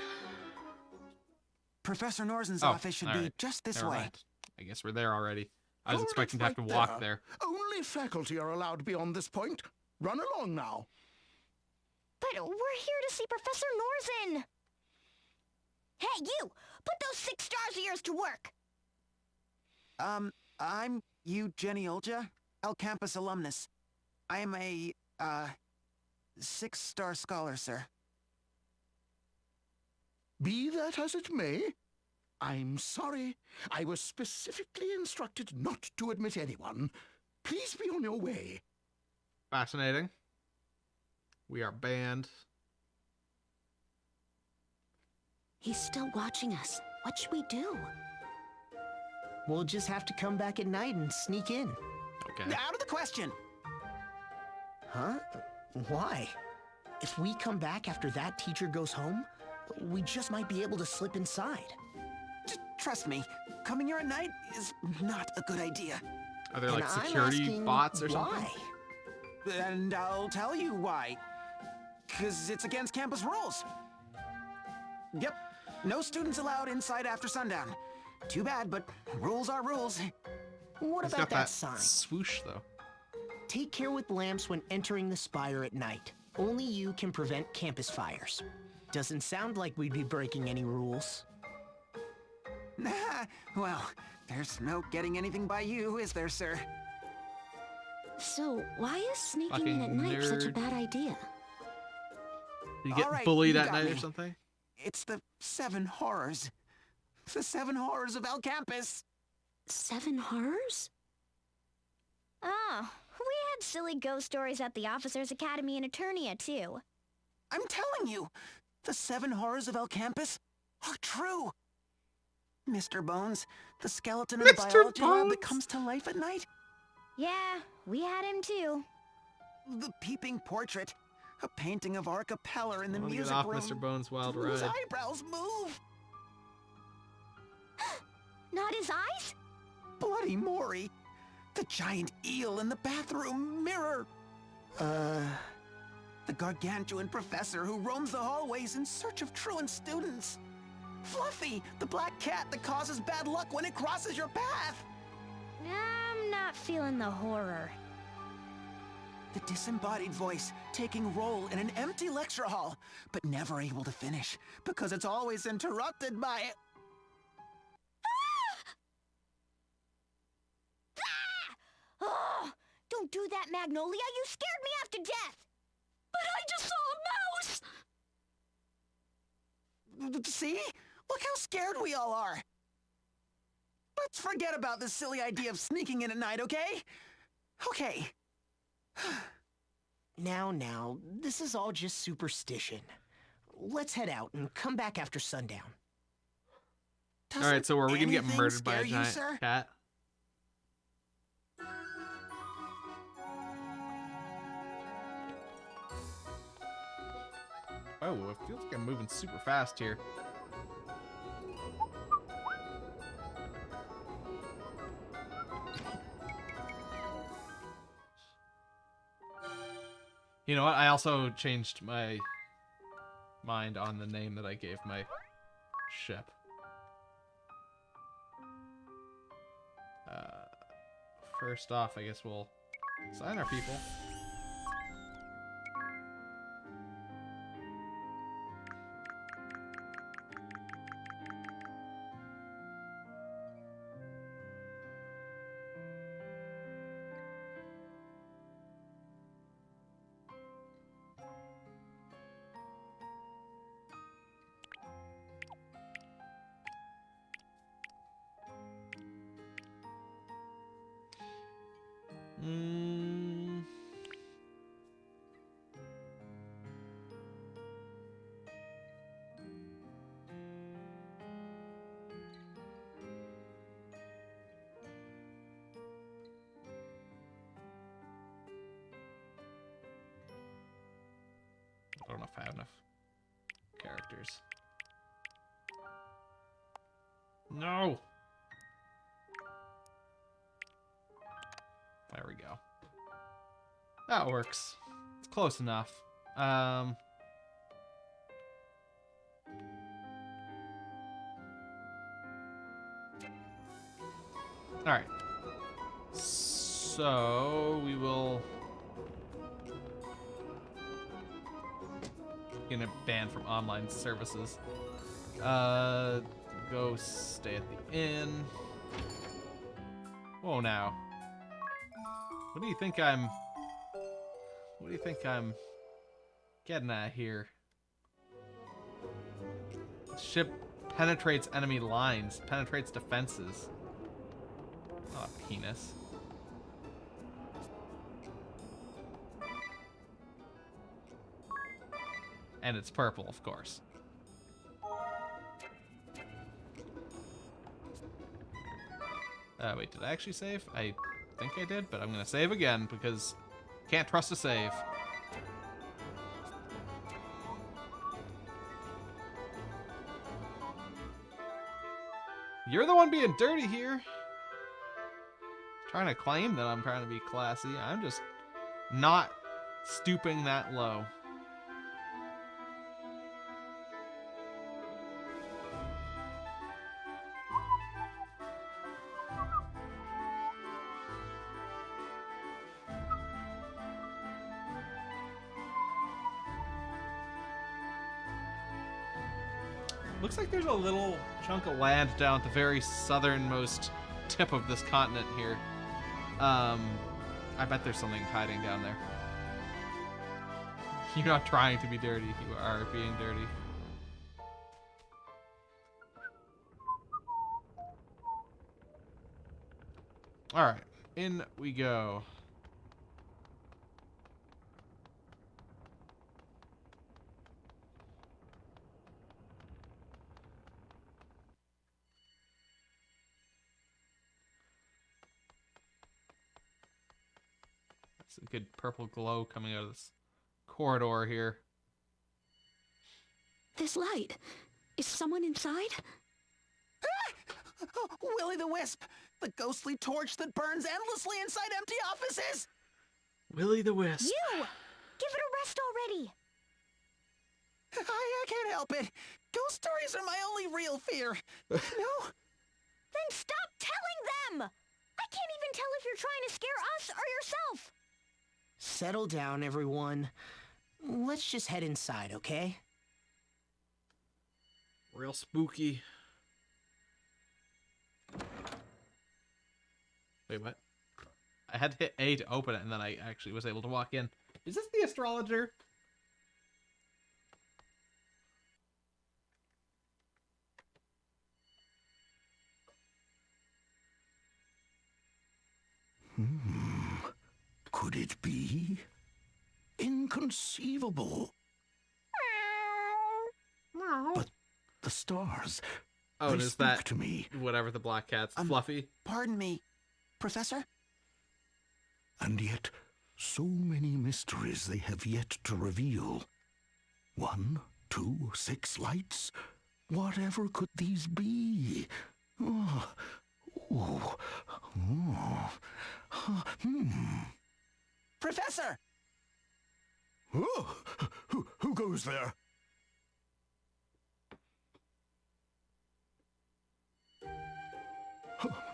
Professor Norzen's Oh, office should all be right. just this Never way. mind. I guess we're there already. I was Hold expecting it to have to right walk there. Only faculty are allowed beyond this point. Run along now. But we're here to see Professor Norzen! Hey, you! Put those 6 stars of yours to work! I'm Jenny Olja, El Campus alumnus. I am a, 6-star scholar, sir. Be that as it may, I'm sorry. I was specifically instructed not to admit anyone. Please be on your way. Fascinating. We are banned. He's still watching us. What should we do? We'll just have to come back at night and sneak in. Okay. Out of the question! Huh? Why? If we come back after that teacher goes home, we just might be able to slip inside. Trust me, coming here at night is not a good idea. Are there And like I'm security asking bots or something? why? And I'll tell you why. 'Cause it's against campus rules. Yep, no students allowed inside after sundown. Too bad, but rules are rules. What He's about got that sign? swoosh though. Take care with lamps when entering the spire at night. Only you can prevent campus fires. Doesn't sound like we'd be breaking any rules. Well, there's no getting anything by you, is there, sir? So, why is sneaking in at Fucking night such a nerd. bad idea? You get All right, bullied you at got night me. or something? It's the 7 horrors. The 7 horrors of El Campus. 7 horrors? Oh, we had silly ghost stories at the Officers Academy in Eternia, too. I'm telling you, the 7 horrors of El Campus are true. Mr. Bones, the skeleton in the Mr. biology lab Bones? that comes to life at night. Yeah, we had him, too. The peeping portrait. A painting of our capeller in the I wanna music get off room. Mr. Bones' wild whose ride. eyebrows move. Not his eyes? Bloody Maury. The giant eel in the bathroom mirror. The gargantuan professor who roams the hallways in search of truant students. Fluffy, the black cat that causes bad luck when it crosses your path. I'm not feeling the horror. The disembodied voice taking roll in an empty lecture hall, but never able to finish because it's always interrupted by... Oh, don't do that, Magnolia. You scared me half to death. But I just saw a mouse. See? Look how scared we all are. Let's forget about this silly idea of sneaking in at night, okay? Okay. Now, this is all just superstition. Let's head out and come back after sundown. All right, so are we gonna get anything murdered by a scare you, giant sir? cat? Oh, it feels like I'm moving super fast here. You know what? I also changed my mind on the name that I gave my ship. First off, I guess we'll sign our people. Mm. I don't know if I have enough characters. No! There we go. That works. It's close enough. Alright. So, we will... Gonna ban from online services. Go stay at the inn. Whoa, now. What do you think I'm getting at here? Ship penetrates enemy lines, penetrates defenses. Not a penis. And it's purple, of course. Wait, did I actually save? I think I did, but I'm gonna save again because can't trust a save. You're the one being dirty here. Trying to claim that I'm trying to be classy. I'm just not stooping that low. Looks like there's a little chunk of land down at the very southernmost tip of this continent here. I bet there's something hiding down there. You're not trying to be dirty, you are being dirty. Alright, in we go. It's a good purple glow coming out of this corridor here. This light. Is someone inside? Willy the Wisp! The ghostly torch that burns endlessly inside empty offices! Willy the Wisp. You! Give it a rest already! I can't help it. Ghost stories are my only real fear. No? Then stop telling them! I can't even tell if you're trying to scare us or yourself! Settle down, everyone. Let's just head inside, okay? Real spooky. Wait, what? I had to hit A to open it, and then I actually was able to walk in. Is this the astrologer? Could it be? Inconceivable. But the stars, Oh, they and is speak that to me. whatever the black cat's Fluffy? Pardon me, Professor? And yet, so many mysteries they have yet to reveal. 1, 2, 6 lights? Whatever could these be? Oh, oh, oh. Professor! Oh, who goes there?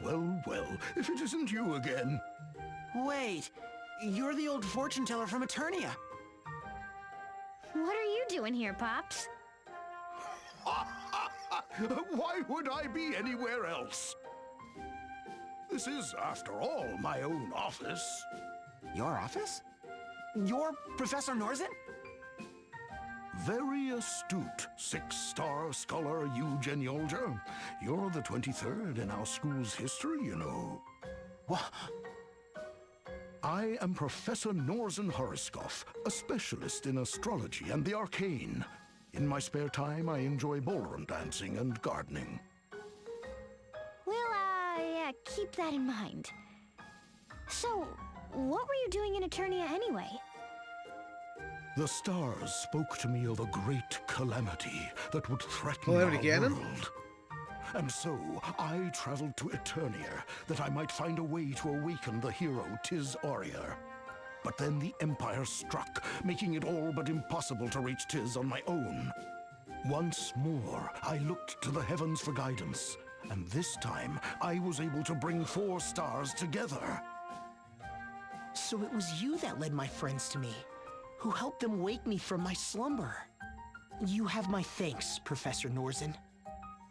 Well, well, if it isn't you again. Wait, you're the old fortune teller from Eternia. What are you doing here, Pops? Why would I be anywhere else? This is, after all, my own office. Your office? You're Professor Norzin? Very astute, 6-star scholar Eugen Yolger. You're the 23rd in our school's history, you know. What? I am Professor Norzen Horoskov, a specialist in astrology and the arcane. In my spare time, I enjoy ballroom dancing and gardening. We'll, yeah, keep that in mind. So, what were you doing in Eternia anyway? The stars spoke to me of a great calamity that would threaten Calamity our Ganon? world. And so, I traveled to Eternia that I might find a way to awaken the hero Tiz Aurier. But then the Empire struck, making it all but impossible to reach Tiz on my own. Once more, I looked to the heavens for guidance, and this time, I was able to bring 4 stars together. So it was you that led my friends to me, who helped them wake me from my slumber. You have my thanks, Professor Norzen.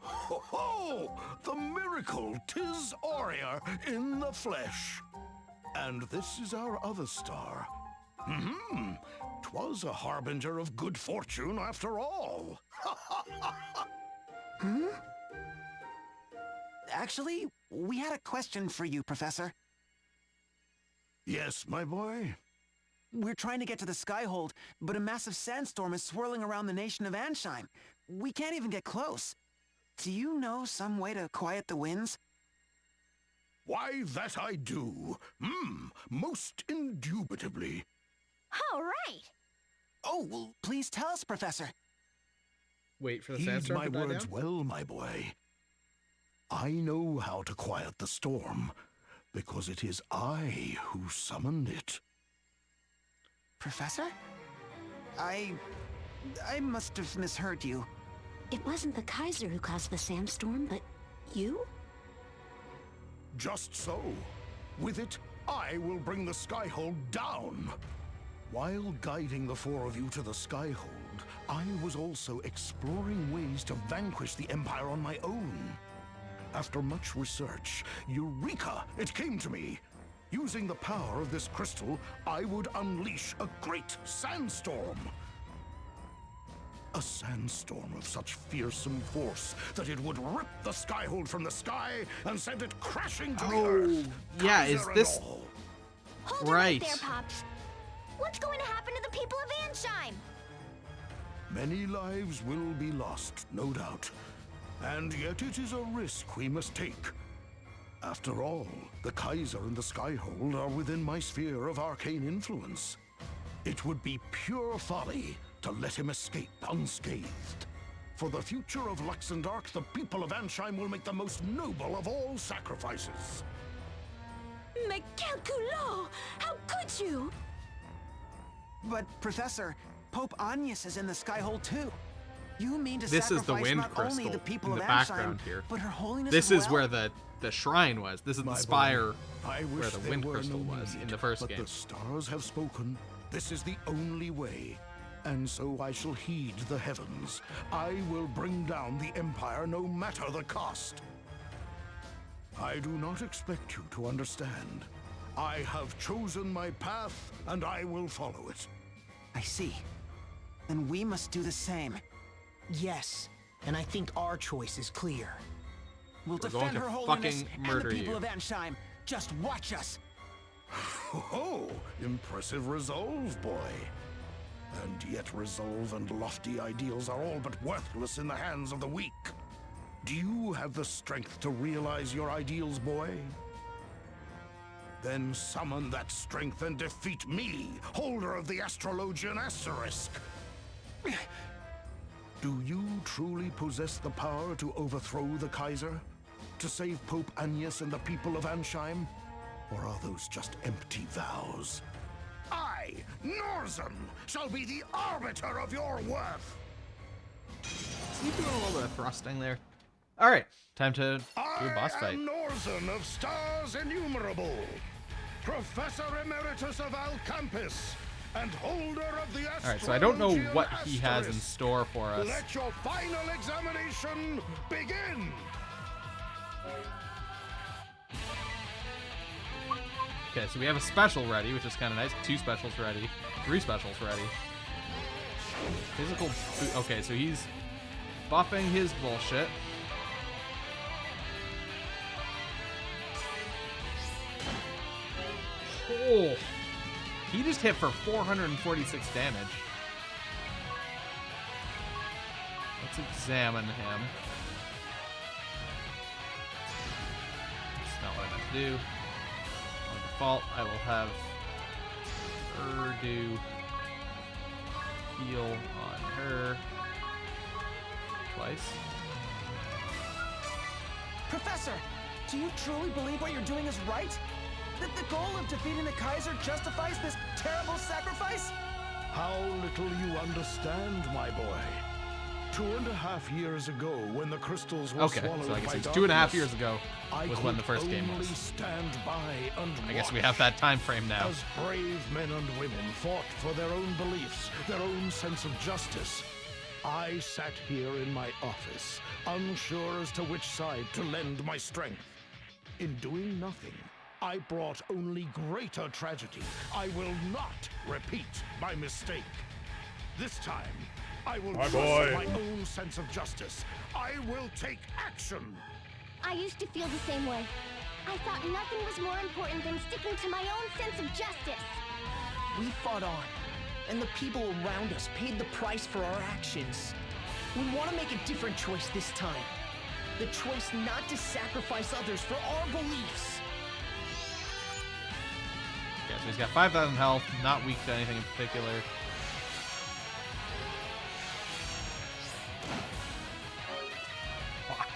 Ho ho! The miracle, Tiz Aurier in the flesh. And this is our other star. Mm-hmm. 'Twas a harbinger of good fortune after all. Actually, we had a question for you, Professor. Yes, my boy? We're trying to get to the Skyhold, but a massive sandstorm is swirling around the nation of Ansheim. We can't even get close. Do you know some way to quiet the winds? Why, that I do. Most indubitably. All right. Oh, well, please tell us, Professor. Wait for the Heed sandstorm my to die words down? well, my boy. I know how to quiet the storm, because it is I who summoned it. Professor? I must have misheard you. It wasn't the Kaiser who caused the sandstorm, but you? Just so. With it, I will bring the Skyhold down. While guiding the 4 of you to the Skyhold, I was also exploring ways to vanquish the Empire on my own. After much research, eureka! It came to me. Using the power of this crystal, I would unleash a great sandstorm. A sandstorm of such fearsome force that it would rip the Skyhold from the sky and send it crashing to the earth. yeah, Kaiser is and this- all. Hold it Right. there, Pops. What's going to happen to the people of Ansheim? Many lives will be lost, no doubt. And yet it is a risk we must take. After all, the Kaiser and the Skyhold are within my sphere of arcane influence. It would be pure folly to let him escape unscathed. For the future of Luxendark, the people of Ansheim will make the most noble of all sacrifices. Mais quel culot! How could you? But, Professor, Pope Agnes is in the Skyhold too. You mean to This is the sacrifice wind not only crystal the people in of the background Ansheim, here. but Her Holiness This as is well? where the shrine was. This is My the boy, spire I where wish the there wind were crystal no was in need, the first but game. the stars have spoken. This is the only way. And so I shall heed the heavens. I will bring down the Empire no matter the cost. I do not expect you to understand. I have chosen my path, and I will follow it. I see. Then we must do the same. Yes, and I think our choice is clear. We'll We're defend going to Her Holiness fucking and murder the people you. of Ansheim. Just watch us. Oh, impressive resolve, boy. And yet resolve and lofty ideals are all but worthless in the hands of the weak. Do you have the strength to realize your ideals, boy? Then summon that strength and defeat me, holder of the Astrologian Asterisk. Do you truly possess the power to overthrow the Kaiser? To save Pope Agnes and the people of Ansheim? Or are those just empty vows? I, Norzen, shall be the arbiter of your worth! Is he doing a little bit of thrusting there? Alright, time to do a boss I fight. am Norzen of Stars Innumerable, Professor Emeritus of Alcampus, and holder of the Astrologian Alright, so I don't know what he has in Asterisk. store for us. Let your final examination begin! Okay, so we have a special ready, which is kind of nice. 2 specials ready. 3 specials ready. Physical... Okay, so he's buffing his bullshit. Oh, he just hit for 446 damage. Let's examine him. That's not what I meant to do. By default, I will have her do heal on her twice. Professor, do you truly believe what you're doing is right? That the goal of defeating the Kaiser justifies this terrible sacrifice? How little you understand, my boy. 2.5 years ago, when the crystals were Okay, swallowed so I guess by it's 2.5 darkness, years ago I was when the could first game only was. stand by and I guess we watch have that time frame now. as brave men and women fought for their own beliefs, their own sense of justice. I sat here in my office, unsure as to which side to lend my strength. In doing nothing, I brought only greater tragedy. I will not repeat my mistake. This time, I will trust my own sense of justice. I will take action. I used to feel the same way. I thought nothing was more important than sticking to my own sense of justice. We fought on, and the people around us paid the price for our actions. We want to make a different choice this time. The choice not to sacrifice others for our beliefs. Okay, so he's got 5,000 health, not weak to anything in particular. Fuck.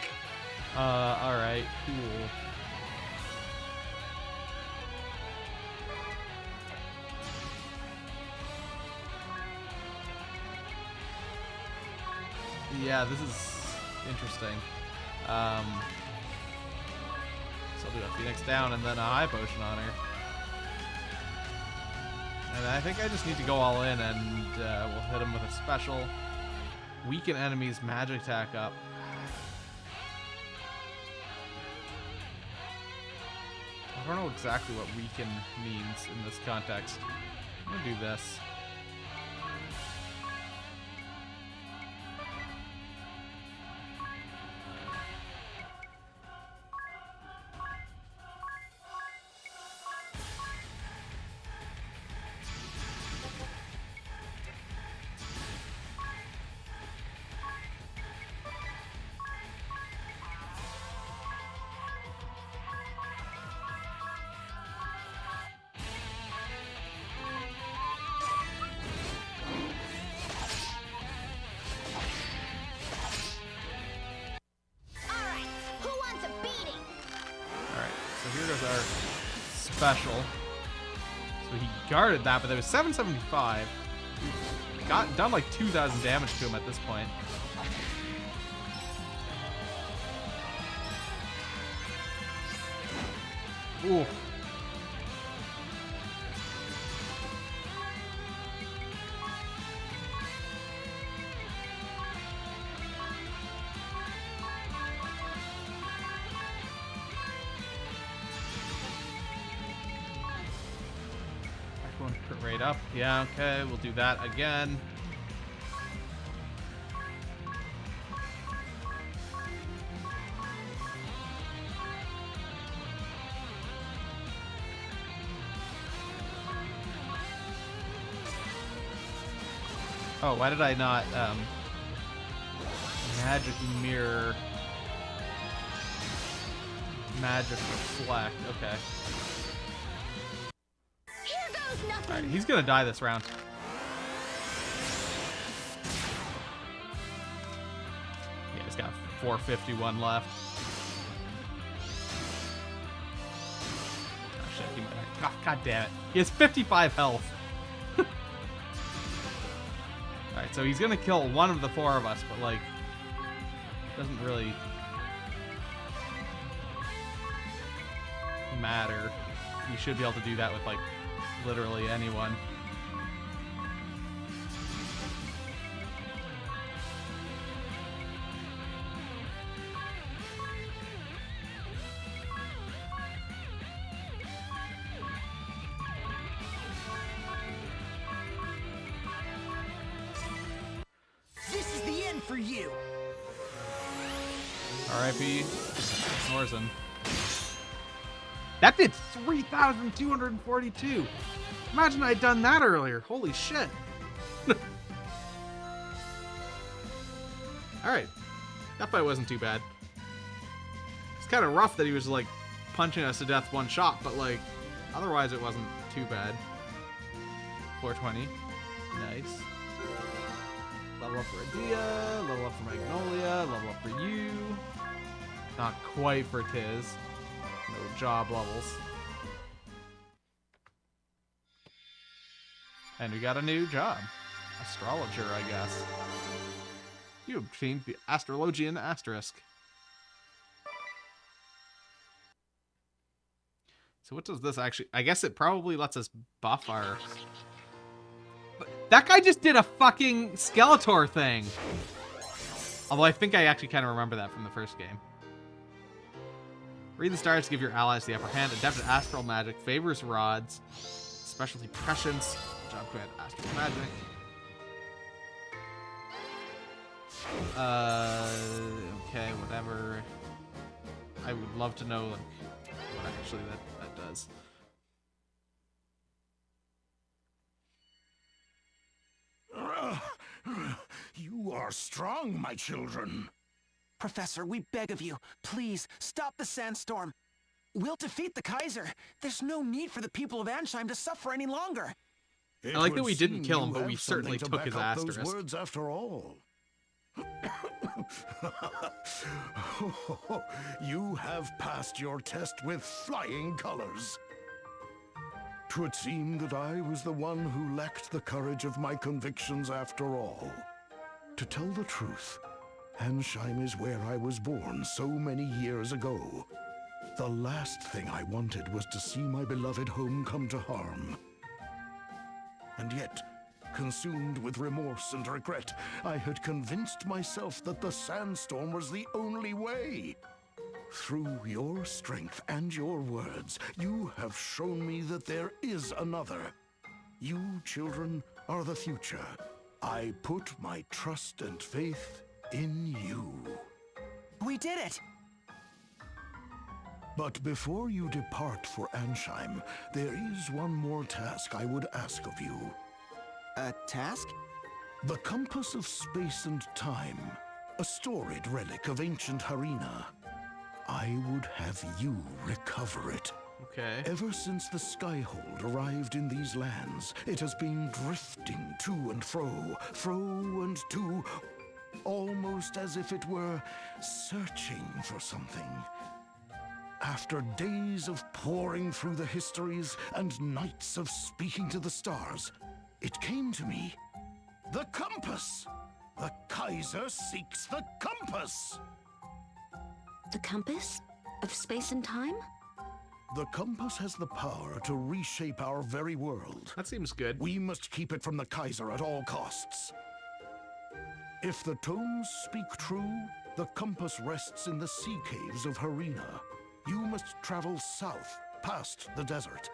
Alright, cool. Yeah, this is interesting. So I'll do a Phoenix down and then a high potion on her. And I think I just need to go all in and we'll hit him with a special. Weaken enemies' magic attack up. I don't know exactly what weaken means in this context. I'm gonna do this. Alright, who wants a beating? Alright, so here goes our special. So he guarded that, but there was 775. Got done like 2,000 damage to him at this point. Ooh. Back one right up. Yeah, okay, we'll do that again. Oh, why did I not, magic mirror, magic reflect, okay. Here goes nothing. Alright, he's gonna die this round. Yeah, he's got 451 left. Oh shit, he might, God damn it. He has 55 health. Alright, so he's gonna kill one of the four of us, but like, doesn't really matter. You should be able to do that with like literally anyone. This is the end for you. R.I.P. Norzen. That did 3,242. Imagine I'd done that earlier. Holy shit. Alright. That fight wasn't too bad. It's kind of rough that he was, like, punching us to death one shot, but, like, otherwise it wasn't too bad. 420. Nice. Level up for Adia, level up for Magnolia, level up for you. Not quite for Tiz. No job levels. And we got a new job. Astrologer, I guess. You obtained the Astrologian asterisk. So what does this actually... I guess it probably lets us buff our... But that guy just did a fucking Skeletor thing. Although I think I actually kind of remember that from the first game. Read the stars to give your allies the upper hand. Adept at astral magic. Favors rods. Specialty prescience. Job command astral magic. Okay, whatever. I would love to know, like, what actually that does. You are strong, my children. Professor, we beg of you, please, stop the sandstorm. We'll defeat the Kaiser. There's no need for the people of Ansheim to suffer any longer. I like that we didn't kill him, but we certainly took his asterisk. Those words after all. You have passed your test with flying colors. 'Twould seem that I was the one who lacked the courage of my convictions after all. To tell the truth, Ansheim is where I was born so many years ago. The last thing I wanted was to see my beloved home come to harm. And yet, consumed with remorse and regret, I had convinced myself that the sandstorm was the only way. Through your strength and your words, you have shown me that there is another. You, children, are the future. I put my trust and faith in you. We did it! But before you depart for Ansheim, there is one more task I would ask of you. A task? The Compass of Space and Time, a storied relic of ancient Harina. I would have you recover it. Okay. Ever since the Skyhold arrived in these lands, it has been drifting to and fro and to, almost as if it were searching for something. After days of poring through the histories and nights of speaking to the stars, it came to me. The compass! The Kaiser seeks the compass! The compass? Of space and time? The compass has the power to reshape our very world. That seems good. We must keep it from the Kaiser at all costs. If the tomes speak true, the compass rests in the sea caves of Harina. You must travel south, past the desert.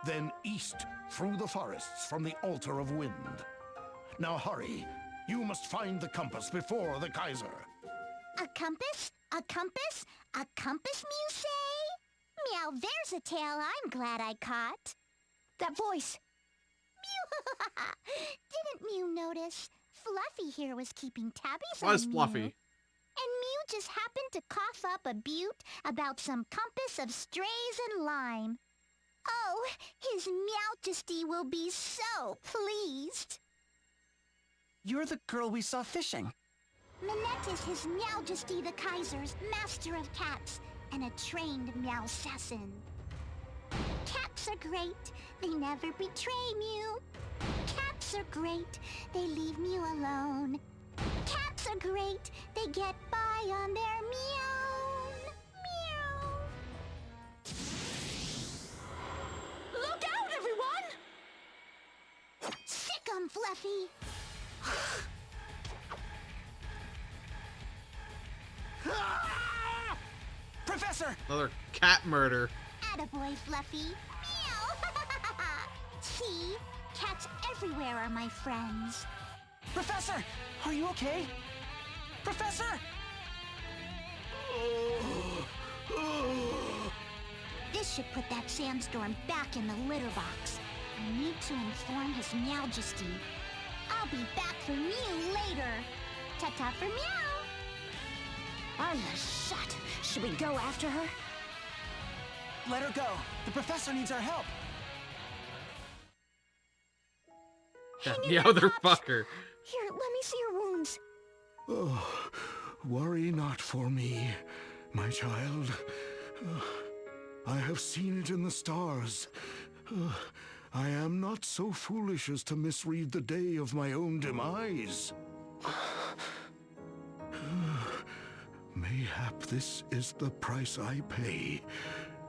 Then east, through the forests from the Altar of Wind. Now hurry. You must find the compass before the Kaiser. A compass? A compass? A compass, Mew say? Meow, there's a tale I'm glad I caught. That voice! Mew! Didn't Mew notice? Fluffy here was keeping tabbies Was on Fluffy? Mew. And Mew just happened to cough up a butte about some compass of strays and lime. Oh, His Meowjesty will be so pleased. You're the girl we saw fishing. Minette is His Meowjesty the Kaiser's master of cats and a trained Meowsassin. Cats are great. They never betray Mew. Cats are great. They leave Mew alone. Cats are great. They get by on their meow. Meow. Look out, everyone! Sick 'em, Fluffy. Professor! Another cat murder. Attaboy, Fluffy. Meow. See? Cats everywhere are my friends. Professor! Are you okay? Professor! This should put that sandstorm back in the litter box. I need to inform His Majesty. I'll be back for Mew later. Ta-ta for Meow. Anya, shut! Should we go after her? Let her go. The professor needs our help. The other fucker. Here, let me see your wounds. Oh, worry not for me, my child. I have seen it in the stars. I am not so foolish as to misread the day of my own demise. Mayhap this is the price I pay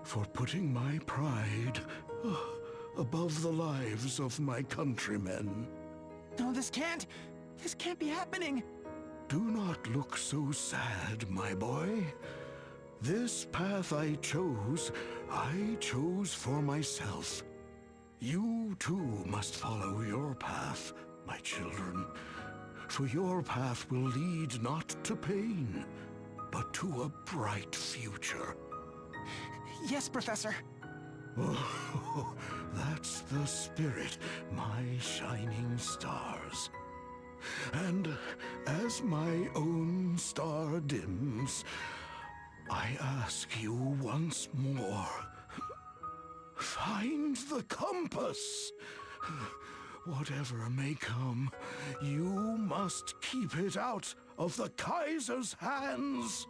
for putting my pride above the lives of my countrymen. No, this can't be happening. Do not look so sad, my boy. This path I chose for myself. You too must follow your path, my children. For your path will lead not to pain, but to a bright future. Yes, Professor. Oh, that's the spirit, my shining stars. And as my own star dims, I ask you once more, find the compass. Whatever may come, you must keep it out of the Kaiser's hands.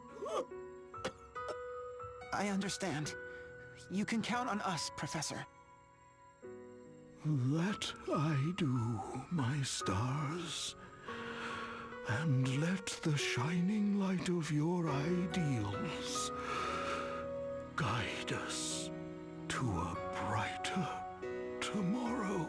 I understand. You can count on us, Professor. That I do, my stars. And let the shining light of your ideals guide us to a brighter tomorrow.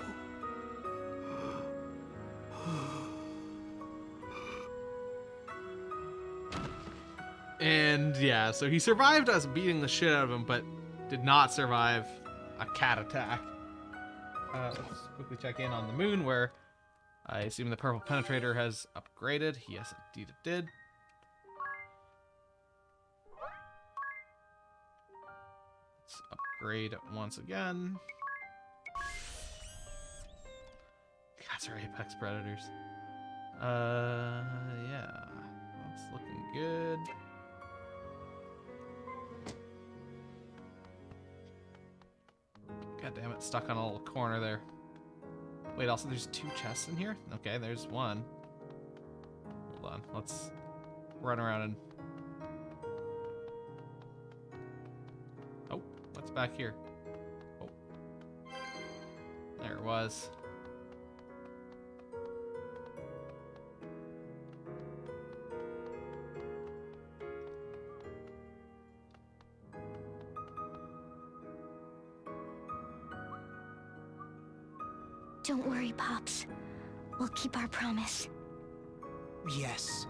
And yeah, so he survived us beating the shit out of him, but did not survive a cat attack. Let's quickly check in on the moon, where I assume the purple penetrator has upgraded. Yes, indeed it did. Let's upgrade once again. Cats are apex predators. Yeah, that's looking good. God damn it, stuck on a little corner there. Wait, also there's 2 chests in here? Okay, there's one. Hold on, let's run around and... Oh, what's back here? Oh. There it was. Don't worry, Pops. We'll keep our promise. Yes,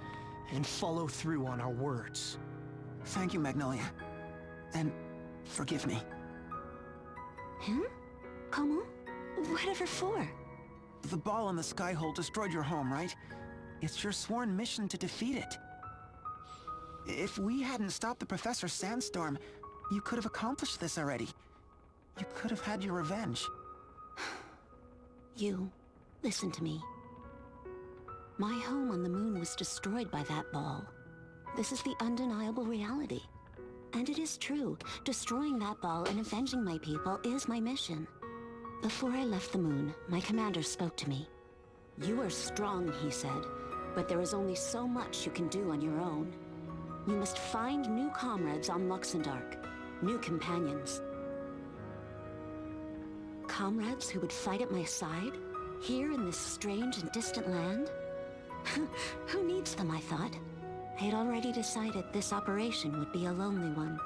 and follow through on our words. Thank you, Magnolia. And forgive me. Him? Comment? Whatever for? The ball in the Skyhold destroyed your home, right? It's your sworn mission to defeat it. If we hadn't stopped the Professor Sandstorm, you could have accomplished this already. You could have had your revenge. You, listen to me. My home on the moon was destroyed by that ball. This is the undeniable reality. And it is true, destroying that ball and avenging my people is my mission. Before I left the moon, my commander spoke to me. You are strong, he said, but there is only so much you can do on your own. You must find new comrades on Luxendark, new companions. Comrades who would fight at my side, here in this strange and distant land? Who needs them, I thought. I had already decided this operation would be a lonely one.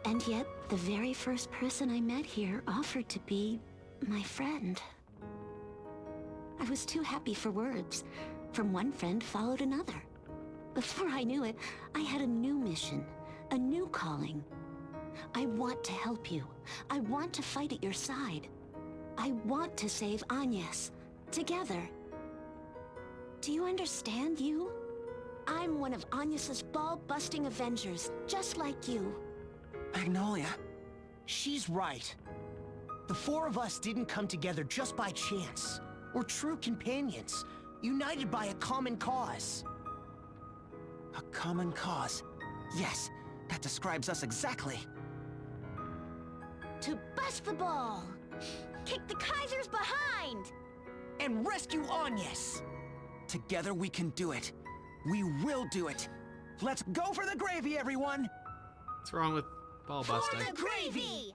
And yet, the very first person I met here offered to be my friend. I was too happy for words. From one friend followed another. Before I knew it, I had a new mission, a new calling. I want to help you. I want to fight at your side. I want to save Agnes. Together. Do you understand, you? I'm one of Agnes's ball-busting Avengers, just like you. Magnolia, She's right. The four of us didn't come together just by chance. We're true companions, united by a common cause. A common cause. Yes, that describes us exactly. To bust the ball! Kick the Kaisers behind! And rescue Agnes! Together we can do it. We will do it. Let's go for the gravy, everyone! What's wrong with ball busting? For the gravy!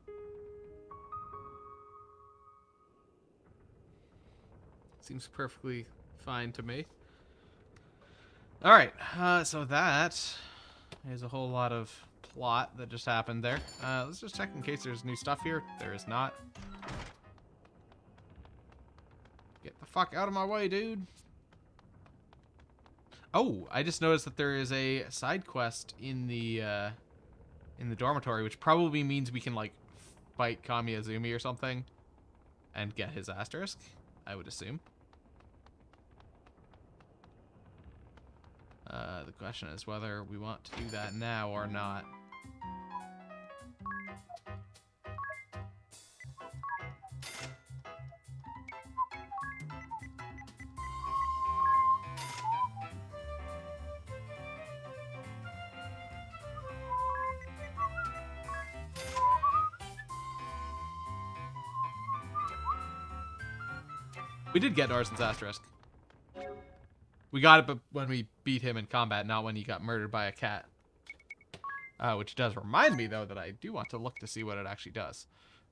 Seems perfectly fine to me. Alright, so that is a whole lot of plot that just happened there. Let's just check in case there's new stuff here. There is not. Get the fuck out of my way, dude. Oh, I just noticed that there is a side quest in the dormitory, which probably means we can, like, fight Kamiazumi or something and get his asterisk, I would assume. The question is whether we want to do that now or not. We did get Narsen's asterisk. We got it, but when we beat him in combat, not when he got murdered by a cat. Which does remind me, though, that I do want to look to see what it actually does.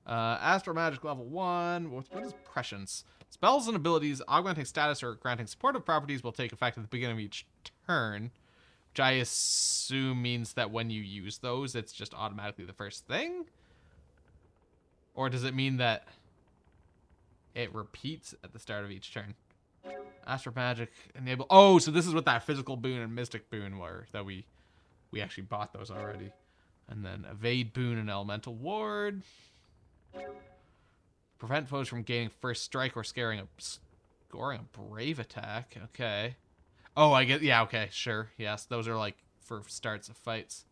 Astral Magic level 1. What is Prescience? Spells and abilities augmenting status or granting supportive properties will take effect at the beginning of each turn. Which I assume means that when you use those, it's just automatically the first thing? Or does it mean that it repeats at the start of each turn? Astral Magic enable. Oh, so this is what that physical boon and mystic boon were that we actually bought those already. And then evade boon and elemental ward. Prevent foes from gaining first strike or scoring a brave attack. Okay. Oh, I get. Yeah. Okay. Sure. Yes. Those are like for starts of fights.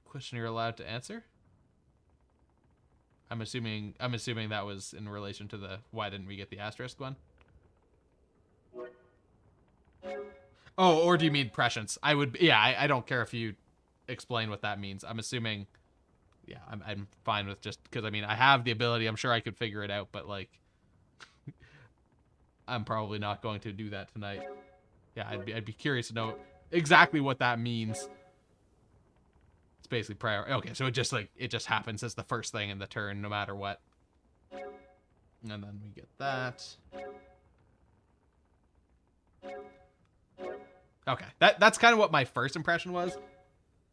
Question you're allowed to answer. I'm assuming that was in relation to the why didn't we get the asterisk one? Oh, or do you mean prescience? I don't care if you explain what that means. I'm assuming, yeah, I'm fine with just because I mean I have the ability. I'm sure I could figure it out, but like, I'm probably not going to do that tonight. Yeah, I'd be curious to know exactly what that means. It's basically prior. Okay, so it just happens as the first thing in the turn, no matter what. And then we get that. Okay, that's kind of what my first impression was,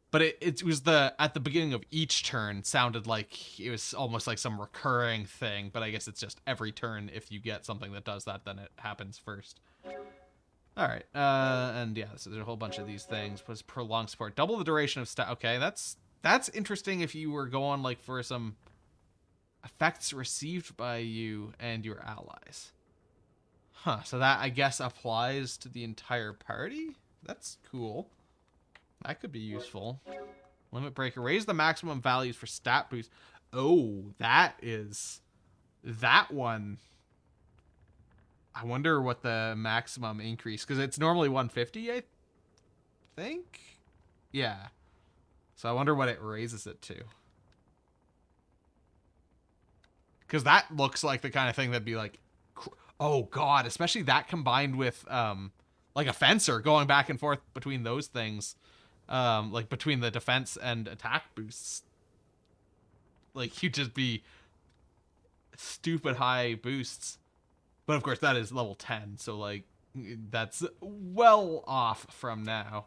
but it was at the beginning of each turn sounded like it was almost like some recurring thing. But I guess it's just every turn if you get something that does that, then it happens first. All right, and yeah, so there's a whole bunch of these things. Was prolonged support, double the duration of Okay, that's interesting. If you were going like for some effects received by you and your allies, huh? So that I guess applies to the entire party. That's cool. That could be useful. Limit breaker, raise the maximum values for stat boost. Oh, that one. I wonder what the maximum increase, because it's normally 150, I think? Yeah. So I wonder what it raises it to. Because that looks like the kind of thing that'd be like, oh god, especially that combined with like a fencer going back and forth between those things. Like between the defense and attack boosts. Like you'd just be stupid high boosts. But of course that is level 10, so like that's well off from now.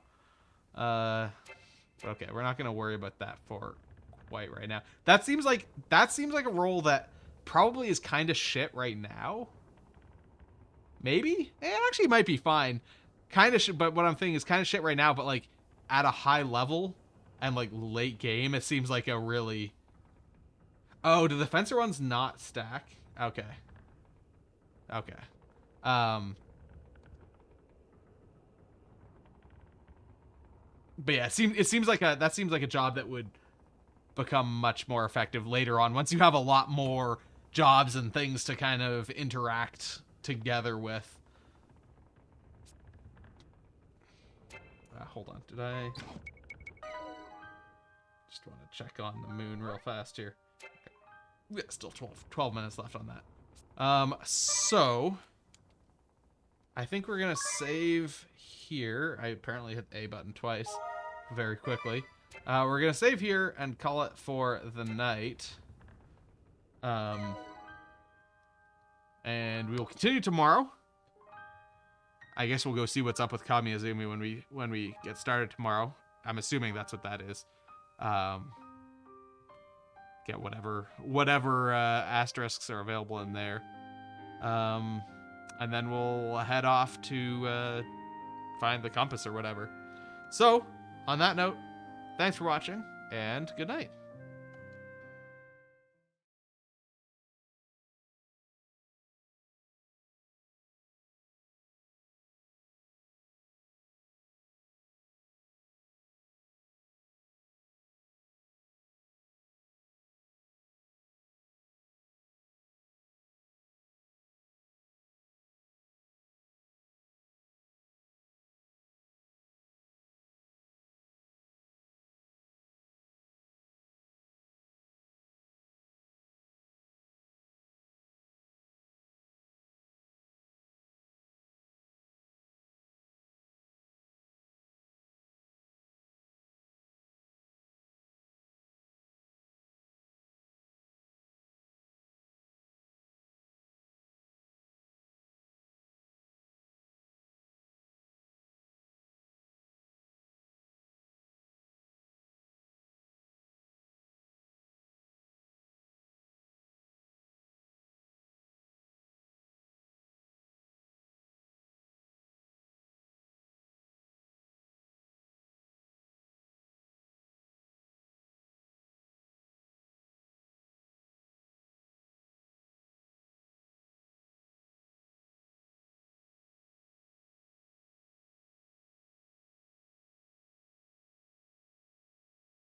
Okay, we're not gonna worry about that for quite right now. That seems like a role that probably is kind of shit right now. Maybe? It actually might be fine. Kind of shit, but what I'm thinking is kind of shit right now, but like at a high level and like late game, it seems like a really... Oh, do the fencer ones not stack? Okay. Okay. But yeah, it seems like a job that would become much more effective later on once you have a lot more jobs and things to kind of interact together with. Hold on, did I just want to check on the moon real fast here? Yeah, still 12 minutes left on that. So I think we're gonna save here. I apparently hit the A button twice very quickly. We're gonna save here and call it for the night. And we will continue tomorrow. I guess we'll go see what's up with Kamiyazumi when we get started tomorrow. I'm assuming that's what that is. Get whatever asterisks are available in there. And then we'll head off to find the compass or whatever. So, on that note, thanks for watching, and good night.